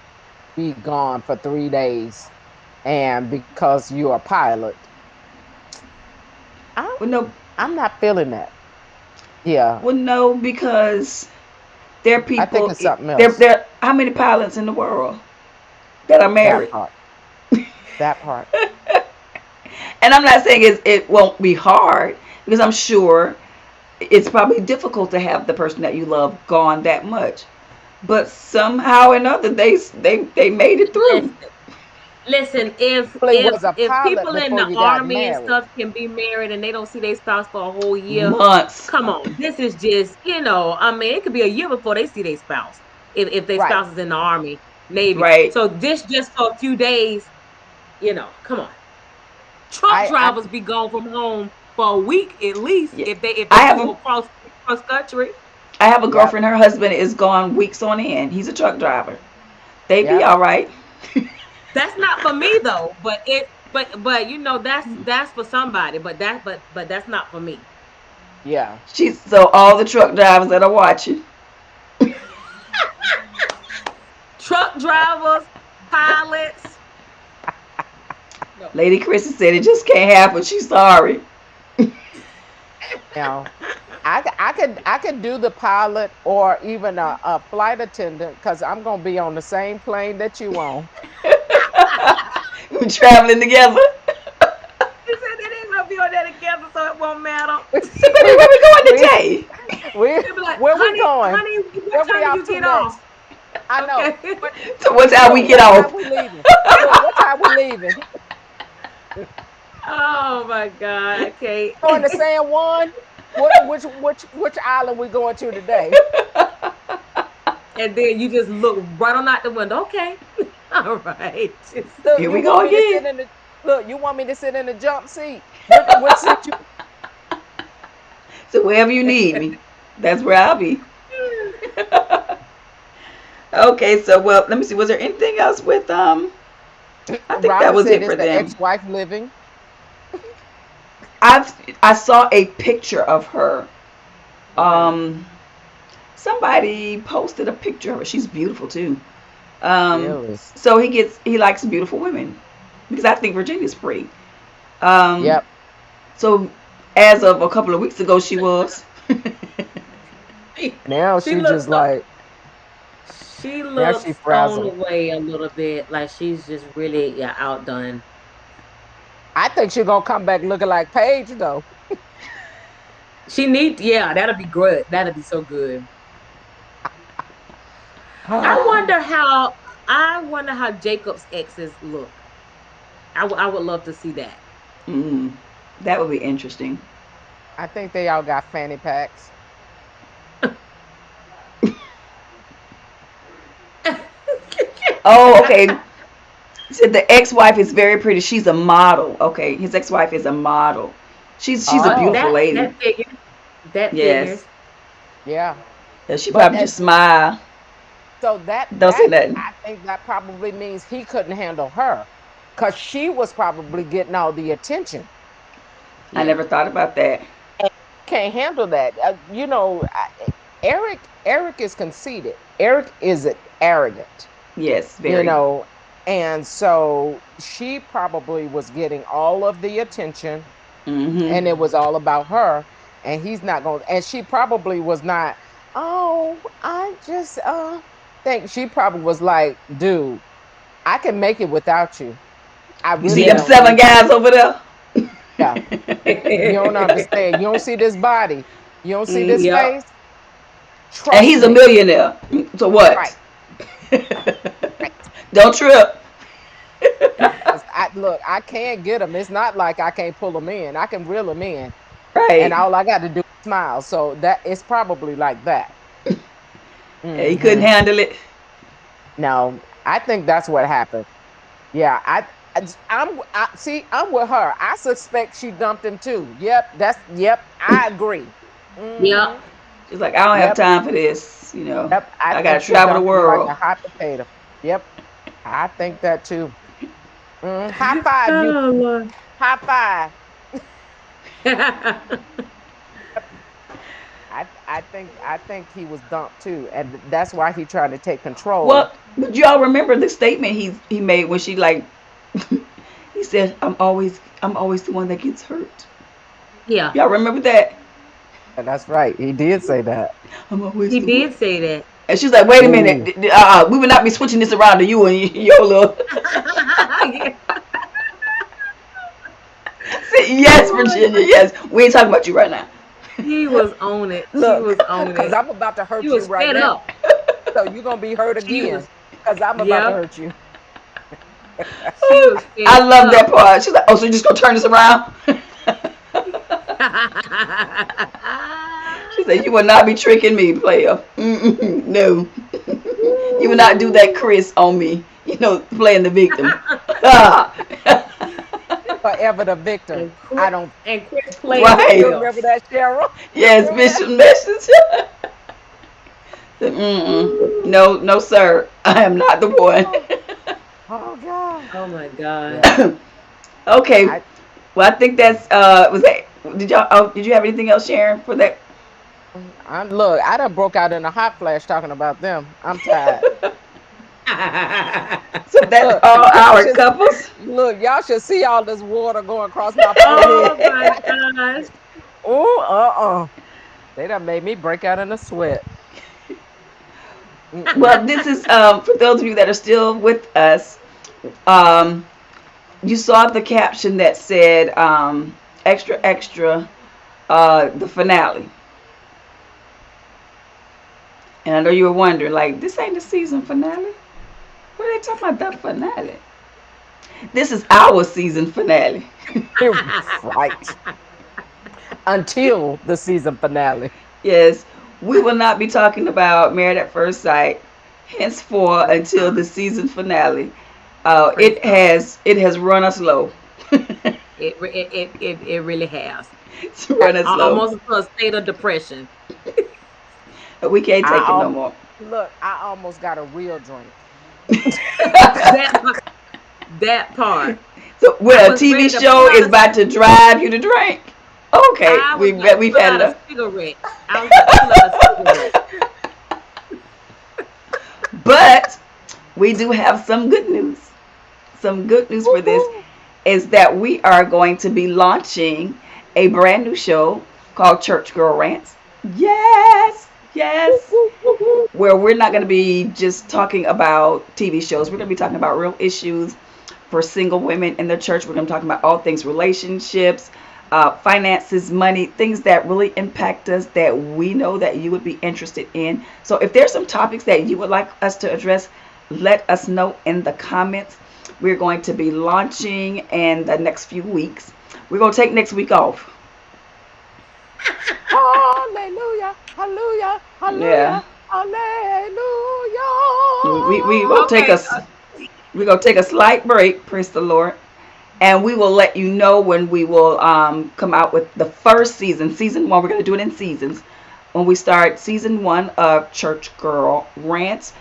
Speaker 3: be gone for 3 days and because you're a pilot. I'm
Speaker 1: Well, no,
Speaker 3: I'm not feeling that. Yeah.
Speaker 1: well, no, because there are
Speaker 3: I think
Speaker 1: people.
Speaker 3: it's something
Speaker 1: There,
Speaker 3: else.
Speaker 1: there. How many pilots in the world that are
Speaker 3: That
Speaker 1: married?
Speaker 3: part. That part.
Speaker 1: And I'm not saying it won't be hard because I'm sure it's probably difficult to have the person that you love gone that much. But somehow or another, they made it through
Speaker 2: Listen, listen. If
Speaker 3: Probably
Speaker 2: if
Speaker 3: was a
Speaker 2: if
Speaker 3: pilot
Speaker 2: people in
Speaker 3: before
Speaker 2: the
Speaker 3: you got
Speaker 2: army and
Speaker 3: married.
Speaker 2: stuff can be married and they don't see their spouse for a whole year,
Speaker 1: months.
Speaker 2: come on. This is just I mean, it could be a year before they see their spouse. If their
Speaker 3: Right.
Speaker 2: spouse is in the army, navy.
Speaker 1: Right.
Speaker 2: So this just for a few days, come on. Truck
Speaker 3: I
Speaker 2: drivers be gone from home for a week at least
Speaker 1: Yeah.
Speaker 2: if they
Speaker 1: I have
Speaker 2: do
Speaker 1: a
Speaker 2: across country.
Speaker 1: I have a
Speaker 3: Yep.
Speaker 1: girlfriend. Her husband is gone weeks on end. He's a truck driver. They be
Speaker 3: Yep.
Speaker 1: all right.
Speaker 2: That's not for me though. But that's for somebody. But that's not for me.
Speaker 3: Yeah.
Speaker 1: She's so all the truck drivers that are watching.
Speaker 2: Truck drivers, pilots. No.
Speaker 1: Lady Chrissy said it just can't happen. She's sorry.
Speaker 3: Now, I could do the pilot or even a flight attendant because I'm gonna be on the same plane that you on.
Speaker 1: We're traveling together.
Speaker 2: She said they didn't gonna be on that together, so it won't matter.
Speaker 1: She gonna be where we going
Speaker 3: we
Speaker 1: today?
Speaker 3: we
Speaker 2: They'll be like,
Speaker 3: where we
Speaker 2: honey,
Speaker 3: going?
Speaker 2: honey,
Speaker 3: Where
Speaker 2: what
Speaker 3: we
Speaker 2: time did
Speaker 3: off
Speaker 2: you
Speaker 3: to
Speaker 2: get off?
Speaker 3: next? I know.
Speaker 2: Okay.
Speaker 3: What
Speaker 1: So what time we
Speaker 3: look,
Speaker 1: get
Speaker 3: what time
Speaker 1: off?
Speaker 3: we leaving? Look, what time we leaving?
Speaker 2: Oh my God. Okay.
Speaker 3: Going to San Juan? Which island we going to today?
Speaker 2: And then you just look right on out the window. Okay. All right.
Speaker 3: Look,
Speaker 1: Here
Speaker 3: you
Speaker 1: we go
Speaker 3: want me to sit
Speaker 1: again.
Speaker 3: in the look, you want me to sit in the jump seat? Which seat you
Speaker 1: So wherever you need me, that's where I'll be. Okay, so well, let me see. Was there anything else with I think that
Speaker 3: Robin
Speaker 1: was
Speaker 3: said
Speaker 1: it
Speaker 3: it's
Speaker 1: for
Speaker 3: the
Speaker 1: them.
Speaker 3: ex-wife living.
Speaker 1: I've I saw a picture of her.
Speaker 3: Okay.
Speaker 1: Um, somebody posted a picture of her. She's beautiful too. Um,
Speaker 3: Really?
Speaker 1: so he likes beautiful women because I think Virginia's pretty. Um,
Speaker 3: Yep.
Speaker 1: so as of a couple of weeks ago, she was.
Speaker 2: she,
Speaker 3: Now
Speaker 2: she
Speaker 3: she
Speaker 2: looks
Speaker 3: just
Speaker 2: so
Speaker 3: like
Speaker 2: she
Speaker 3: now she
Speaker 2: looks thrown
Speaker 3: frazzled.
Speaker 2: away a little bit. Like she's just really outdone.
Speaker 3: I think she's gonna come back looking like Paige though.
Speaker 2: That'll be good. That'll be so good. I wonder how I wonder how Jacob's exes look. I would love to see that.
Speaker 1: Mm, that would be interesting.
Speaker 3: I think they all got fanny packs.
Speaker 1: Oh, okay. Said the ex-wife is very pretty. She's a model. Okay, his ex-wife is a model. She's a
Speaker 3: Oh,
Speaker 1: beautiful lady.
Speaker 2: That figures. That
Speaker 1: Yes.
Speaker 2: figures.
Speaker 3: yeah.
Speaker 1: Yeah, she
Speaker 3: But
Speaker 1: probably just smile.
Speaker 3: so that
Speaker 1: Don't say
Speaker 3: that
Speaker 1: nothing.
Speaker 3: I think that probably means he couldn't handle her because she was probably getting all the attention.
Speaker 1: I
Speaker 2: Yeah.
Speaker 1: never thought about that.
Speaker 3: Can't handle that. Eric is conceited. Eric is arrogant.
Speaker 1: Yes,
Speaker 3: you
Speaker 1: very.
Speaker 3: know, and so she probably was getting all of the attention,
Speaker 1: Mm-hmm.
Speaker 3: and it was all about her, and he's not going, and she probably was not, oh, I just, think she probably was like, dude, I can make it without you. I
Speaker 1: You see
Speaker 3: really
Speaker 1: them
Speaker 2: Yeah.
Speaker 3: don't
Speaker 1: seven
Speaker 3: need you.
Speaker 1: guys over there?
Speaker 3: Yeah. You don't understand. You don't see this body. You don't see this
Speaker 1: Mm.
Speaker 2: Yep.
Speaker 3: face.
Speaker 1: And
Speaker 3: Trust
Speaker 1: he's a
Speaker 3: me.
Speaker 1: millionaire. So what?
Speaker 3: Right. Right.
Speaker 1: Don't trip.
Speaker 3: Because I look, I can't get them. It's not like I can't pull them in. I can reel them in, and
Speaker 1: Right.
Speaker 3: all I got to do is smile. So that it's probably like that.
Speaker 1: Yeah, he couldn't
Speaker 3: Hmm.
Speaker 1: handle it.
Speaker 3: No, I think that's what happened. Yeah, I see. I'm with her. I suspect she dumped him too. Yep, yep. I agree.
Speaker 2: Yep.
Speaker 3: Hmm.
Speaker 1: She's like, I don't have
Speaker 3: Yep,
Speaker 1: time for this.
Speaker 3: yep. I
Speaker 1: I
Speaker 3: think
Speaker 1: gotta
Speaker 3: she
Speaker 1: travel the
Speaker 3: dumped him like a
Speaker 1: world.
Speaker 3: hot potato. Yep, I think that too. High five, you.
Speaker 2: Oh Lord.
Speaker 3: High five. I think he was dumped too, and that's why he trying to take control.
Speaker 1: Well, but y'all remember the statement he made when she like he said, I'm always the one that gets hurt.
Speaker 2: Yeah.
Speaker 1: Y'all remember that?
Speaker 3: And that's right. He did say that.
Speaker 1: I'm always
Speaker 2: He
Speaker 1: the one.
Speaker 2: did say that.
Speaker 1: And she's like, wait a minute,
Speaker 3: Ooh.
Speaker 1: we would not be switching this around to you and Yola.
Speaker 2: Yeah.
Speaker 1: Yes,
Speaker 2: Oh my
Speaker 1: Virginia,
Speaker 2: God.
Speaker 1: yes. We ain't talking about you right now.
Speaker 2: He was on it. He
Speaker 3: Look,
Speaker 2: was on
Speaker 3: because
Speaker 2: it.
Speaker 3: I'm about to
Speaker 2: He
Speaker 3: hurt you
Speaker 2: was
Speaker 3: right
Speaker 2: fed
Speaker 3: now.
Speaker 2: up.
Speaker 3: So you're gonna be hurt
Speaker 2: She
Speaker 3: again.
Speaker 2: was.
Speaker 3: Because I'm about to
Speaker 2: Yep.
Speaker 3: hurt you.
Speaker 2: She was
Speaker 1: I
Speaker 2: fed
Speaker 1: love that
Speaker 2: up.
Speaker 1: part. She's like, oh, so you're just gonna turn this around? She said, you will not be tricking me, player. Mm-mm, no. You will not do that, Chris, on me. Playing the victim. Ah.
Speaker 3: Forever the victim.
Speaker 2: and
Speaker 3: I
Speaker 2: Chris,
Speaker 3: don't.
Speaker 2: and Chris played the
Speaker 1: Right.
Speaker 3: You
Speaker 2: real.
Speaker 3: remember that, Cheryl? You
Speaker 1: Yes,
Speaker 3: remember that?
Speaker 1: Bishop Message. Mm-mm. No, no, sir. I am not the one.
Speaker 3: Oh, oh God.
Speaker 2: Oh my God.
Speaker 3: Yeah.
Speaker 1: Okay.
Speaker 3: I
Speaker 1: Well, I think that's was that. Did you have anything else, Sharon, for that?
Speaker 3: I'm look. I done broke out in a hot flash talking about them. I'm tired.
Speaker 1: So that's
Speaker 3: Look,
Speaker 1: all
Speaker 3: y'all
Speaker 1: our
Speaker 3: should
Speaker 1: couples.
Speaker 3: y'all should see all this water going across my forehead.
Speaker 2: Oh my gosh.
Speaker 3: Oh, they done made me break out in a sweat. Mm-mm.
Speaker 1: Well, this is for those of you that are still with us. Um, you saw the caption that said extra extra the finale. And I know you were wondering, like, this ain't the season finale. What are they talking about? The finale. This is our season finale.
Speaker 3: Right. Until the season finale.
Speaker 1: Yes, we will not be talking about Married at First Sight henceforth
Speaker 2: Praise
Speaker 1: until the
Speaker 2: God.
Speaker 1: season finale.
Speaker 2: Praise
Speaker 1: It
Speaker 2: God.
Speaker 1: has run us low.
Speaker 2: It really has.
Speaker 1: It's run us low.
Speaker 2: Almost to a state of depression.
Speaker 1: We can't
Speaker 3: I
Speaker 1: take it no
Speaker 3: al-
Speaker 1: more.
Speaker 3: Look, I almost got a real drink.
Speaker 2: That that part.
Speaker 1: So
Speaker 2: I
Speaker 1: when a
Speaker 2: was
Speaker 1: TV
Speaker 2: ready to
Speaker 1: show
Speaker 2: pull out
Speaker 1: is
Speaker 2: a
Speaker 1: about to drive you to drink, okay,
Speaker 2: I was about to
Speaker 1: we've
Speaker 2: pull
Speaker 1: had
Speaker 2: out a
Speaker 1: enough.
Speaker 2: cigarette. I was about to pull out a cigarette.
Speaker 1: But we do have some good news. Some good news for this
Speaker 3: Woo-hoo.
Speaker 1: is that we are going to be launching a brand new show called Church Girl Rants. Yes, yes.
Speaker 3: Woo-hoo.
Speaker 1: Where we're not going to be just talking about TV shows. We're going to be talking about real issues for single women in the church. We're going to be talking about all things relationships, finances, money, things that really impact us that we know that you would be interested in. So if there's some topics that you would like us to address, let us know in the comments. We're going to be launching in the next few weeks. We're going to take next week off.
Speaker 3: Hallelujah. Hallelujah.
Speaker 1: Yeah.
Speaker 3: Hallelujah. Hallelujah.
Speaker 1: We will take
Speaker 2: Okay.
Speaker 1: us. We're going to take a slight break, praise the Lord, and we will let you know when we will come out with the first season. Season 1, we're going to do it in seasons. When we start season 1 of Church Girl Rants.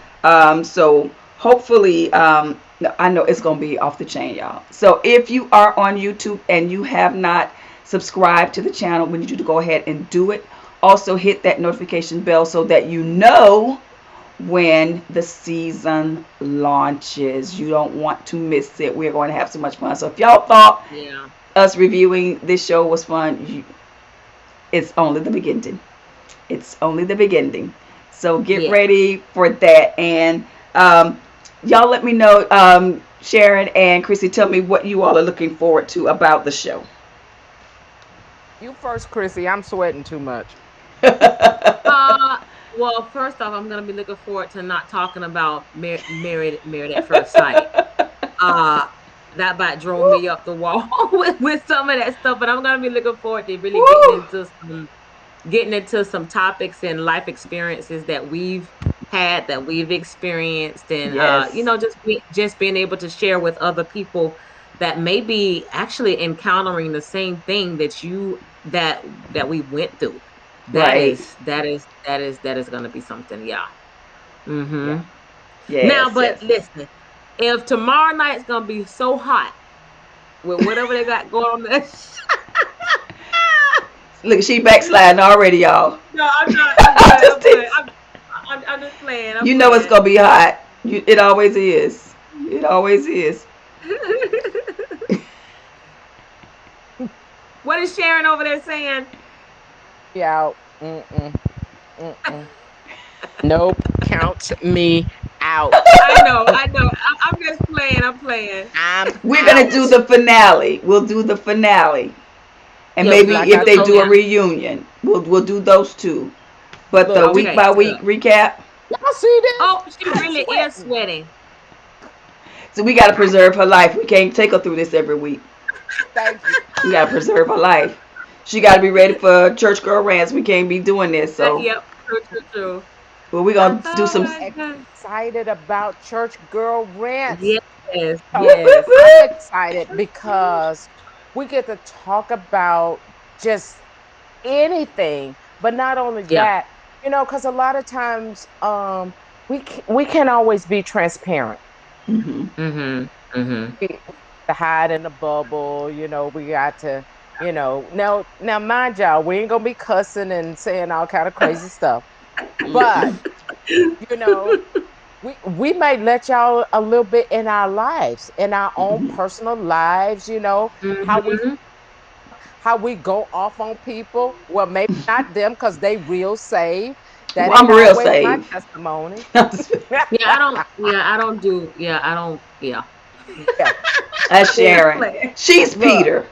Speaker 1: So hopefully, I know it's going to be off the chain, y'all. So if you are on YouTube and you have not subscribe to the channel. We need you to go ahead and do it. Also hit that notification bell so that you know when the season launches. You don't want to miss it. We're going to have so much fun. So if y'all thought
Speaker 2: Yeah.
Speaker 1: us reviewing this show was fun, it's only the beginning. It's only the beginning. So get
Speaker 2: Yeah.
Speaker 1: ready for that. And y'all let me know, Sharon and Chrissy, tell me what you all are looking forward to about the show.
Speaker 3: You first, Chrissy. I'm sweating too much.
Speaker 2: Uh, well, first off, I'm gonna be looking forward to not talking about married at first sight. Uh, that about drove me up the wall with some of that stuff, but I'm gonna be looking forward to really
Speaker 1: Woo!
Speaker 2: getting into some topics and life experiences that we've had, that we've experienced, and
Speaker 1: Yes.
Speaker 2: just being able to share with other people that may be actually encountering the same thing that we went through. That
Speaker 1: Right.
Speaker 2: is that is going to be something. Yeah.
Speaker 3: Yeah.
Speaker 2: Hmm. Now,
Speaker 1: Yes,
Speaker 2: but
Speaker 1: yes.
Speaker 2: listen, if tomorrow night's going to be so hot with whatever they got going on there.
Speaker 1: Look, she backsliding already, y'all.
Speaker 2: No, I'm not. I'm
Speaker 1: I'm
Speaker 2: playing.
Speaker 1: just
Speaker 2: I'm playing.
Speaker 1: teasing.
Speaker 2: I'm just playing. I'm
Speaker 1: You know it's
Speaker 2: playing.
Speaker 1: gonna be hot. It always is. It always is.
Speaker 2: What is Sharon over there saying?
Speaker 3: Me out. Mm-mm. Mm-mm. Nope. Count me out.
Speaker 2: I know. I know. I'm just playing. I'm playing.
Speaker 3: I'm
Speaker 1: We're gonna do
Speaker 3: out.
Speaker 1: the finale. We'll do the finale, and
Speaker 2: Yeah,
Speaker 3: Look,
Speaker 2: we
Speaker 1: maybe
Speaker 3: like
Speaker 2: we
Speaker 1: if
Speaker 3: I
Speaker 1: they
Speaker 2: do
Speaker 3: told
Speaker 1: do a
Speaker 2: that.
Speaker 1: reunion, we'll do those two. But the
Speaker 3: look,
Speaker 1: week
Speaker 2: Okay.
Speaker 1: by week
Speaker 2: Good.
Speaker 1: recap.
Speaker 3: y'all see this?
Speaker 2: Oh, she
Speaker 3: I'm
Speaker 2: really is
Speaker 3: sweating.
Speaker 2: sweating.
Speaker 1: So we gotta
Speaker 3: I
Speaker 1: preserve her life. We can't take her through this every week.
Speaker 3: thank you.
Speaker 1: We gotta preserve her life. She gotta be ready for Church Girl Rants. We can't be doing this. So,
Speaker 2: Yep. True. True. True.
Speaker 1: but we're
Speaker 2: I
Speaker 1: gonna do
Speaker 2: thought
Speaker 1: some.
Speaker 3: I'm
Speaker 2: I got.
Speaker 3: excited about Church Girl Rants.
Speaker 2: Yes.
Speaker 3: So
Speaker 1: Whoop, whoop,
Speaker 2: Yes.
Speaker 3: I'm
Speaker 1: whoop.
Speaker 3: excited because we get to talk about just anything, but not only
Speaker 2: Yeah.
Speaker 3: that, because a lot of times we can't always be transparent.
Speaker 1: Mhm.
Speaker 2: Mhm. Mhm.
Speaker 3: We to hide in the bubble, we got to, now mind y'all, we ain't gonna be cussing and saying all kind of crazy stuff. But
Speaker 1: Mm-mm.
Speaker 3: you know, we may let y'all a little bit in our lives, in our own
Speaker 1: Mhm.
Speaker 3: personal lives, how we
Speaker 2: Mhm.
Speaker 3: how we go off on people. Well, maybe not them because they real saved. That
Speaker 1: Well,
Speaker 3: ain't
Speaker 1: I'm real
Speaker 3: always my
Speaker 1: saved.
Speaker 3: testimony.
Speaker 1: That's
Speaker 2: Yeah. I don't. Yeah. I don't do. Yeah. I don't. Yeah.
Speaker 3: Yeah.
Speaker 2: Just
Speaker 1: Sharon.
Speaker 2: playing.
Speaker 1: She's
Speaker 3: Look,
Speaker 1: Peter.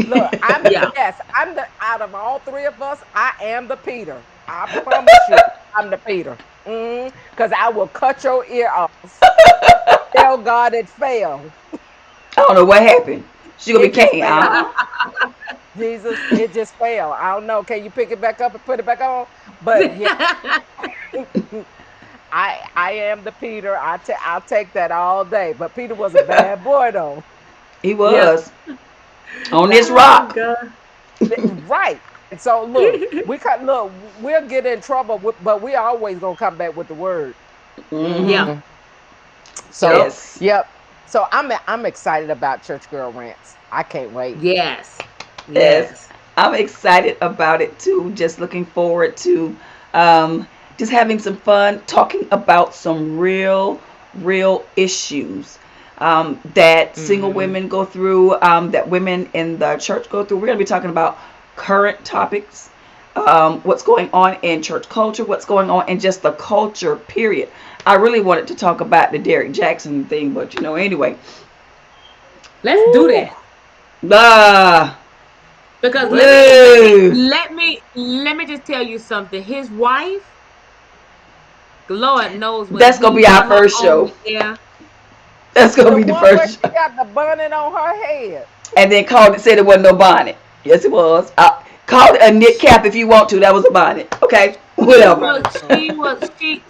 Speaker 3: look,
Speaker 2: Yeah.
Speaker 3: I'm the out of all three of us, I am the Peter. I promise you, I'm the Peter. Because I will cut your ear off. Tell God it failed.
Speaker 1: I don't know what happened. She gonna be
Speaker 3: It just
Speaker 1: Cain.
Speaker 3: failed. Jesus, it just failed. I don't know. Can you pick it back up and put it back on? But yeah, I am the Peter. I'll take that all day. But Peter was a bad boy though.
Speaker 1: He
Speaker 2: Yeah.
Speaker 1: was on
Speaker 3: That
Speaker 1: this
Speaker 2: Oh
Speaker 1: rock.
Speaker 2: God.
Speaker 3: right. And so look, we'll get in trouble, but we always gonna come back with the word.
Speaker 2: Yeah.
Speaker 1: Hmm.
Speaker 3: hmm So
Speaker 2: Yep.
Speaker 1: Yes.
Speaker 3: yep. So I'm excited about Church Girl Rants. I can't wait.
Speaker 2: Yes.
Speaker 1: Yes.
Speaker 2: Yes.
Speaker 1: I'm excited about it too. Just looking forward to um, just having some fun talking about some real issues that single
Speaker 2: Hmm.
Speaker 1: women go through, that women in the church go through. We're going to be talking about current topics, what's going on in church culture, what's going on in just the culture, period. I really wanted to talk about the Derek Jackson thing, but anyway.
Speaker 2: Let's do
Speaker 3: Ooh,
Speaker 2: that.
Speaker 1: Ah,
Speaker 2: Because
Speaker 1: woo.
Speaker 2: let me just tell you something. His wife, Lord knows when
Speaker 1: That's going to
Speaker 2: he
Speaker 1: be our
Speaker 2: got her
Speaker 1: first
Speaker 2: on
Speaker 1: show.
Speaker 2: the air.
Speaker 1: That's going to
Speaker 3: the
Speaker 1: be the
Speaker 3: one where
Speaker 1: first
Speaker 3: she
Speaker 1: show.
Speaker 3: got the bonnet on her head.
Speaker 1: And then called it, said it wasn't no bonnet. Yes, it was. Call it a knit cap if you want to. That was a bonnet. Okay, whatever.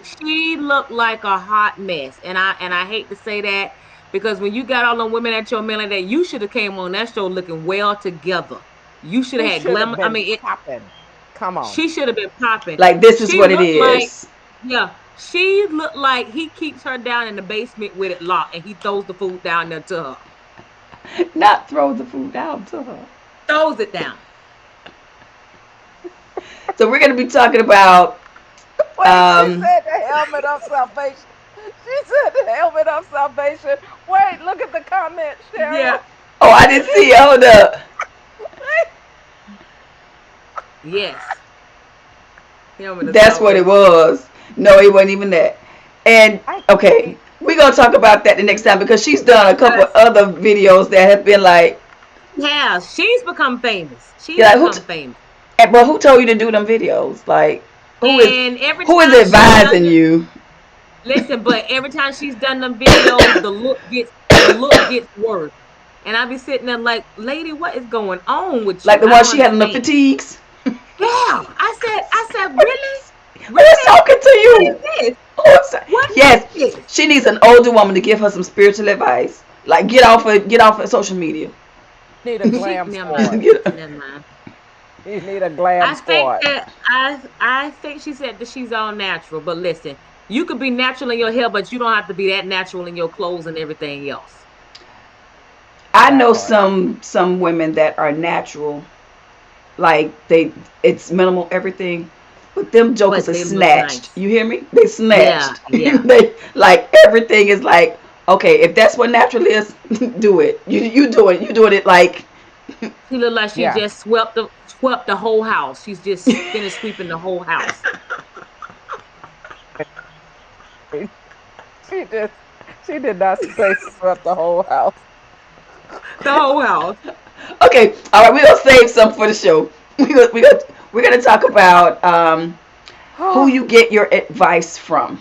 Speaker 2: She looked like a hot mess. And I hate to say that because when you got all them women at your man like that, you should have came on that show looking well together. You should
Speaker 3: She
Speaker 2: have had
Speaker 3: should have
Speaker 2: glamour. I
Speaker 3: been
Speaker 2: mean,
Speaker 3: popping. Come on.
Speaker 2: she should have been popping.
Speaker 1: Like, this is
Speaker 2: She
Speaker 1: what it
Speaker 2: looked like,
Speaker 1: is.
Speaker 2: yeah, she looked like he keeps her down in the basement with it locked and he throws the food down there to her.
Speaker 1: Not throw the food out to her.
Speaker 2: throws it down.
Speaker 1: So we're gonna be talking about
Speaker 3: Wait, she
Speaker 1: um
Speaker 3: said the helmet of salvation. She said the helmet of salvation. Wait, look at the comment,
Speaker 2: Yeah.
Speaker 3: Cheryl.
Speaker 1: oh, I didn't see it. Hold up.
Speaker 2: Yes. Helmet of
Speaker 1: That's what it
Speaker 2: salvation.
Speaker 1: was. No, it wasn't even that. And
Speaker 3: I
Speaker 1: okay,
Speaker 3: can't.
Speaker 1: we're gonna talk about that the next time because she's done a couple
Speaker 2: Yes.
Speaker 1: other videos that have been like,
Speaker 2: Yeah, she's become famous.
Speaker 1: you're
Speaker 2: She's
Speaker 1: like
Speaker 2: become famous.
Speaker 1: but who told you to do them videos? Like, who is
Speaker 2: And every
Speaker 1: who is
Speaker 2: time she's done
Speaker 1: advising
Speaker 2: them,
Speaker 1: you?
Speaker 2: listen, but every time she's done them videos, the look gets worse. And I be sitting there like, lady, what is going on with
Speaker 1: Like
Speaker 2: you?
Speaker 1: the
Speaker 2: I
Speaker 1: one
Speaker 2: don't
Speaker 1: she had on the
Speaker 2: understand.
Speaker 1: fatigues.
Speaker 2: Yeah. I said, really?
Speaker 1: Who is
Speaker 2: Really?
Speaker 1: talking to
Speaker 2: What
Speaker 1: you?
Speaker 2: is this? What
Speaker 1: Yes,
Speaker 2: is this?
Speaker 1: she needs an older woman to give her some spiritual advice. Like get off of social media.
Speaker 3: Need a
Speaker 2: She
Speaker 3: glam
Speaker 2: never mind.
Speaker 3: squad.
Speaker 1: Get-
Speaker 2: Never mind.
Speaker 3: You need a glam
Speaker 2: I think
Speaker 3: squad.
Speaker 2: that I think she said that she's all natural. But listen, you could be natural in your hair, but you don't have to be that natural in your clothes and everything else.
Speaker 1: I
Speaker 3: That
Speaker 1: know
Speaker 3: part.
Speaker 1: some women that are natural, like it's minimal everything, but them jokers
Speaker 2: But
Speaker 1: are
Speaker 2: they look
Speaker 1: snatched.
Speaker 2: nice.
Speaker 1: You hear me? They
Speaker 2: Yeah,
Speaker 1: snatched.
Speaker 2: yeah.
Speaker 1: They like everything is like okay. If that's what natural is, do it. You doing it like
Speaker 2: She looked like she
Speaker 3: Yeah.
Speaker 2: just swept the whole house. She's just finished sweeping the whole house.
Speaker 3: She just she did not say swept the whole house.
Speaker 2: The whole house.
Speaker 1: okay. All right, we're gonna save some for the show. We're gonna talk about who you get your advice from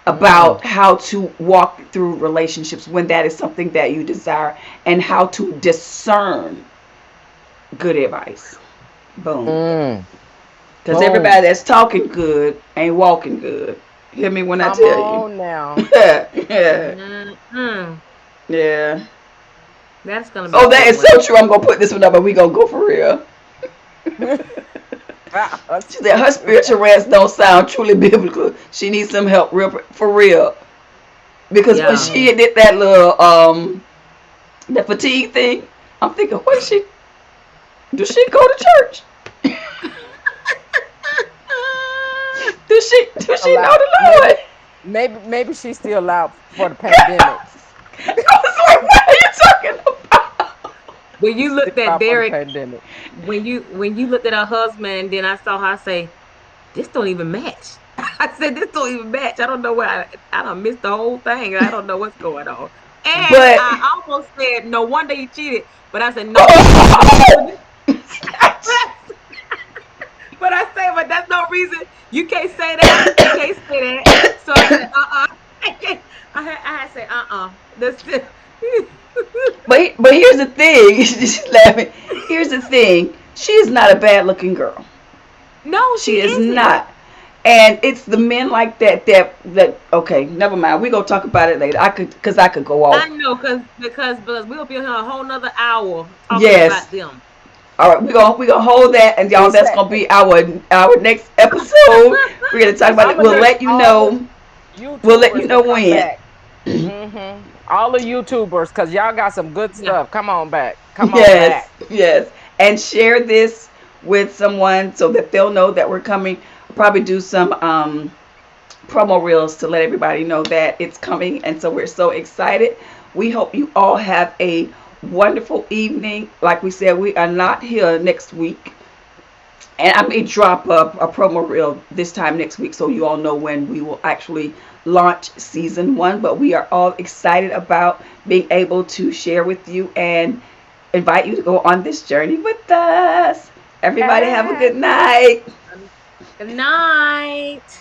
Speaker 3: Mm.
Speaker 1: about how to walk through relationships when that is something that you desire and how to discern good advice. Boom.
Speaker 3: Mm.
Speaker 1: Because
Speaker 3: Boom.
Speaker 1: everybody that's talking good ain't walking good. Hear me when I
Speaker 3: Come
Speaker 1: tell you.
Speaker 3: on now.
Speaker 1: yeah.
Speaker 2: Mm-mm.
Speaker 1: Yeah.
Speaker 2: That's gonna be a
Speaker 1: Oh, that
Speaker 2: good
Speaker 1: is
Speaker 2: one.
Speaker 1: so true. I'm gonna put this one up, but we gonna go for real.
Speaker 3: A
Speaker 1: She said her
Speaker 3: spiritual
Speaker 1: spiritual rants don't sound truly biblical. She needs some help, real for real. Because when
Speaker 2: Yeah.
Speaker 1: she
Speaker 3: Mm.
Speaker 1: did that little the fatigue thing, I'm thinking, what is she? Does she go to church? Does she know
Speaker 3: Allowed.
Speaker 1: the
Speaker 3: Maybe
Speaker 1: Lord?
Speaker 3: maybe she's still allowed for the pandemic.
Speaker 1: I was like, what are you talking about?
Speaker 2: When you
Speaker 3: She's still
Speaker 2: looked at
Speaker 3: allowed for the
Speaker 2: Derek,
Speaker 3: pandemic.
Speaker 2: when you looked at her husband, and then I saw her say, "This don't even match." I said, "This don't even match." I don't know why I don't missed the whole thing. I don't know what's going on. And
Speaker 1: But
Speaker 2: I almost said, "No wonder he cheated," but I said, "No, no
Speaker 1: oh,
Speaker 2: reason." But I say, but that's no reason. You can't say that. You can't say that. So I said, I can't. I had to say, This.
Speaker 1: but here's the thing. She's laughing. Here's the thing. She is not a bad looking girl.
Speaker 2: No, she
Speaker 1: She is
Speaker 2: isn't.
Speaker 1: not. And it's the men like that okay, never mind. We gonna talk about it later. I could go
Speaker 2: I
Speaker 1: off.
Speaker 2: know, because we'll be here a whole nother hour talking
Speaker 1: Yes.
Speaker 2: about them.
Speaker 1: All right, we gonna hold that, and y'all,
Speaker 3: It's
Speaker 1: that's
Speaker 3: that
Speaker 1: gonna be our next episode. We're gonna talk about it.
Speaker 3: I'm gonna
Speaker 1: We'll
Speaker 3: need
Speaker 1: let you
Speaker 3: all the
Speaker 1: know. We'll let you
Speaker 3: YouTubers to
Speaker 1: know
Speaker 3: come
Speaker 1: when.
Speaker 3: back. All the YouTubers, cause y'all got some good
Speaker 2: Yeah.
Speaker 3: stuff. Come on back. Come on
Speaker 1: Yes,
Speaker 3: back.
Speaker 1: yes, and share this with someone so that they'll know that we're coming. I'll probably do some promo reels to let everybody know that it's coming, and so we're so excited. We hope you all have a wonderful evening. Like we said, we are not here next week, and I may drop a promo reel this time next week so you all know when we will actually launch season 1. But we are all excited about being able to share with you and invite you to go on this journey with us. Everybody have a
Speaker 3: Yeah.
Speaker 1: good night.
Speaker 2: Good night.